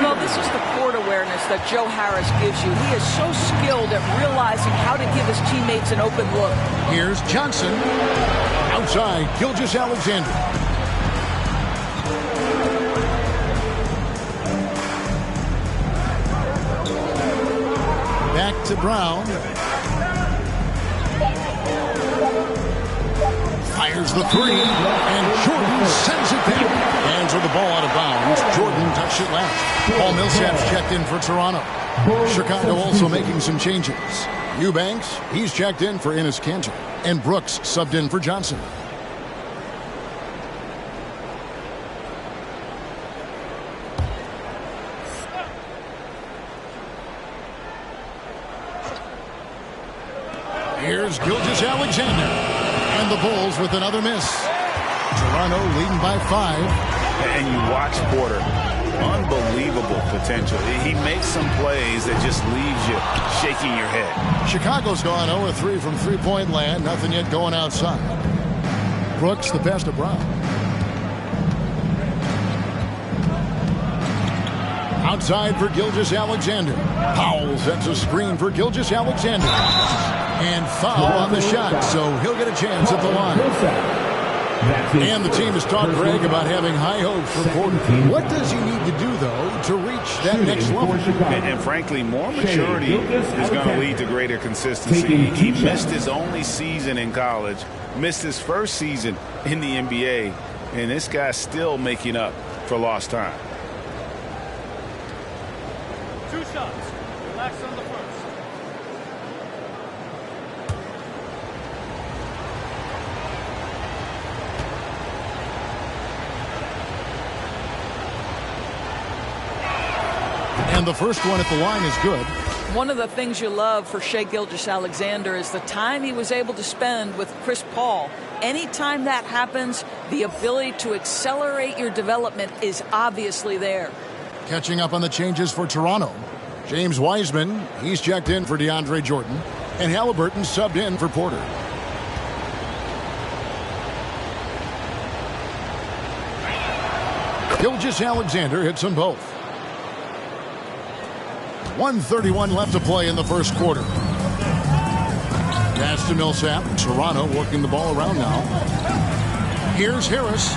Well, this is the court awareness that Joe Harris gives you. He is so skilled at realizing how to give his teammates an open look. Here's Johnson. Outside, Gilgeous-Alexander. Back to Brown. Fires the three, and Jordan sends it back. Hands are the ball out of bounds. Jordan touched it last. Paul Millsap's checked in for Toronto. Chicago also making some changes. Eubanks, he's checked in for Enes Kanter. And Brooks subbed in for Johnson. Here's Gilgeous-Alexander. And the Bulls with another miss. Toronto leading by 5. And you watch Porter. Unbelievable potential. He makes some plays that just leaves you shaking your head. Chicago's gone 0-3 from three-point land. Nothing yet going outside. Brooks, the pass to Brown. Outside for Gilgeous-Alexander. Powell sets a screen for Gilgeous-Alexander. And foul on the shot, so he'll get a chance at the line. And the team has talked, Greg, about having high hopes for Porter. What does he need to do, though, to reach that next level? And frankly, more maturity is going to lead to greater consistency. He missed his only season in college, missed his first season in the NBA, and this guy's still making up for lost time. 2 shots. Relax on the first. And the first one at the line is good. One of the things you love for Shai Gilgeous-Alexander is the time he was able to spend with Chris Paul. Anytime that happens, the ability to accelerate your development is obviously there. Catching up on the changes for Toronto. James Wiseman, he's checked in for DeAndre Jordan. And Halliburton subbed in for Porter. Gilgeous-Alexander hits them both. 1:31 left to play in the first quarter. Pass to Millsap. Toronto working the ball around now. Here's Harris.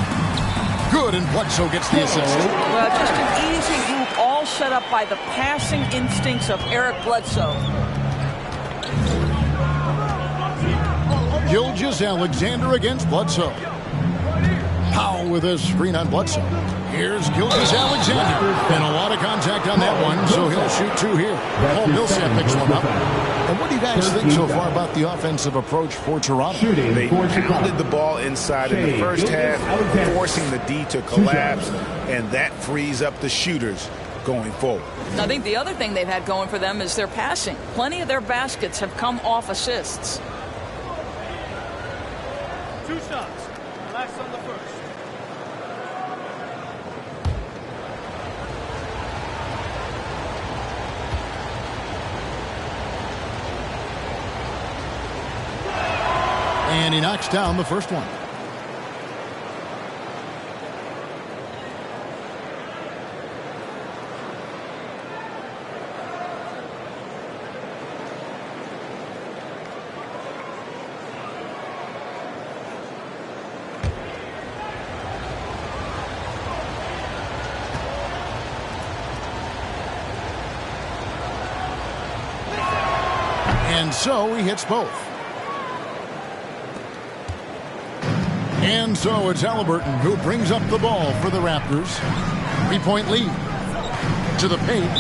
Good, and Bledsoe gets the assist. Well, just an easy hoop, all set up by the passing instincts of Eric Bledsoe. Gilgeous-Alexander against Bledsoe. Powell with a screen on Bledsoe. Here's Gilgeous-Alexander. And a lot of contact on that one, so he'll shoot 2 here. Paul Millsap picks one up. And what do you guys think so far about the offensive approach for Toronto? They pounded the ball inside in the first half, forcing the D to collapse, and that frees up the shooters going forward. I think the other thing they've had going for them is their passing. Plenty of their baskets have come off assists. 2 shots. Relax on the first. And he knocks down the first one. And so he hits both. And so it's Halliburton who brings up the ball for the Raptors. 3-point lead to the paint.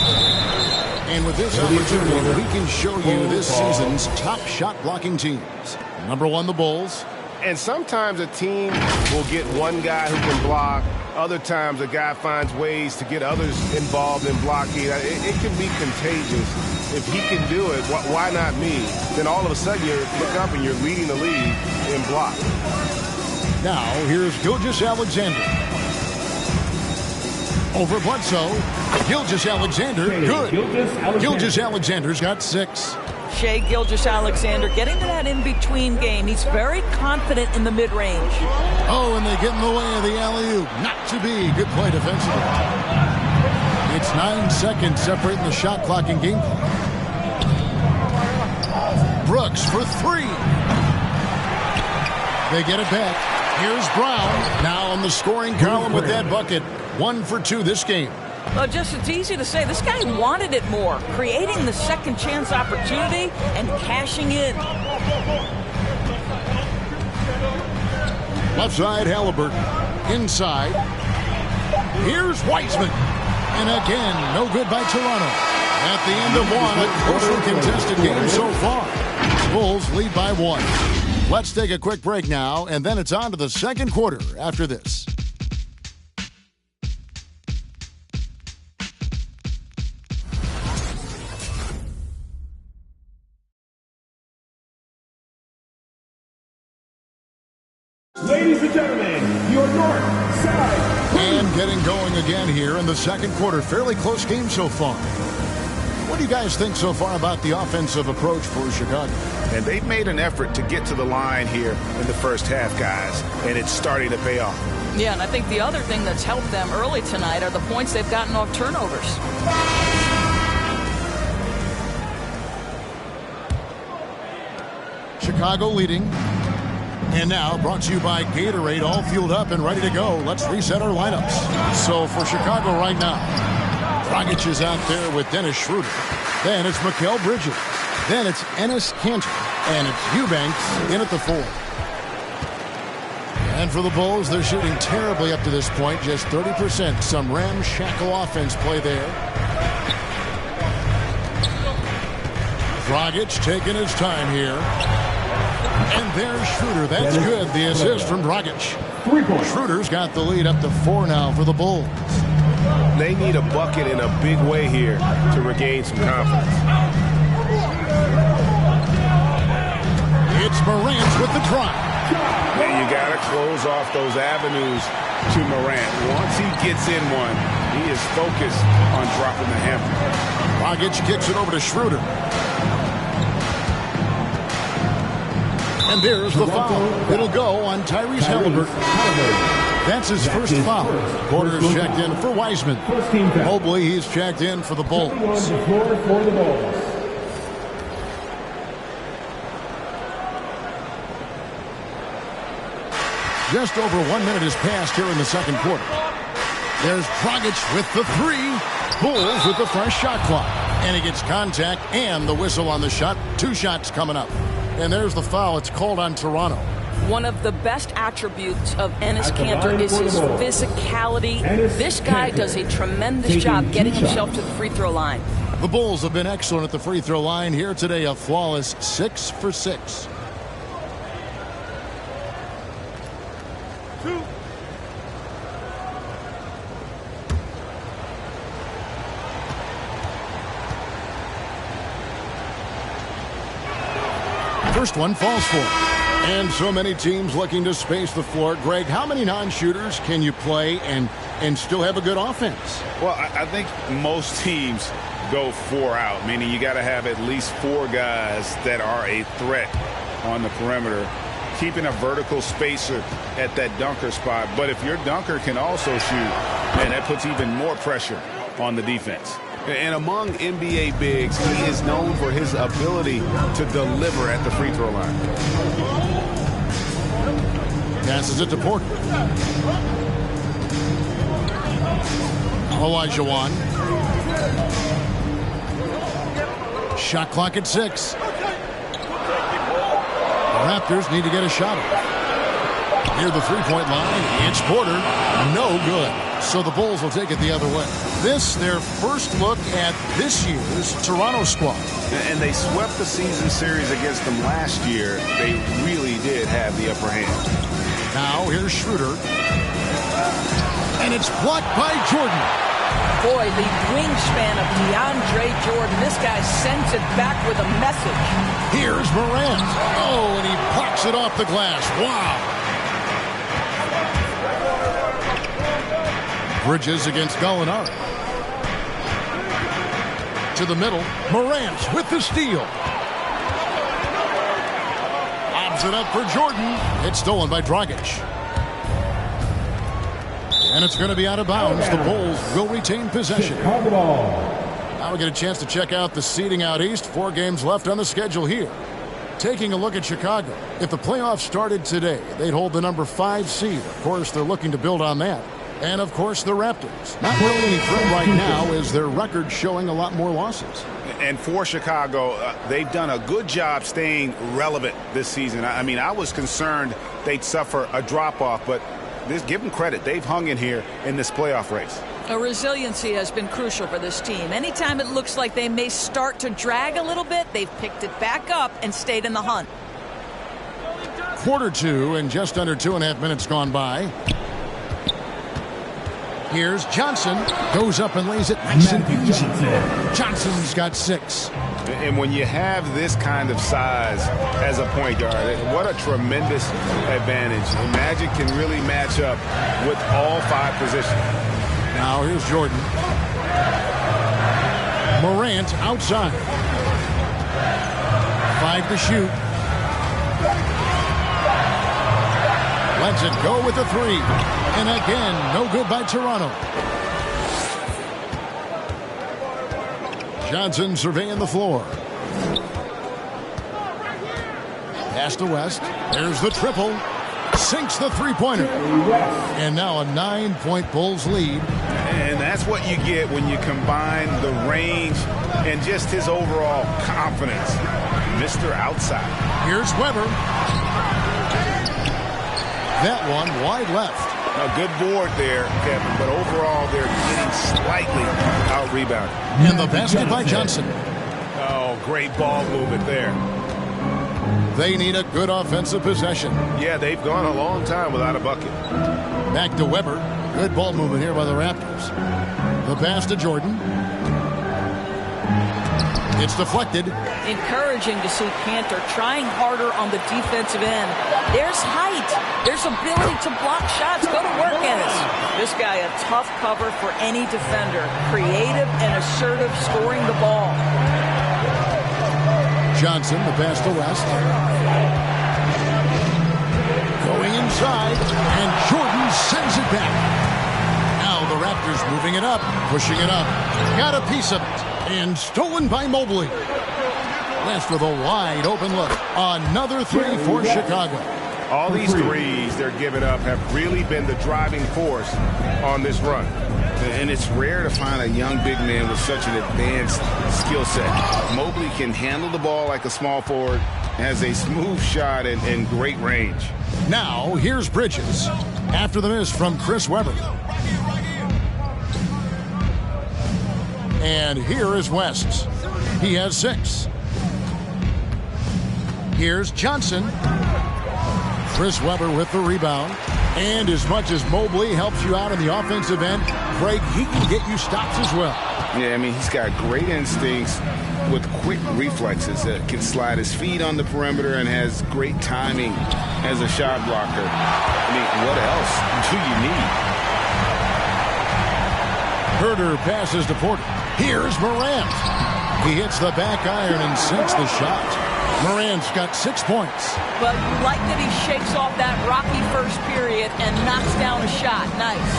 And with this opportunity, we can show you this season's top shot blocking teams. Number 1, the Bulls. And sometimes a team will get one guy who can block. Other times a guy finds ways to get others involved in blocking. It can be contagious. If he can do it, why not me? Then all of a sudden you look up and you're leading the league in block. Now here's Gilgeous-Alexander. Over Bledsoe. Gilgeous-Alexander, good. Gilgeous-Alexander's got 6. Shai Gilgeous-Alexander getting to that in-between game. He's very confident in the mid-range. Oh, and they get in the way of the alley-oop. Not to be. Good play defensively. It's 9 seconds separating the shot clock and game clock. Brooks for 3. They get it back. Here's Brown. Now on the scoring column with that bucket. 1 for 2 this game. Well, just it's easy to say. This guy wanted it more. Creating the second chance opportunity and cashing in. Left side, Halliburton. Inside. Here's Wiseman. And again, no good by Toronto. At the end of one, a closely contested game so far. Bulls lead by 1. Let's take a quick break now, and then it's on to the second quarter after this. Ladies and gentlemen, your north side. And getting going again here in the second quarter. Fairly close game so far. What do you guys think so far about the offensive approach for Chicago? And they've made an effort to get to the line here in the first half, guys, and it's starting to pay off. Yeah, and I think the other thing that's helped them early tonight are the points they've gotten off turnovers. Chicago leading. And now, brought to you by Gatorade, all fueled up and ready to go. Let's reset our lineups. So for Chicago right now, Dragic is out there with Dennis Schroeder. Then it's Mikal Bridges. Then it's Enes Kanter. And it's Eubanks in at the 4. And for the Bulls, they're shooting terribly up to this point, just 30%. Some ramshackle offense play there. Dragic taking his time here. And there's Schroeder. That's good. The assist from Dragic. Schroeder's got the lead up to 4 now for the Bulls. They need a bucket in a big way here to regain some confidence. It's Morant with the drive. And you got to close off those avenues to Morant. Once he gets in one, he is focused on dropping the hammer. Dragic kicks it over to Schroeder. And there's the foul. It'll go on Tyrese Halliburton. That's his first foul. Porter's checked in for Wiseman. Mobley, he's checked in for the Bulls. Just over 1 minute has passed here in the second quarter. There's Dragic with the 3. Bulls with the fresh shot clock. And he gets contact and the whistle on the shot. 2 shots coming up. And there's the foul. It's called on Toronto. One of the best attributes of Enes Kanter is his physicality. This guy does a tremendous job getting himself to the free throw line. The Bulls have been excellent at the free throw line here today. A flawless 6 for 6. First one falls for him. And so many teams looking to space the floor. Greg, how many non-shooters can you play and still have a good offense? Well, I think most teams go 4 out, meaning you got to have at least 4 guys that are a threat on the perimeter, keeping a vertical spacer at that dunker spot. But if your dunker can also shoot, man, that puts even more pressure on the defense. And among NBA bigs, he is known for his ability to deliver at the free throw line. Passes it to Porter. Olajuwon. Shot clock at 6. Raptors need to get a shot at. Near the three-point line, it's Porter. No good. So the Bulls will take it the other way. This, their first look at this year's Toronto squad. And they swept the season series against them last year. They really did have the upper hand. Now here's Schroeder. And it's blocked by Jordan. Boy, the wingspan of DeAndre Jordan. This guy sends it back with a message. Here's Morant. Oh, and he blocks it off the glass. Wow. Bridges against Gallinari. To the middle. Morant with the steal. Lobs it up for Jordan. It's stolen by Dragic. And it's going to be out of bounds. The Bulls will retain possession. Now we get a chance to check out the seeding out east. 4 games left on the schedule here. Taking a look at Chicago. If the playoffs started today, they'd hold the number 5 seed. Of course, they're looking to build on that. And, of course, the Raptors. Not really any threat right now as their record showing a lot more losses. And for Chicago, they've done a good job staying relevant this season. I mean, I was concerned they'd suffer a drop-off, but give them credit. They've hung in here in this playoff race. Resiliency has been crucial for this team. Anytime it looks like they may start to drag a little bit, they've picked it back up and stayed in the hunt. Quarter 2 and just under 2.5 minutes gone by. Here's Johnson. Goes up and lays it nice and easy. Johnson's got 6. And when you have this kind of size as a point guard, what a tremendous advantage. The Magic can really match up with all 5 positions. Now here's Jordan. Morant outside. 5 to shoot. Lets it go with the 3. And again, no good by Toronto. Johnson surveying the floor. Pass to West. There's the triple. Sinks the three-pointer. And now a 9-point Bulls lead. And that's what you get when you combine the range and just his overall confidence. Mr. Outside. Here's Weber. That one wide left. A good board there, Kevin, but overall they're getting slightly out-rebounded. And the basket by Johnson. Oh, great ball movement there. They need a good offensive possession. Yeah, they've gone a long time without a bucket. Back to Weber. Good ball movement here by the Raptors. The pass to Jordan. It's deflected. Encouraging to see Cantor trying harder on the defensive end. There's height. There's ability to block shots. Go to work, Ennis. This guy a tough cover for any defender. Creative and assertive scoring the ball. Johnson, the pass to West. Going inside, and Jordan sends it back. Now the Raptors moving it up, pushing it up. Got a piece of it. And stolen by Mobley. West with a wide open look. Another 3 for Chicago. All these threes they're giving up have really been the driving force on this run. And it's rare to find a young big man with such an advanced skill set. Mobley can handle the ball like a small forward, has a smooth shot and great range. Now here's Bridges after the miss from Chris Webber. And here is West. He has 6. Here's Johnson. Chris Webber with the rebound. And as much as Mobley helps you out in the offensive end, Craig, he can get you stops as well. Yeah, I mean, he's got great instincts with quick reflexes. Can slide his feet on the perimeter and has great timing as a shot blocker. I mean, what else do you need? Herder passes to Porter. Here's Morant. He hits the back iron and sinks the shot. Morant's got 6 points. But you like that he shakes off that rocky first period and knocks down a shot. Nice.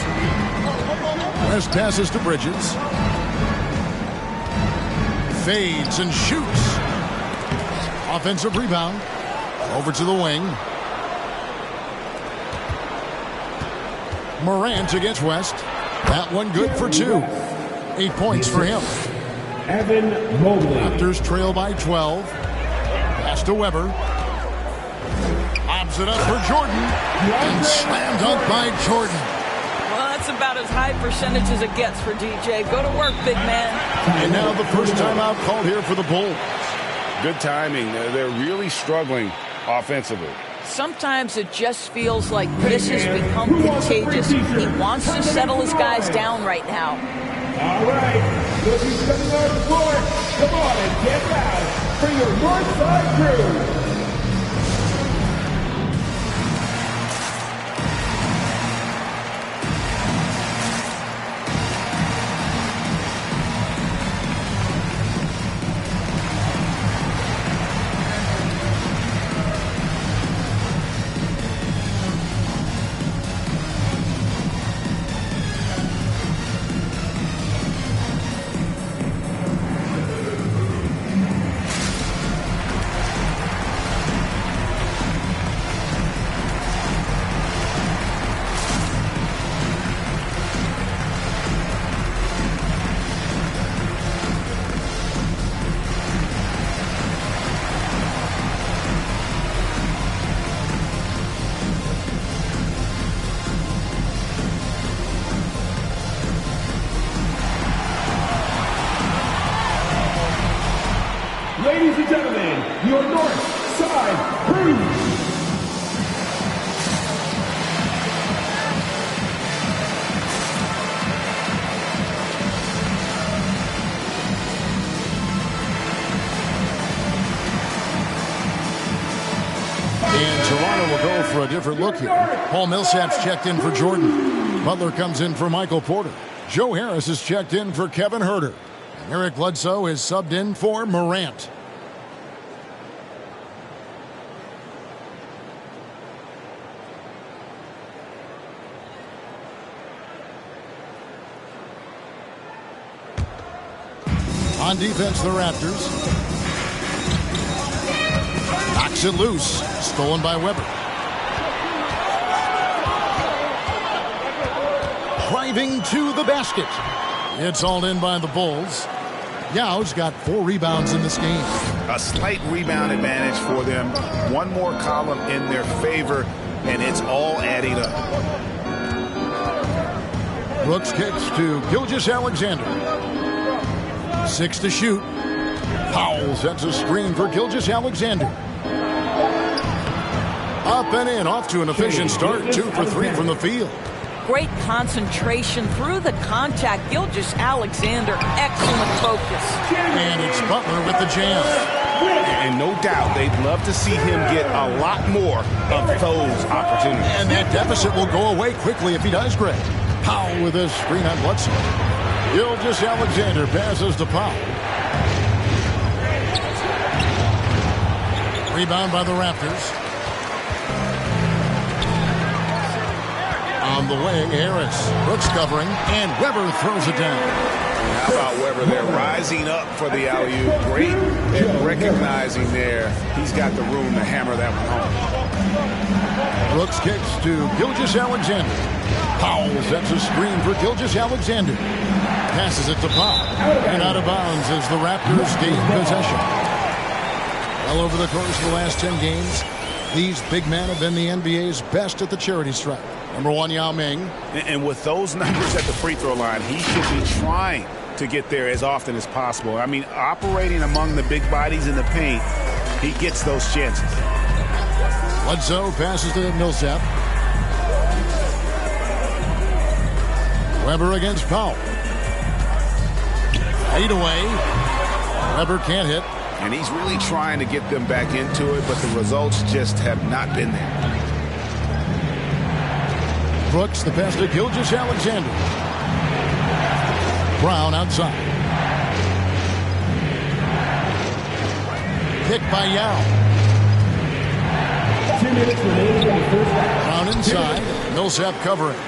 West passes to Bridges. Fades and shoots. Offensive rebound. Over to the wing. Morant against West. That one good for 2. 8 points for him. Evan Mobley. Raptors trail by 12. Pass to Weber. Lobs it up for Jordan. And slam dunk by Jordan. Well, that's about as high percentage as it gets for DJ. Go to work, big man. And now the first timeout called here for the Bulls. Good timing. They're really struggling offensively. Sometimes it just feels like this has become contagious. He wants to settle his guys down right now. All right, looking coming on the floor. Come on and get out for your North Side crew. Ladies and gentlemen, your North Side Crew. And Toronto will go for a different look here. Paul Millsap's checked in for Jordan. Butler comes in for Michael Porter. Joe Harris is checked in for Kevin Huerter. And Eric Bledsoe is subbed in for Morant. On defense, the Raptors. Knocks it loose. Stolen by Weber. Driving to the basket. It's all in by the Bulls. Yao's got 4 rebounds in this game. A slight rebound advantage for them. One more column in their favor, and it's all adding up. Brooks kicks to Gilgeous-Alexander. 6 to shoot. Powell sets a screen for Gilgeous-Alexander. Up and in, off to an efficient start. 2 for 3 from the field. Great concentration through the contact. Gilgeous-Alexander, excellent focus. And it's Butler with the jam. And no doubt they'd love to see him get a lot more of those opportunities. And that deficit will go away quickly if he does, Greg. Powell with a screen on Bledsoe. Gilgeous-Alexander passes to Powell. Rebound by the Raptors. On the way, Harris. Brooks covering, and Weber throws it down. How about Weber there rising up for the alley-oop? Great at recognizing there. He's got the room to hammer that one home. Brooks kicks to Gilgeous-Alexander. Powell sets a screen for Gilgeous-Alexander. Passes it to Powell. And out of bounds as the Raptors gain possession. Well, over the course of the last 10 games, these big men have been the NBA's best at the charity stripe. Number 1, Yao Ming. And with those numbers at the free throw line, he should be trying to get there as often as possible. I mean, operating among the big bodies in the paint, he gets those chances. Bledsoe passes to Millsap. Weber against Powell. Fade away. Weber can't hit. And he's really trying to get them back into it, but the results just have not been there. Brooks, the pass to Gilgeous-Alexander. Brown outside. Kick by Yao. 2 minutes remaining in the first half. Brown inside. Millsap covering.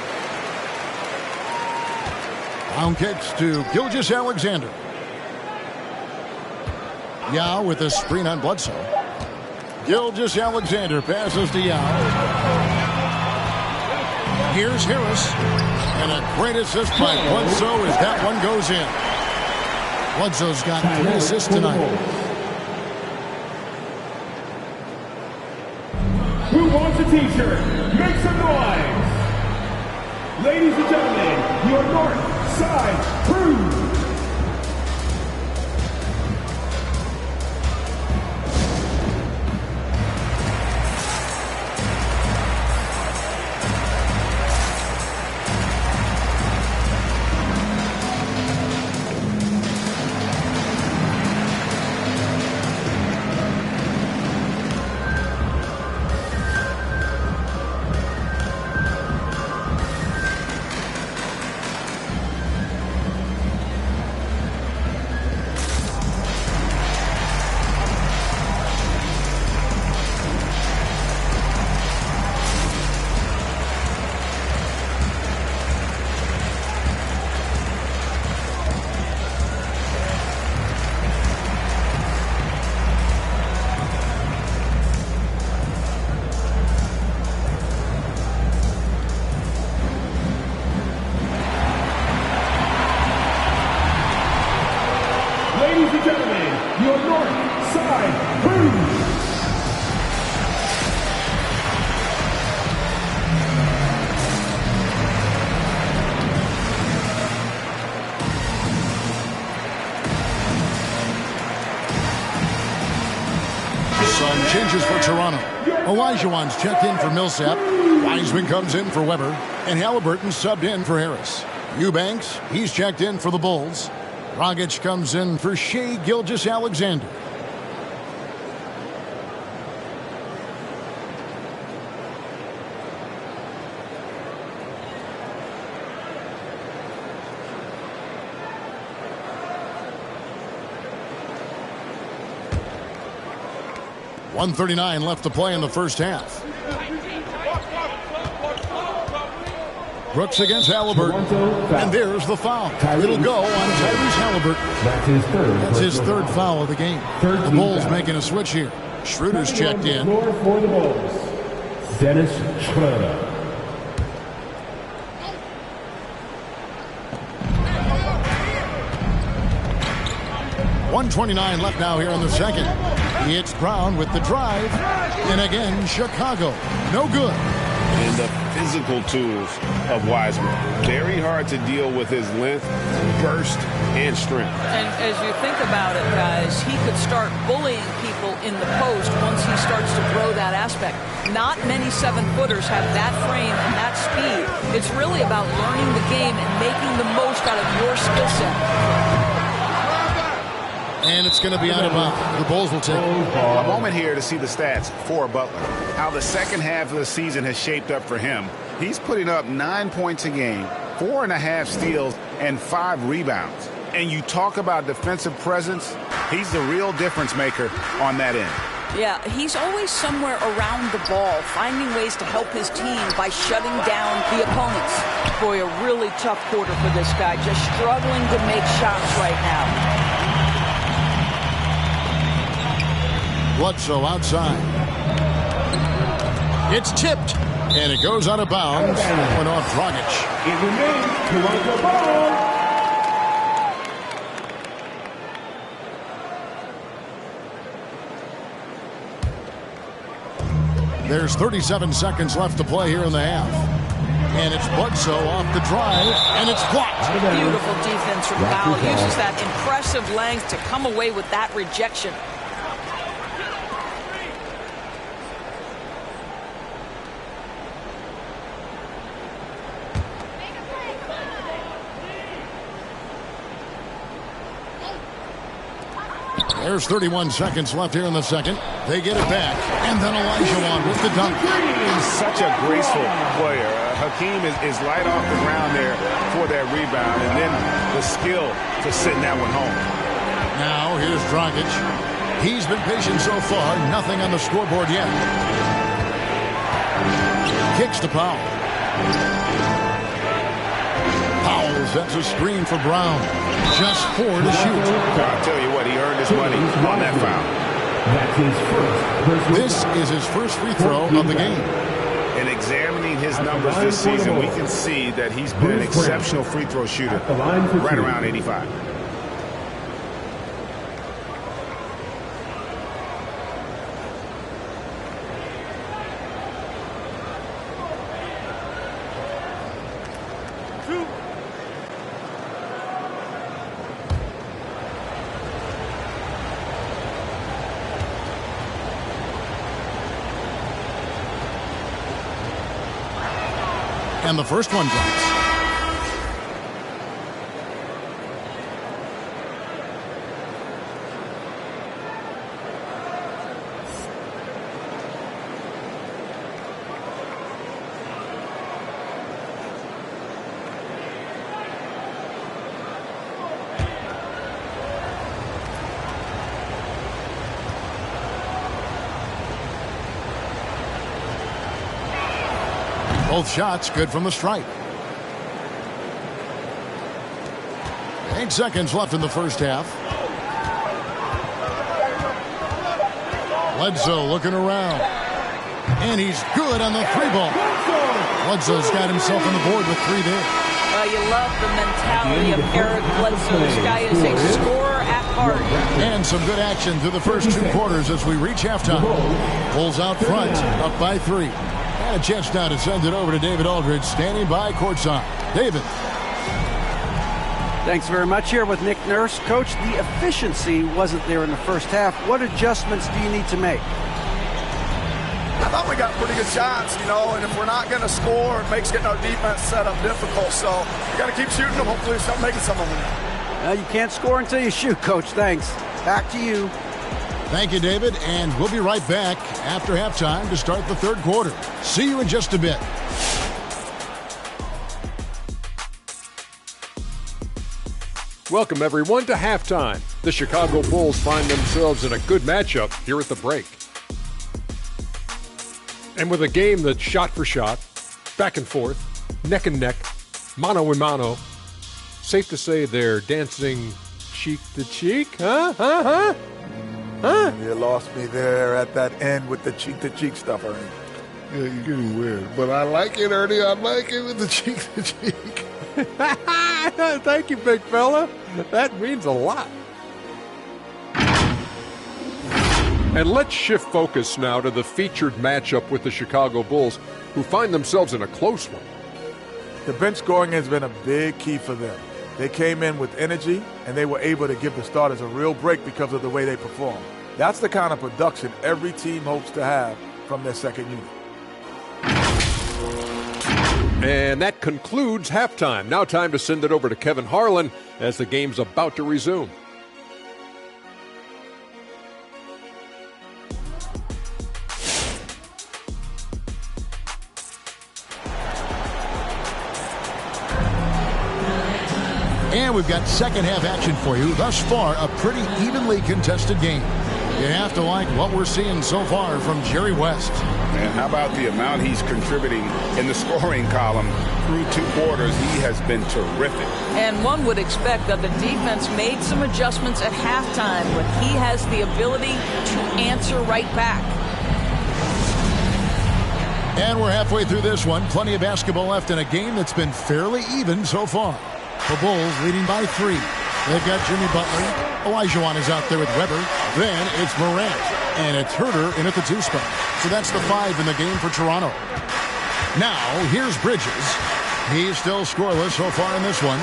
Brown kicks to Gilgeous-Alexander. Yao with a screen on Bledsoe. Gilgeous-Alexander passes to Yao. Here's Harris. And a great assist by Bledsoe as that one goes in. Bledsoe's got 3 assists tonight. T-shirt, make some noise. Ladies and gentlemen, your North Side Crew. Ladies and gentlemen, your North Side Crew. Some changes for Toronto. Olajuwon's checked in for Millsap. Wiseman comes in for Weber. And Halliburton subbed in for Harris. Eubanks, he's checked in for the Bulls. Dragic comes in for Shai Gilgeous-Alexander. .139 left to play in the first half. Brooks against Halliburton. And there's the foul. It'll go on Tyrese Halliburton. That's his third foul of the game. The Bulls making a switch here. Schroeder's checked in. For the Bulls, Dennis Schroeder. .129 left now here in the second. It's Brown with the drive. And again, Chicago. No good. And the physical tools of Wiseman. Very hard to deal with his length, burst, and strength. And as you think about it, guys, he could start bullying people in the post once he starts to grow that aspect. Not many 7-footers have that frame and that speed. It's really about learning the game and making the most out of your skill set. And it's going to be out of bounds. The Bulls will take it. A moment here to see the stats for Butler. How the second half of the season has shaped up for him. He's putting up 9 points a game, 4.5 steals, and 5 rebounds. And you talk about defensive presence, he's the real difference maker on that end. Yeah, he's always somewhere around the ball, finding ways to help his team by shutting down the opponents. Boy, a really tough quarter for this guy, just struggling to make shots right now. Bledsoe outside. It's tipped, and it goes out of bounds. Went off Dragic. It remains Toronto ball. There's 37 seconds left to play here in the half. And it's Bledsoe off the drive, and it's blocked. Beautiful defense from Powell. Uses that impressive length to come away with that rejection. There's 31 seconds left here in the second. They get it back. And then Olajuwon with the dunk. He's such a graceful player. Hakeem is light off the ground there for that rebound. And then the skill to send that one home. Now here's Dragic. He's been patient so far. Nothing on the scoreboard yet. Kicks to Powell. Powell sets a screen for Brown. Just 4 to shoot. I'll tell you what, he earned his money on that foul. That's his first. This is his first free throw of the game. In examining his numbers this season, we can see that he's been an exceptional free throw shooter, right around 85. And the first one drops. Both shots good from the stripe. 8 seconds left in the first half. Bledsoe looking around. And he's good on the 3-ball. Bledsoe's got himself on the board with 3 there. You love the mentality of Eric Bledsoe. This guy is a scorer at heart. And some good action through the first 2 quarters as we reach halftime. Bulls out front, up by 3. And a chance now to send it over to David Aldridge, standing by courtside. David. Thanks very much. Here with Nick Nurse. Coach, the efficiency wasn't there in the first half. What adjustments do you need to make? I thought we got pretty good shots, and if we're not going to score, it makes getting our defense set up difficult. So we got to keep shooting them. Hopefully we start making some of them. You can't score until you shoot, Coach. Thanks. Back to you. Thank you, David, and we'll be right back after halftime to start the third quarter. See you in just a bit. Welcome, everyone, to halftime. The Chicago Bulls find themselves in a good matchup here at the break. And with a game that's shot for shot, back and forth, neck and neck, mano a mano, safe to say they're dancing cheek to cheek, huh? You lost me there at that end with the cheek-to-cheek stuff, Ernie. Yeah, you're getting weird. But I like it, Ernie. I like it with the cheek-to-cheek. Thank you, big fella. That means a lot. And let's shift focus now to the featured matchup with the Chicago Bulls, who find themselves in a close one. The bench scoring has been a big key for them. They came in with energy, and they were able to give the starters a real break because of the way they performed. That's the kind of production every team hopes to have from their second unit. And that concludes halftime. Now time to send it over to Kevin Harlan as the game's about to resume. And we've got second half action for you. Thus far, a pretty evenly contested game. You have to like what we're seeing so far from Jerry West. And how about the amount he's contributing in the scoring column through 2 quarters? He has been terrific. And one would expect that the defense made some adjustments at halftime, but he has the ability to answer right back. And we're halfway through this one. Plenty of basketball left in a game that's been fairly even so far. The Bulls leading by 3. They've got Jimmy Butler. Olajuwon is out there with Weber. Then it's Morant. And it's Herter in at the 2 spot. So that's the 5 in the game for Toronto. Now, here's Bridges. He's still scoreless so far in this one.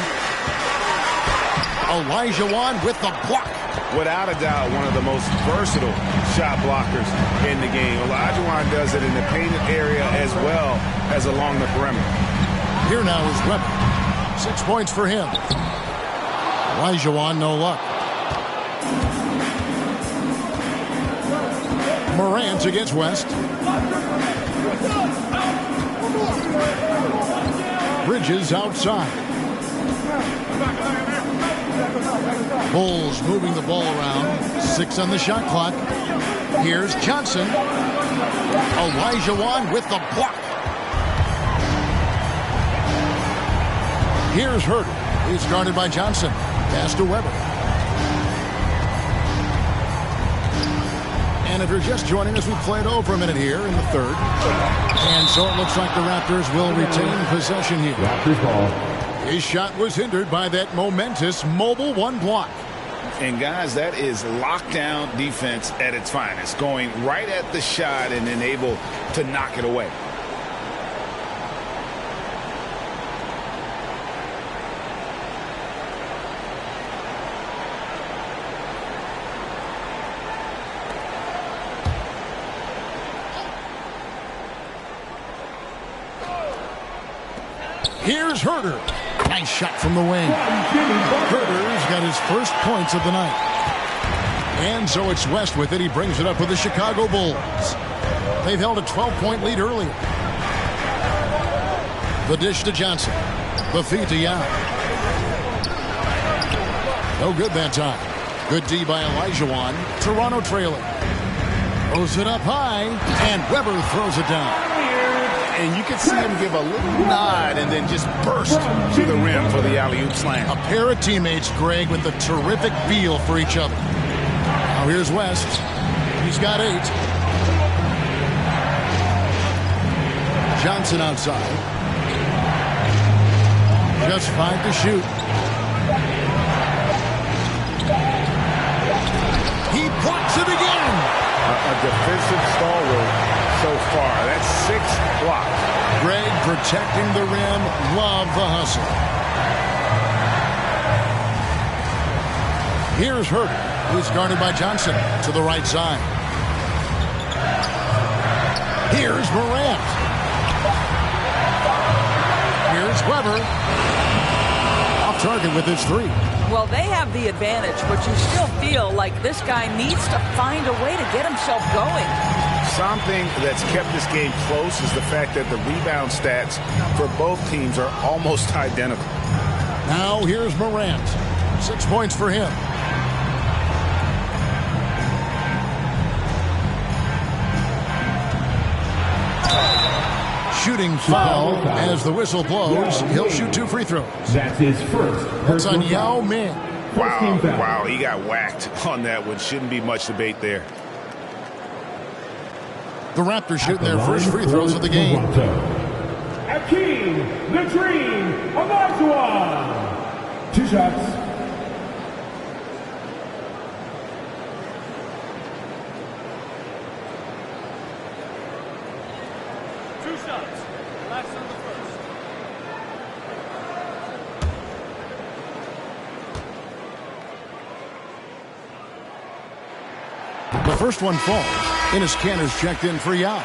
Olajuwon with the block. Without a doubt, one of the most versatile shot blockers in the game. Olajuwon does it in the painted area as well as along the perimeter. Here now is Weber. 6 points for him. Olajuwon, no luck. Morant against West. Bridges outside. Bulls moving the ball around. 6 on the shot clock. Here's Johnson. Olajuwon with the block. Here's Herter. He's guarded by Johnson. Pass to Weber. And if you're just joining us, we played over a minute here in the third. And so it looks like the Raptors will retain possession here. Raptors ball. His shot was hindered by that momentous mobile 1 block. And guys, that is lockdown defense at its finest. Going right at the shot and then able to knock it away. Here's Herter. Nice shot from the wing. Herter's got his first points of the night. And so it's West with it. He brings it up with the Chicago Bulls. They've held a 12-point lead earlier. The dish to Johnson. The feed to Yao. No good that time. Good D by Olajuwon. Toronto trailing. Throws it up high, and Weber throws it down. And you can see him give a little nod and then just burst to the rim for the alley-oop slam. A pair of teammates, Greg, with a terrific feel for each other. Now here's West. He's got 8. Johnson outside. Just 5 to shoot. He blocks it again. A defensive stalwart so far. That's 6 blocks. Greg protecting the rim. Love the hustle. Here's Herter, who's guarded by Johnson to the right side. Here's Morant. Here's Weber. Off target with his 3. Well, they have the advantage, but you still feel like this guy needs to find a way to get himself going. Something that's kept this game close is the fact that the rebound stats for both teams are almost identical. Now here's Morant. 6 points for him. Shooting foul as the whistle blows. He'll shoot 2 free throws. That's his first. That's on Yao Ming. Wow, he got whacked on that one. Shouldn't be much debate there. The Raptors shooting their first free throws of the game. Hakeem the Dream Olajuwon. 2 shots. Last on the first. The first one falls. Enes Kanter's checked in for Yao.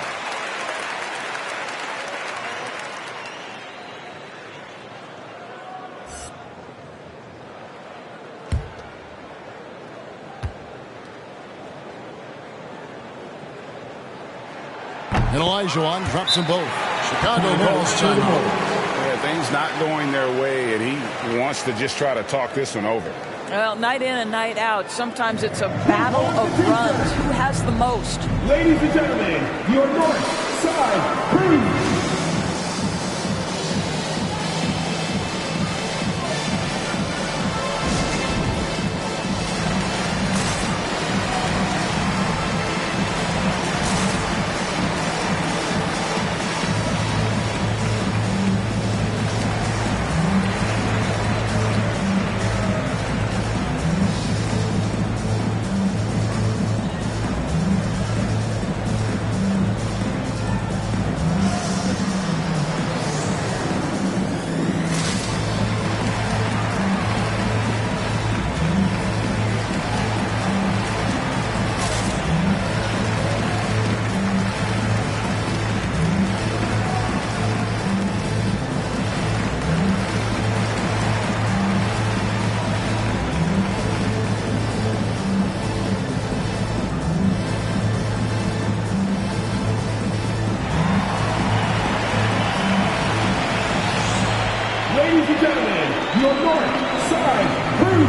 And Olajuwon drops them both. Chicago calls timeout. Yeah, things not going their way, and he wants to just try to talk this one over. Well, night in and night out, sometimes it's a battle of runs. Who has the most? Ladies and gentlemen, your North Side Crew. Ladies and gentlemen, your North Side Crew.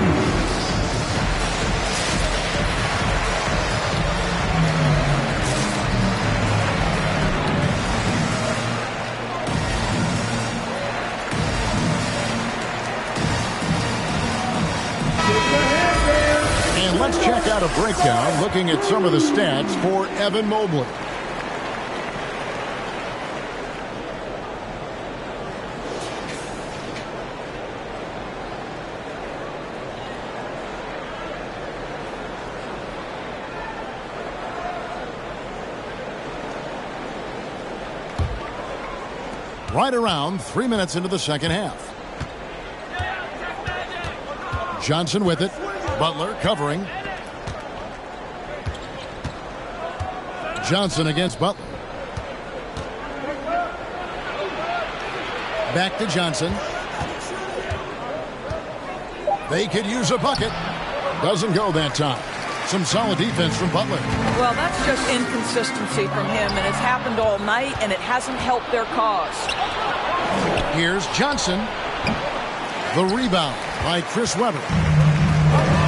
And let's check out a breakdown looking at some of the stats for Evan Mobley. Right around 3 minutes into the second half. Johnson with it. Butler covering. Johnson against Butler. Back to Johnson. They could use a bucket. Doesn't go that time. Some solid defense from Butler. Well, that's just inconsistency from him, and it's happened all night, and it hasn't helped their cause. Here's Johnson. The rebound by Chris Webber.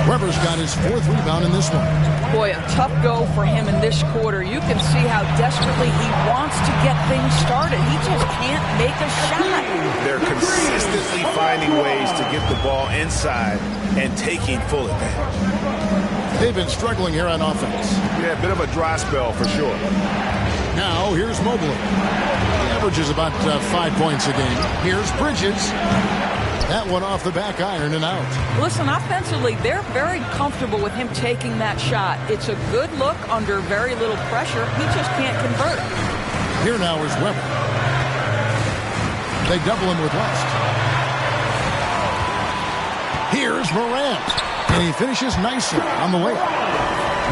Webber's got his 4th rebound in this one. Boy, a tough go for him in this quarter. You can see how desperately he wants to get things started. He just can't make a shot. They're consistently finding ways to get the ball inside and taking full advantage. They've been struggling here on offense. Yeah, a bit of a dry spell for sure. Now, here's Mobley. He averages about 5 points a game. Here's Bridges. That one off the back iron and out. Listen, offensively, they're very comfortable with him taking that shot. It's a good look under very little pressure. He just can't convert. Here now is Webber. They double him with West. Here's Morant. And he finishes nicely on the way.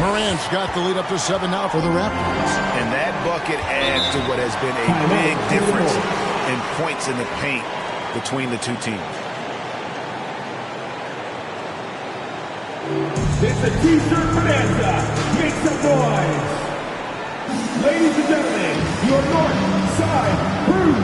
Morant's got the lead up to 7 now for the Raptors. And that bucket adds to what has been a big difference in points in the paint between the two teams. It's a T-shirt bonanza. Make some noise. Ladies and gentlemen, your North Side Crew.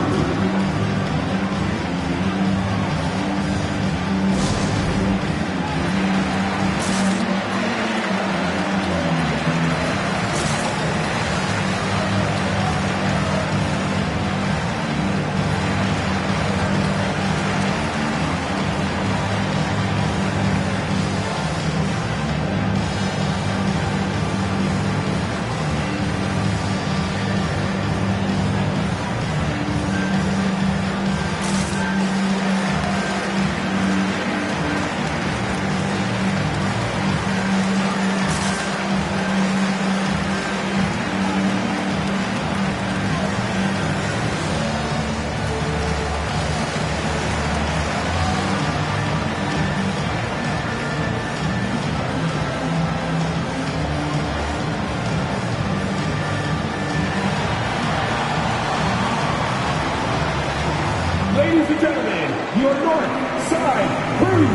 Ladies and gentlemen, your North Side Crew.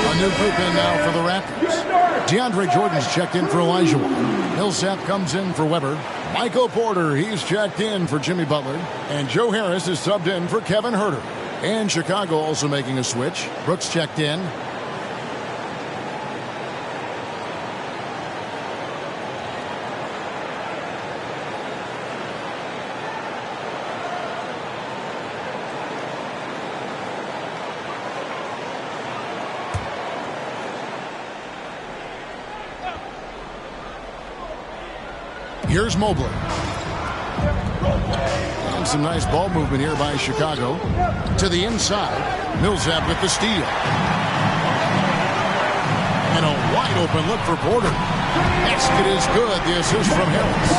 A new group in now for the Raptors. DeAndre Jordan's checked in for Elijah. Millsap comes in for Webber. Michael Porter, he's checked in for Jimmy Butler. And Joe Harris is subbed in for Kevin Huerter. And Chicago also making a switch. Brooks checked in. Here's Mobley. And some nice ball movement here by Chicago. To the inside. Millsap with the steal. And a wide open look for Porter. Basket is good. The assist from Harris.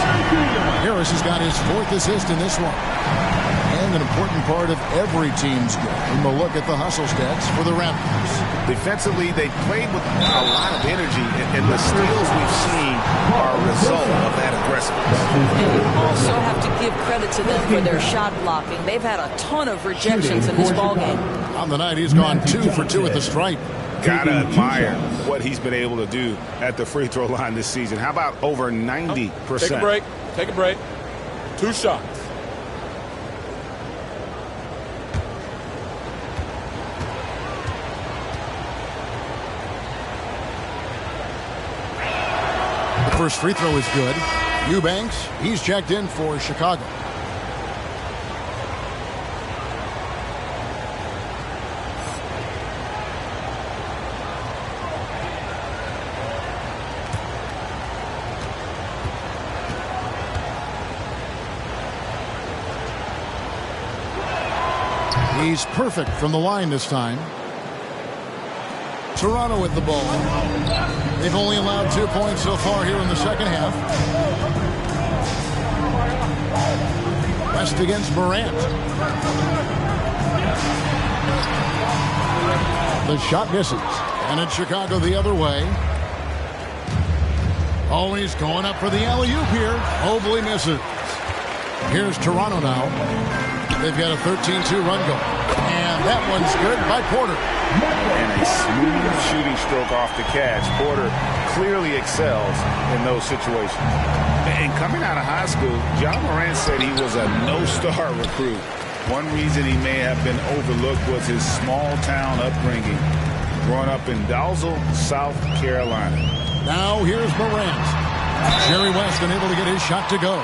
Harris has got his 4th assist in this one. And an important part of every team's game. We'll look at the hustle stats for the Raptors. Defensively, they played with a lot of energy, and the steals we've seen are a result of that aggressiveness. And you also have to give credit to them for their shot blocking. They've had a ton of rejections in this ballgame. On the night, he's gone 2 for 2 at the stripe. Gotta admire what he's been able to do at the free throw line this season. How about over 90%? Take a break. Take a break. 2 shots. First free throw is good. Eubanks, he's checked in for Chicago. He's perfect from the line this time. Toronto with the ball. They've only allowed 2 points so far here in the second half. West against Morant. The shot misses. And it's Chicago the other way. Oh, he's going up for the alley-oop here. Mobley misses. Here's Toronto now. They've got a 13-2 run going. And that one's good by Porter. And a smooth shooting stroke off the catch. Porter clearly excels in those situations. And coming out of high school, John Morant said he was a no-star recruit. One reason he may have been overlooked was his small-town upbringing, growing up in Dalzell, South Carolina. Now here's Morant. Jerry West unable to get his shot to go.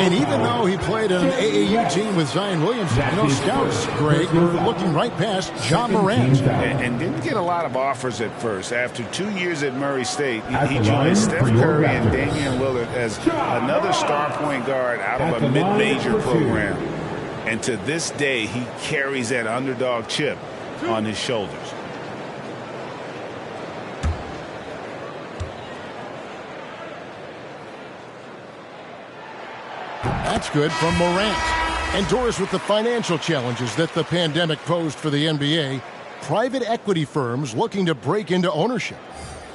And even though he played on an AAU team with Zion Williamson, scouts, Greg, were looking right past John Morant. And didn't get a lot of offers at first. After 2 years at Murray State, he joined Steph Curry and Damian Lillard as another star point guard out of a mid-major program. And to this day, he carries that underdog chip on his shoulders. That's good from Morant. And Doris, with the financial challenges that the pandemic posed for the NBA, private equity firms looking to break into ownership.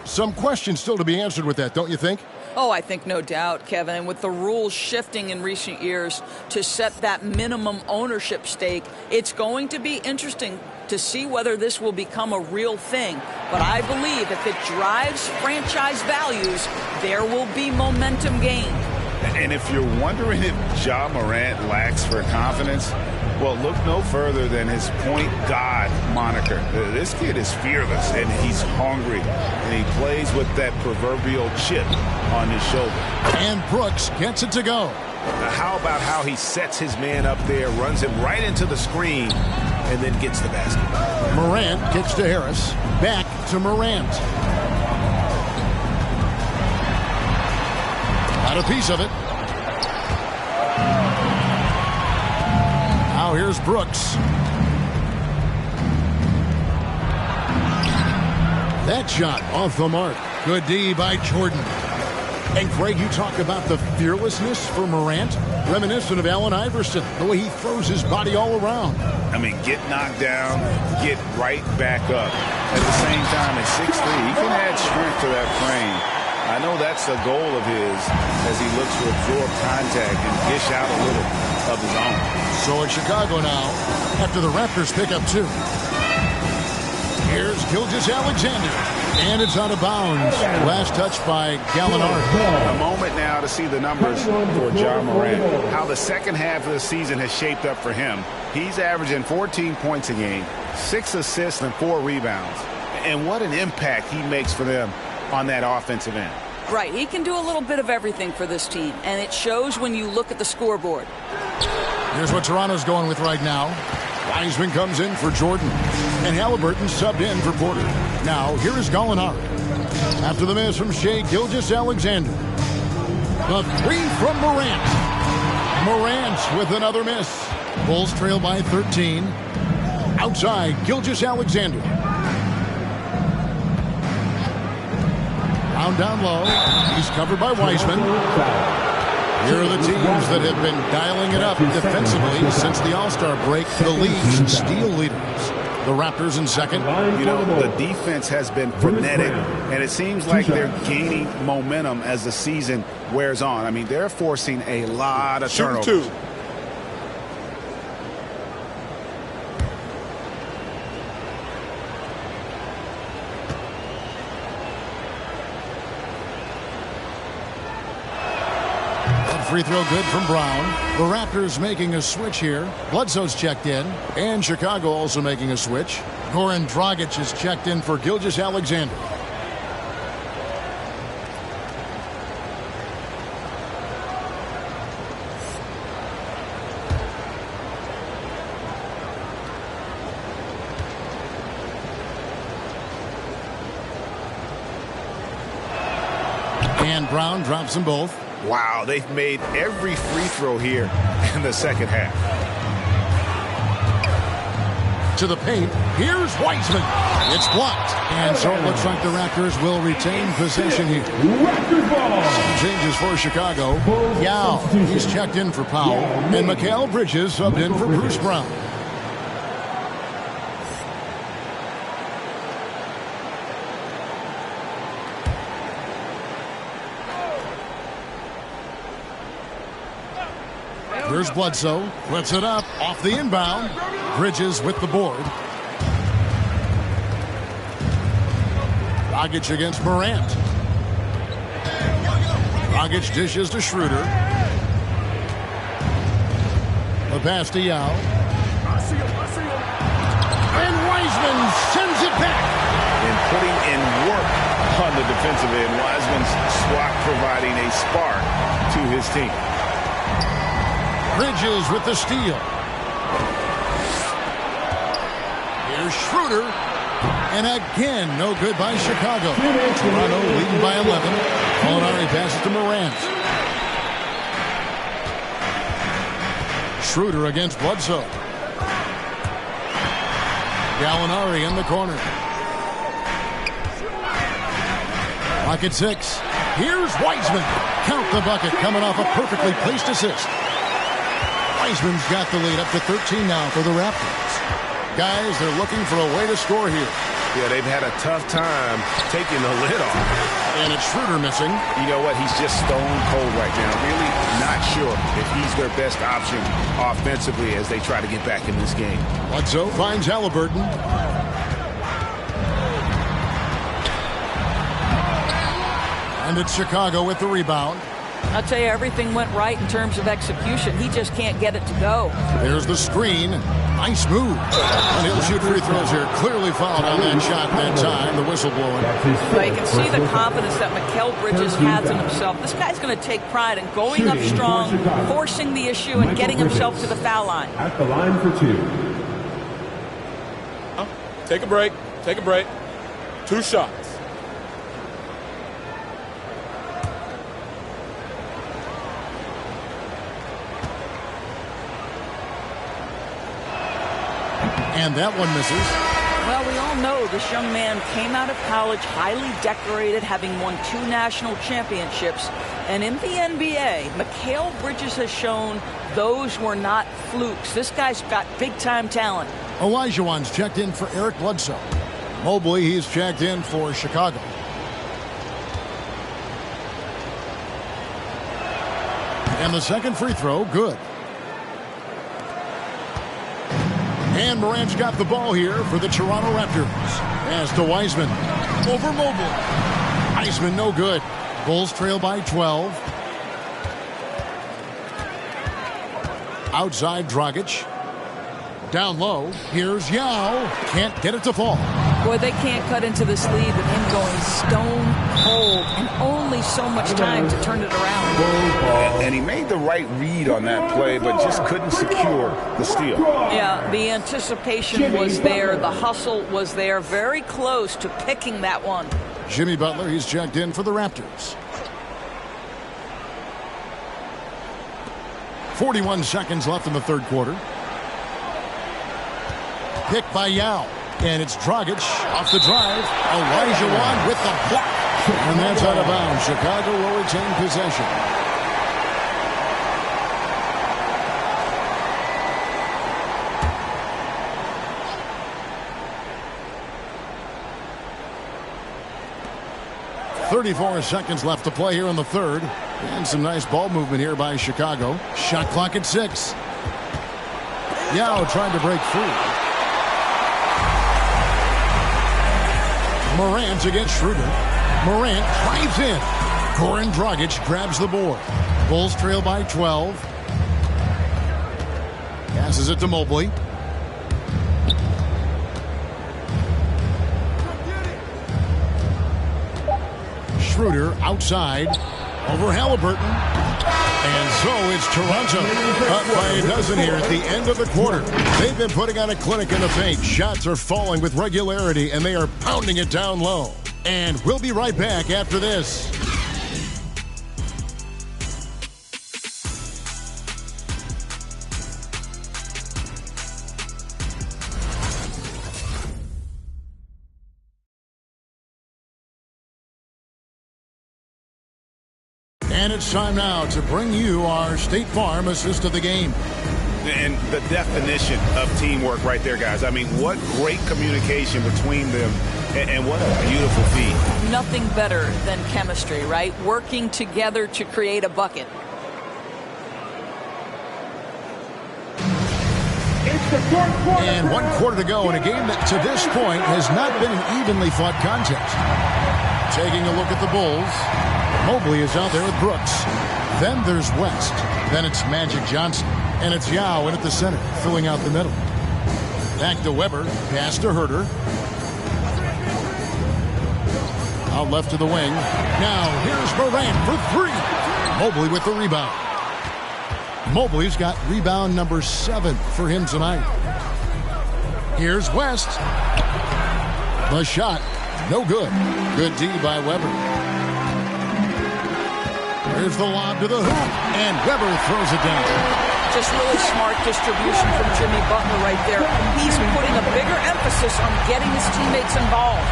Some questions still to be answered with that, don't you think? Oh, I think no doubt, Kevin. And with the rules shifting in recent years to set that minimum ownership stake, it's going to be interesting to see whether this will become a real thing. But I believe if it drives franchise values, there will be momentum gained. And if you're wondering if Ja Morant lacks for confidence, well, look no further than his point God moniker. This kid is fearless, and he's hungry, and he plays with that proverbial chip on his shoulder. And Brooks gets it to go. Now, how about how he sets his man up there, runs him right into the screen, and then gets the basket? Morant kicks to Harris. Back to Morant. Got a piece of it. Now here's Brooks. That shot off the mark. Good D by Jordan. And Craig, you talk about the fearlessness for Morant, reminiscent of Allen Iverson, the way he throws his body all around. I mean, get knocked down, get right back up. At the same time, at 6'3", he can add strength to that frame. I know that's a goal of his as he looks to absorb contact and dish out a little of his own. So it's Chicago now after the Raptors pick up 2. Here's Gilgeous-Alexander, and it's out of bounds. Last touch by Gallinari. A moment now to see the numbers for Ja Morant. How the second half of the season has shaped up for him. He's averaging 14 points a game, 6 assists and 4 rebounds. And what an impact he makes for them on that offensive end. Right, he can do a little bit of everything for this team, and it shows when you look at the scoreboard. Here's what Toronto's going with right now. Wiseman comes in for Jordan, and Halliburton subbed in for Porter. Now, here is Gallinari. After the miss from Shai Gilgeous-Alexander. The 3 from Morant. Morant with another miss. Bulls trail by 13. Outside, Gilgeous-Alexander. Down low. He's covered by Wiseman. Here are the teams that have been dialing it up defensively since the All-Star break. The league's steal leaders. The Raptors in second. You know, the defense has been frenetic, and it seems like they're gaining momentum as the season wears on. I mean, they're forcing a lot of turnovers. Free throw good from Brown. The Raptors making a switch here. Bledsoe's checked in. And Chicago also making a switch. Goran Dragic is checked in for Gilgeous-Alexander. And Brown drops them both. Wow, they've made every free throw here in the second half. To the paint. Here's Wiseman. It's blocked. And so it looks like the Raptors will retain possession here. Some changes for Chicago. Yao, he's checked in for Powell. And Mikal Bridges subbed in for Bruce Brown. Here's Bledsoe. Puts it up off the inbound. Bridges with the board. Dragic against Morant. Dragic dishes to Schroeder. The pass to Yao. And Wiseman sends it back. And putting in work on the defensive end. Wiseman's swat providing a spark to his team. Bridges with the steal. Here's Schroeder. And again, no good by Chicago. Toronto leading by 11. Gallinari passes to Morant. Schroeder against Bledsoe. Gallinari in the corner. Clock at 6. Here's Wiseman. Count the bucket coming off a perfectly placed assist. Wiseman's got the lead up to 13 now for the Raptors. Guys, they're looking for a way to score here. Yeah, they've had a tough time taking the lid off. And it's Schroeder missing. You know what? He's just stone cold right now. Really not sure if he's their best option offensively as they try to get back in this game. Bledsoe finds Halliburton. And it's Chicago with the rebound. I'll tell you, everything went right in terms of execution. He just can't get it to go. There's the screen. Nice move. And he'll shoot free throws here. Clearly fouled on that shot that time. The whistle blowing. Well, you can see the confidence that Mikal Bridges has in himself. This guy's going to take pride in going up strong, forcing the issue, and getting himself to the foul line. At the line for 2. Take a break. Take a break. 2 shots. And that one misses. Well, we all know this young man came out of college highly decorated, having won 2 national championships. And in the NBA, Mikal Bridges has shown those were not flukes. This guy's got big-time talent. Olajuwon's checked in for Eric Bledsoe. Mobley, he's checked in for Chicago. And the second free throw, good. And Morant's got the ball here for the Toronto Raptors. Pass to Wiseman. Over Mobley. Wiseman no good. Bulls trail by 12. Outside Dragic. Down low. Here's Yao. Can't get it to fall. Boy, they can't cut into this lead with him going stone cold and only so much time to turn it around. And he made the right read on that play, but just couldn't secure the steal. Yeah, the anticipation was there. The hustle was there. Very close to picking that one. Jimmy Butler, he's checked in for the Raptors. 41 seconds left in the third quarter. Picked by Yao. And it's Dragic off the drive. Olajuwon with the block. And that's out of bounds. Chicago will retain possession. .34 seconds left to play here in the third. And some nice ball movement here by Chicago. Shot clock at 6. Yao trying to break free. Morant against Schroeder. Morant drives in. Goran Dragic grabs the board. Bulls trail by 12. Passes it to Mobley. Schroeder outside. Over Halliburton. And so it's Toronto up by a dozen here at the end of the quarter. They've been putting on a clinic in the paint. Shots are falling with regularity, and they are pounding it down low. And we'll be right back after this. And it's time now to bring you our State Farm assist of the game. And the definition of teamwork right there, guys. I mean, what great communication between them, and what a beautiful feat. Nothing better than chemistry, right? Working together to create a bucket. And 1 quarter to go in a game that to this point has not been an evenly fought contest. Taking a look at the Bulls. Mobley is out there with Brooks. Then there's West. Then it's Magic Johnson. And it's Yao in at the center, filling out the middle. Back to Weber. Pass to Herter. Out left to the wing. Now here's Morant for 3. Mobley with the rebound. Mobley's got rebound number 7 for him tonight. Here's West. The shot. No good. Good D by Weber. Here's the lob to the hoop. And Weber throws it down. Just really smart distribution from Jimmy Butler right there. He's putting a bigger emphasis on getting his teammates involved.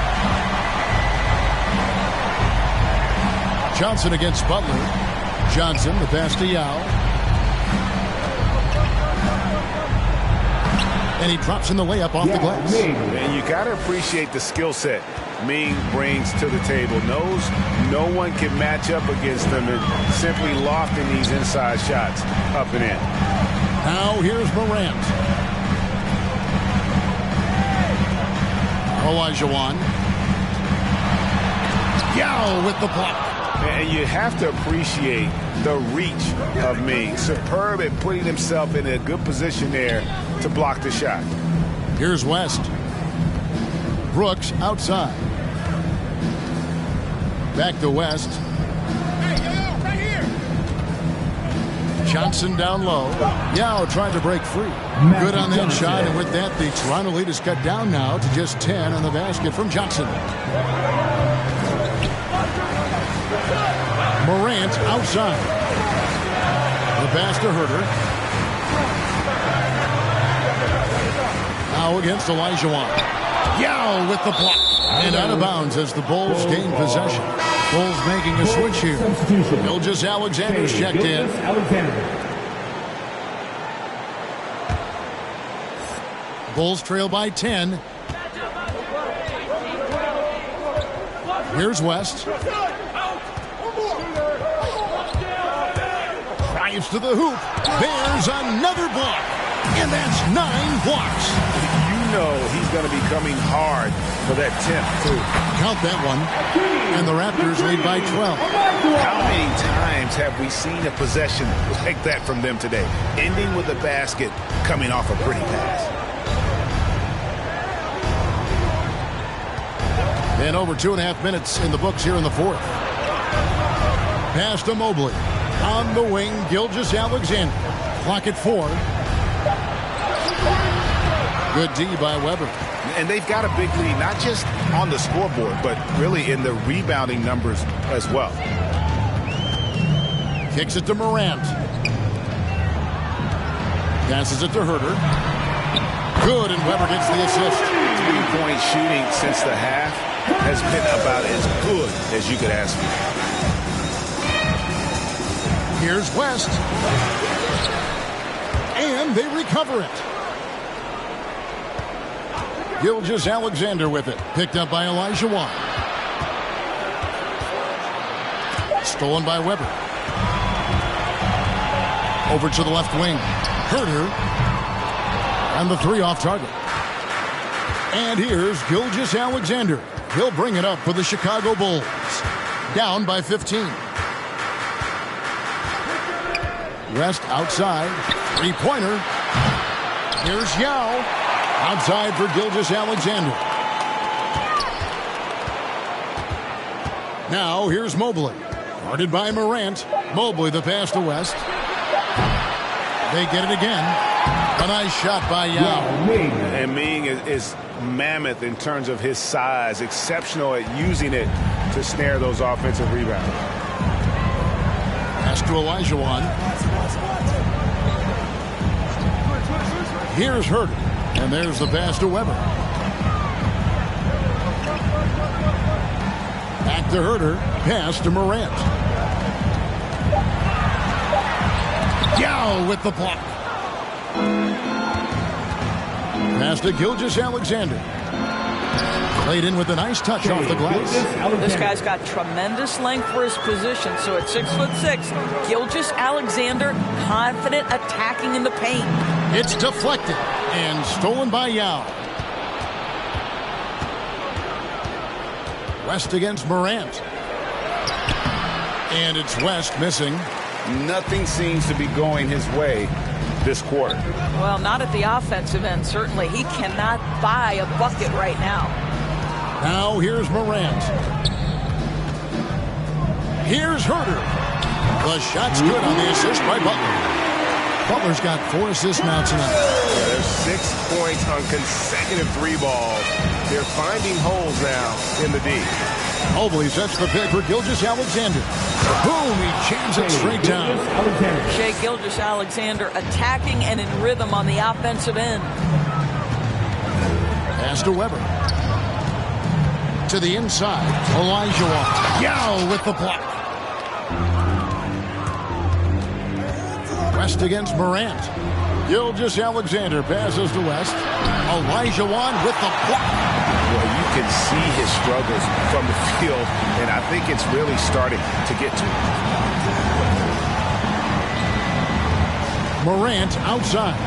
Johnson against Butler. Johnson, the pass to Yao. And he drops in the layup off the glass. And you got to appreciate the skill set Ming brings to the table. Knows no one can match up against them and simply lofting these inside shots up and in. Now here's Morant. Olajuwon. Yao with the block. And you have to appreciate the reach of Ming. Superb at putting himself in a good position there to block the shot. Here's West. Brooks outside. Back to West. Johnson down low. Yao tried to break free. Good on that shot, and with that, the Toronto lead is cut down now to just 10 on the basket from Johnson. Morant outside. The pass to Herter. Now against Olajuwon. Yao with the block. And out of bounds as the Bulls gain possession. Bulls making a switch here. Gilgeous-Alexander's checked in. Bulls trail by 10. Here's West. Drives to the hoop. There's another block. And that's 9 blocks. You know he's going to be coming hard for that 10th, too. Count that one. And the Raptors lead by 12. How many times have we seen a possession like that from them today? Ending with a basket, coming off a pretty pass. And over 2.5 minutes in the books here in the fourth. Pass to Mobley. On the wing, Gilgeous-Alexander. Clock at 4. Good D by Weber. And they've got a big lead, not just on the scoreboard, but really in the rebounding numbers as well. Kicks it to Morant. Passes it to Herter. Good, and Weber gets the assist. 3-point shooting since the half has been about as good as you could ask for. Here's West. And they recover it. Gilgeous-Alexander with it. Picked up by Olajuwon. Stolen by Weber. Over to the left wing. Herter. And the 3 off target. And here's Gilgeous-Alexander. He'll bring it up for the Chicago Bulls. Down by 15. West outside. 3-pointer. Here's Yao. Outside for Gilgeous-Alexander. Now here's Mobley. Guarded by Morant. Mobley the pass to West. They get it again. A nice shot by Yao. And Ming is mammoth in terms of his size. Exceptional at using it to snare those offensive rebounds. Pass to Olajuwon. Here's Herter. And there's the pass to Weber. Back to Herter. Pass to Morant. Yao with the block. Pass to Gilgeous-Alexander. Played in with a nice touch off the glass. This guy's got tremendous length for his position. So at 6'6", Gilgeous-Alexander confident attacking in the paint. It's deflected and stolen by Yao. West against Morant. And it's West missing. Nothing seems to be going his way this quarter. Well, not at the offensive end, certainly. He cannot buy a bucket right now. Now here's Morant. Here's Herter. The shot's good on the assist by Butler. Butler's got 4 assists now tonight. Yeah, there's 6 points on consecutive 3 balls. They're finding holes now in the D. Mobley sets the pick for Gilgeous-Alexander. Boom, he jams it straight down. Shai Gilgeous-Alexander attacking and in rhythm on the offensive end. Pass to Weber. To the inside, Olajuwon. Yao with the block. West against Morant. Gilgeous-Alexander passes to West. Olajuwon with the block. Well, you can see his struggles from the field, and I think it's really starting to get to him. Morant outside.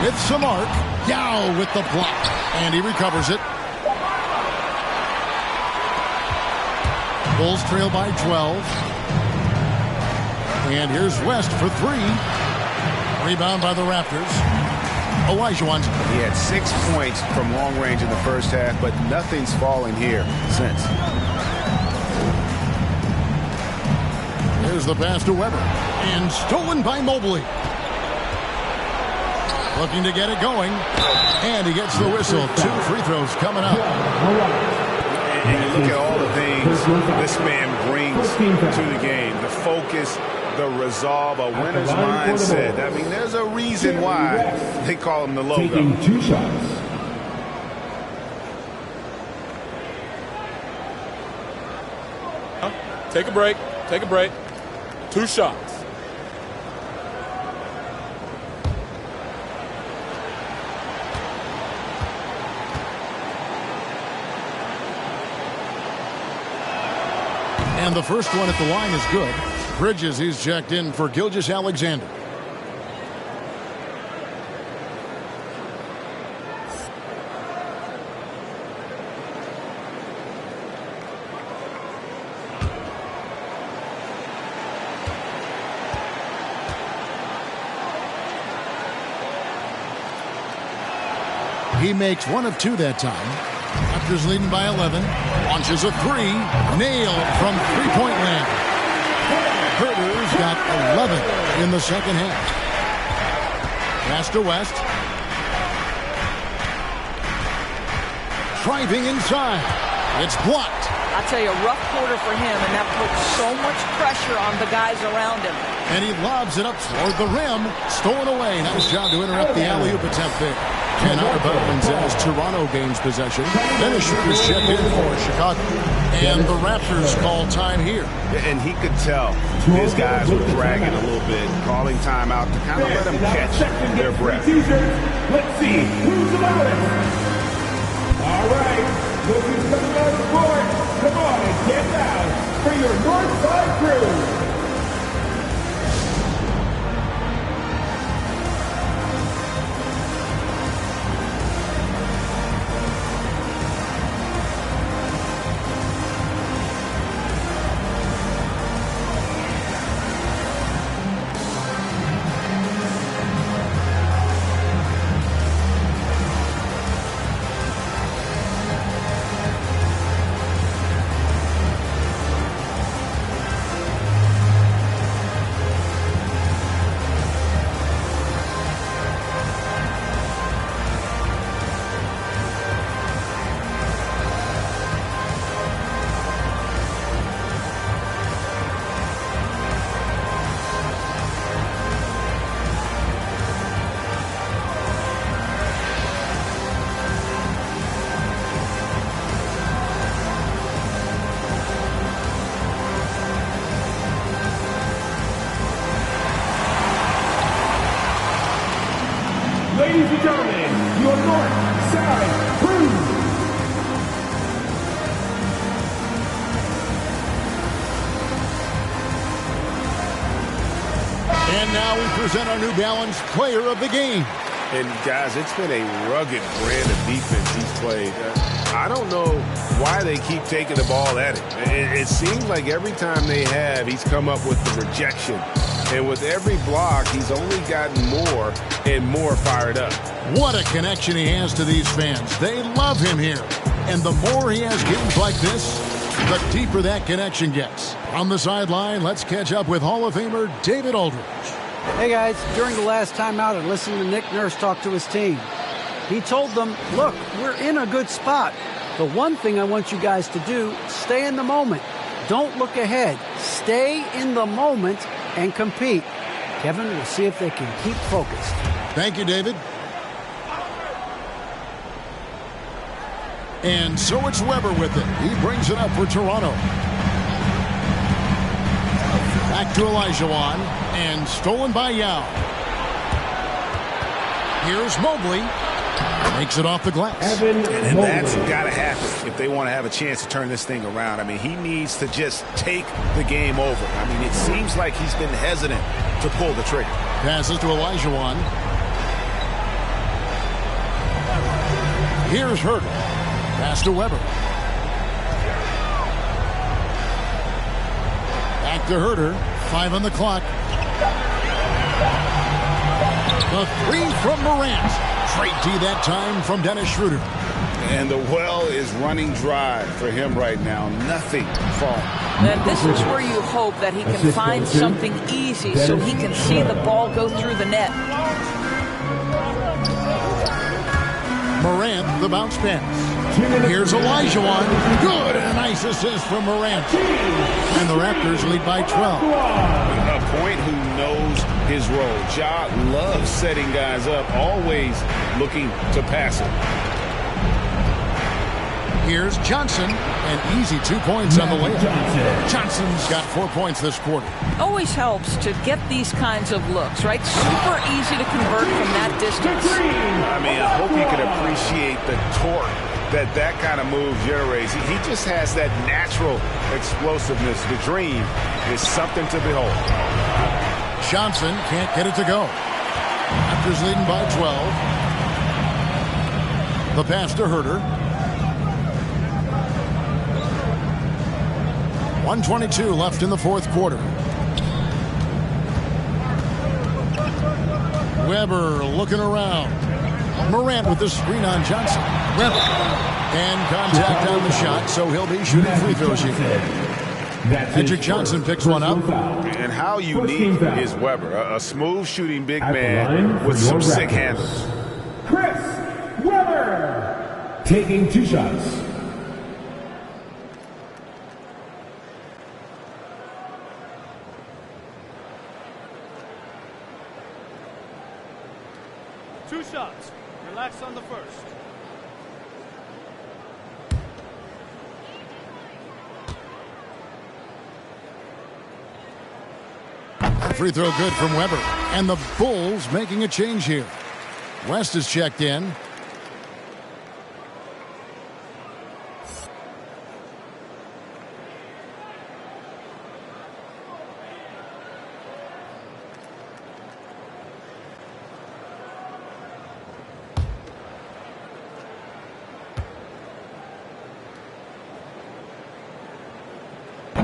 With some arc. Yao with the block. And he recovers it. Bulls trail by 12. And here's West for 3. Rebound by the Raptors. Olajuwon. He had 6 points from long range in the first half, but nothing's fallen here since. Here's the pass to Weber. And stolen by Mobley. Looking to get it going. And he gets the whistle. 2 free throws coming up. And you look at all the things this man brings to the game. The focus, the resolve, a winner's mindset. I mean, there's a reason why they call him the logo. Taking 2 shots. Take a break. Take a break. 2 shots. And the first one at the line is good. Bridges, he's checked in for Gilgeous-Alexander. He makes 1 of 2 that time. Raptors leading by 11. Launches a 3. Nailed from three-point land. Herter's got 11 in the second half. Pass to West. Driving inside. It's blocked. I'll tell you, a rough quarter for him, and that puts so much pressure on the guys around him. And he lobs it up toward the rim. Stolen away. Nice job to interrupt the alley-oop attempt there. And out of bounds as Toronto gains possession. Then the shooters check in for Chicago. And the Raptors call time here. And he could tell his guys were dragging a little bit, calling timeout to kind of let them catch their breath. Let's see who's about it. All right, look who's coming out of the court. Come on and get down for your Northside crew. And now we present our New Balance Player of the Game. And, guys, it's been a rugged brand of defense he's played. I don't know why they keep taking the ball at him. It seems like every time they have, he's come up with the rejection. And with every block, he's only gotten more and more fired up. What a connection he has to these fans. They love him here. And the more he has games like this, the deeper that connection gets. On the sideline, let's catch up with Hall of Famer David Aldridge. Hey guys, during the last timeout, I listened to Nick Nurse talk to his team. He told them, look, we're in a good spot. The one thing I want you guys to do, stay in the moment. Don't look ahead. Stay in the moment and compete. Kevin, we'll see if they can keep focused. Thank you, David. And so it's Weber with it. He brings it up for Toronto. Back to Olajuwon, and stolen by Yao. Here's Mobley. Makes it off the glass. And that's got to happen if they want to have a chance to turn this thing around. I mean, he needs to just take the game over. I mean, it seems like he's been hesitant to pull the trigger. Passes to Olajuwon. Here's Hurd. Pass to Weber. Back to Herter. 5 on the clock. The three from Morant. Straight D that time from Dennis Schroeder. And the well is running dry for him right now. Nothing falling. And this is where you hope that he can find something easy so he can see the ball go through the net. Morant, the bounce pass. Here's Olajuwon. Good, and a nice assist from Morant. And the Raptors lead by 12. A point who knows his role. Ja loves setting guys up, always looking to pass it. Here's Johnson, an easy 2 points on the layup. Johnson's got 4 points this quarter. Always helps to get these kinds of looks, right? Super easy to convert from that distance. I mean, I hope you can appreciate the torque that kind of move generates. He just has that natural explosiveness. The dream is something to behold. Johnson can't get it to go. Raptors leading by 12. The pass to Herter. 1:22 left in the fourth quarter. Weber looking around. Morant with the screen on Johnson. Weber. And contact on the shot, so he'll be shooting free throws here. Magic Johnson picks one up. And how unique is Weber? A smooth shooting big man with some sick handles. Chris Weber taking 2 shots. Two shots. Relax on the first. Free throw good from Weber. And the Bulls making a change here. West is checked in.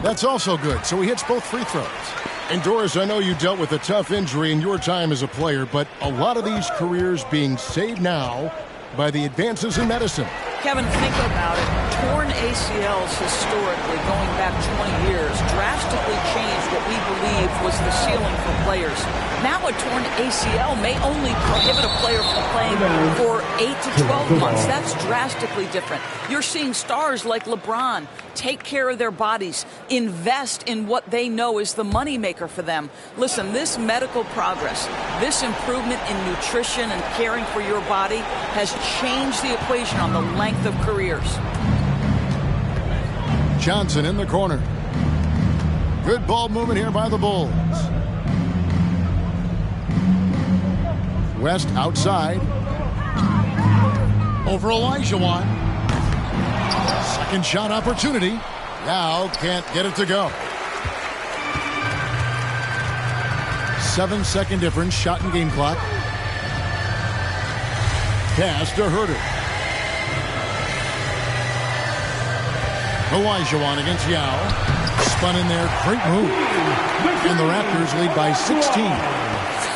That's also good, so he hits both free throws. And Doris, I know you dealt with a tough injury in your time as a player, but a lot of these careers being saved now by the advances in medicine. Kevin, think about it. Torn ACLs historically, going back 20 years, drastically changed what we believe was the ceiling for players. Now a torn ACL may only prohibit a player from playing for 8 to 12 months. That's drastically different. You're seeing stars like LeBron take care of their bodies, invest in what they know is the moneymaker for them. Listen, this medical progress, this improvement in nutrition and caring for your body has changed the equation on the length of careers. Johnson in the corner. Good ball movement here by the Bulls. West outside. Over Olajuwon. Second shot opportunity. Now can't get it to go. 7-second difference, shot and game clock. Pass to Herter. Olajuwon against Yao. Spun in there, great move. And the Raptors lead by 16.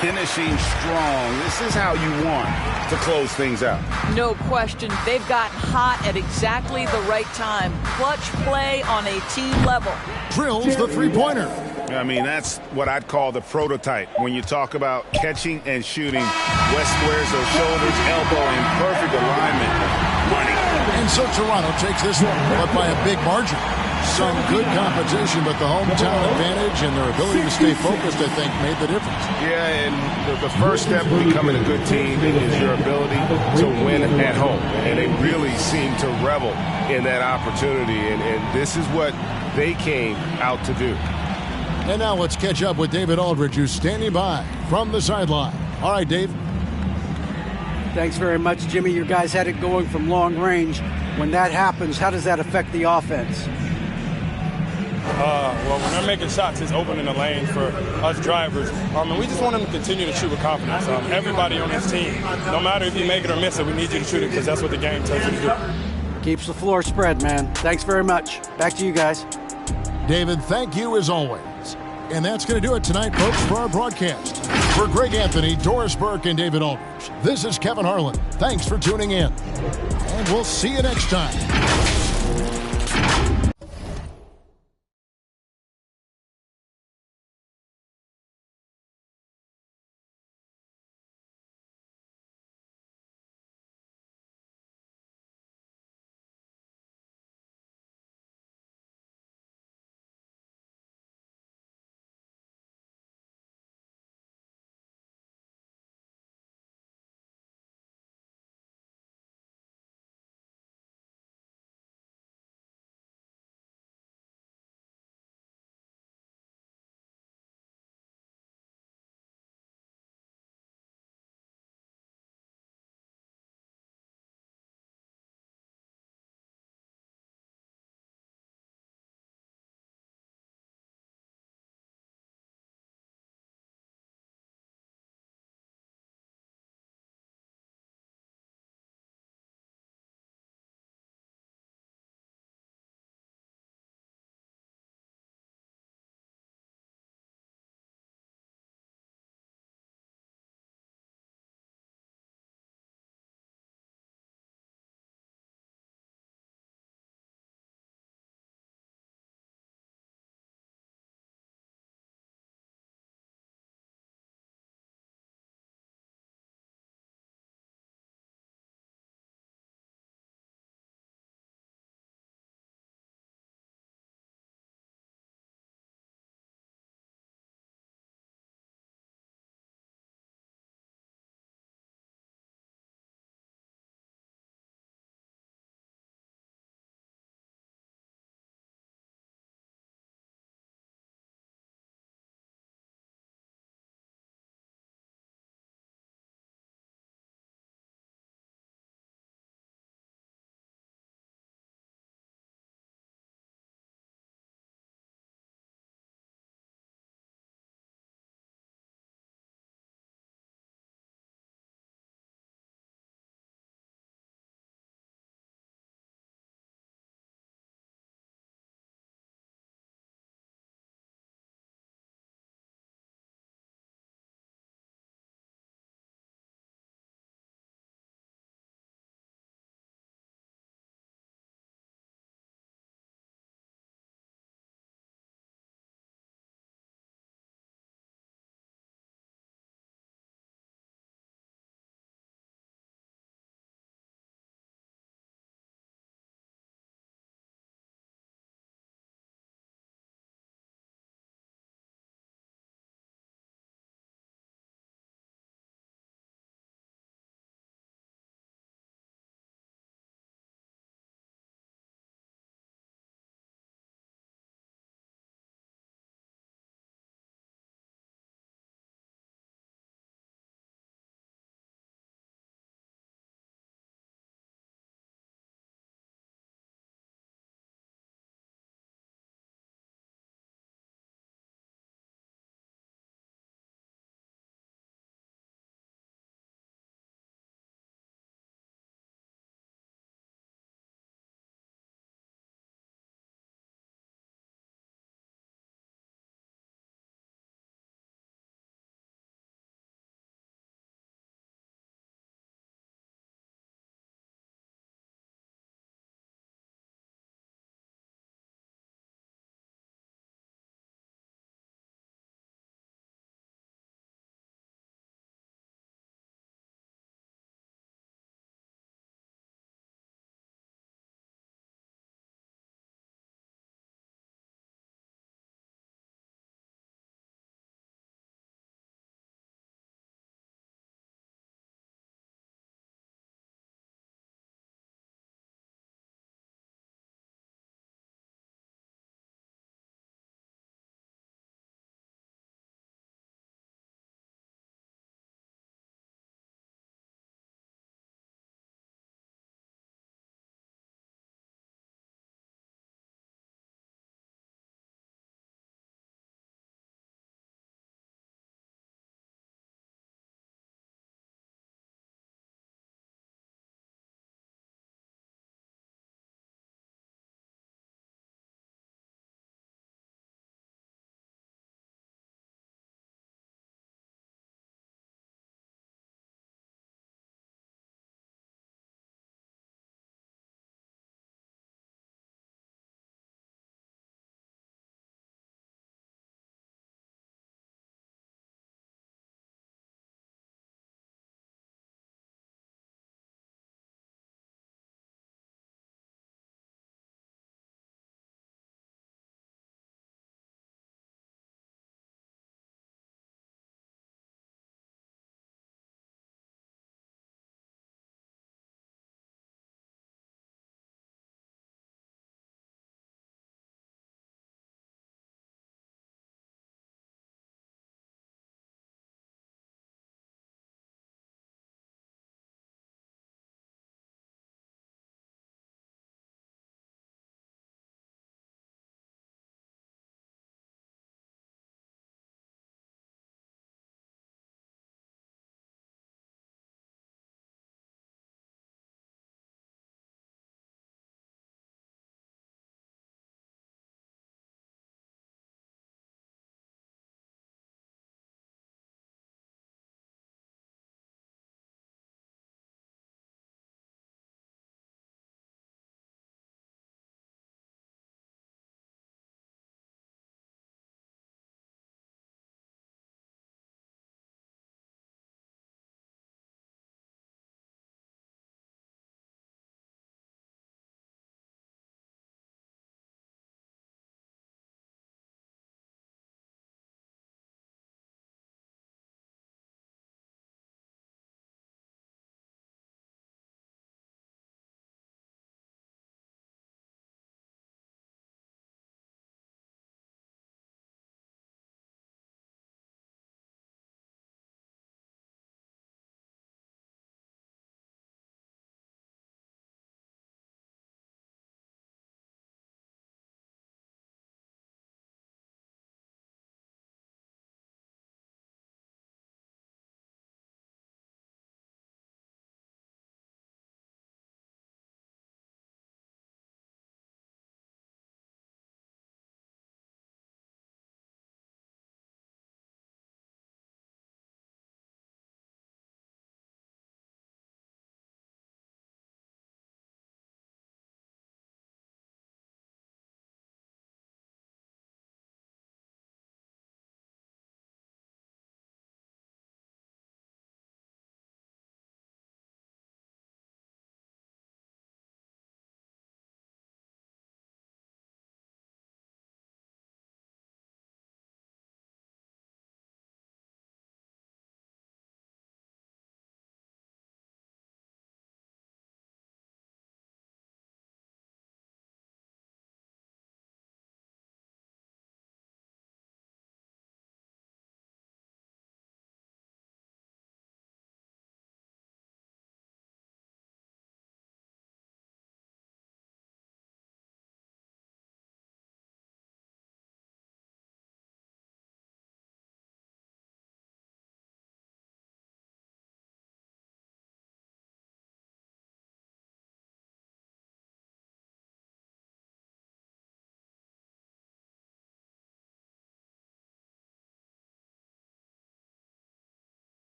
Finishing strong. This is how you want to close things out. No question. They've gotten hot at exactly the right time. Clutch play on a team level. Drills the three-pointer. I mean, that's what I'd call the prototype. When you talk about catching and shooting, West squares those shoulders, elbow in perfect alignment. Money. And so Toronto takes this one, but by a big margin. Some good competition, but the hometown advantage and their ability to stay focused, I think, made the difference. Yeah, and the first step of becoming a good team is your ability to win at home. And they really seem to revel in that opportunity, and this is what they came out to do. And now let's catch up with David Aldridge, who's standing by from the sideline. All right, Dave. Thanks very much, Jimmy. Your guys had it going from long range. When that happens, how does that affect the offense? Well, when they're making shots, it's opening the lane for us drivers. And we just want them to continue to shoot with confidence. Everybody on this team, no matter if you make it or miss it, we need you to shoot it because that's what the game tells you to do. Keeps the floor spread, man. Thanks very much. Back to you guys. David, thank you as always. And that's going to do it tonight, folks, for our broadcast. For Greg Anthony, Doris Burke, and David Aldridge, this is Kevin Harlan. Thanks for tuning in. And we'll see you next time.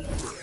it.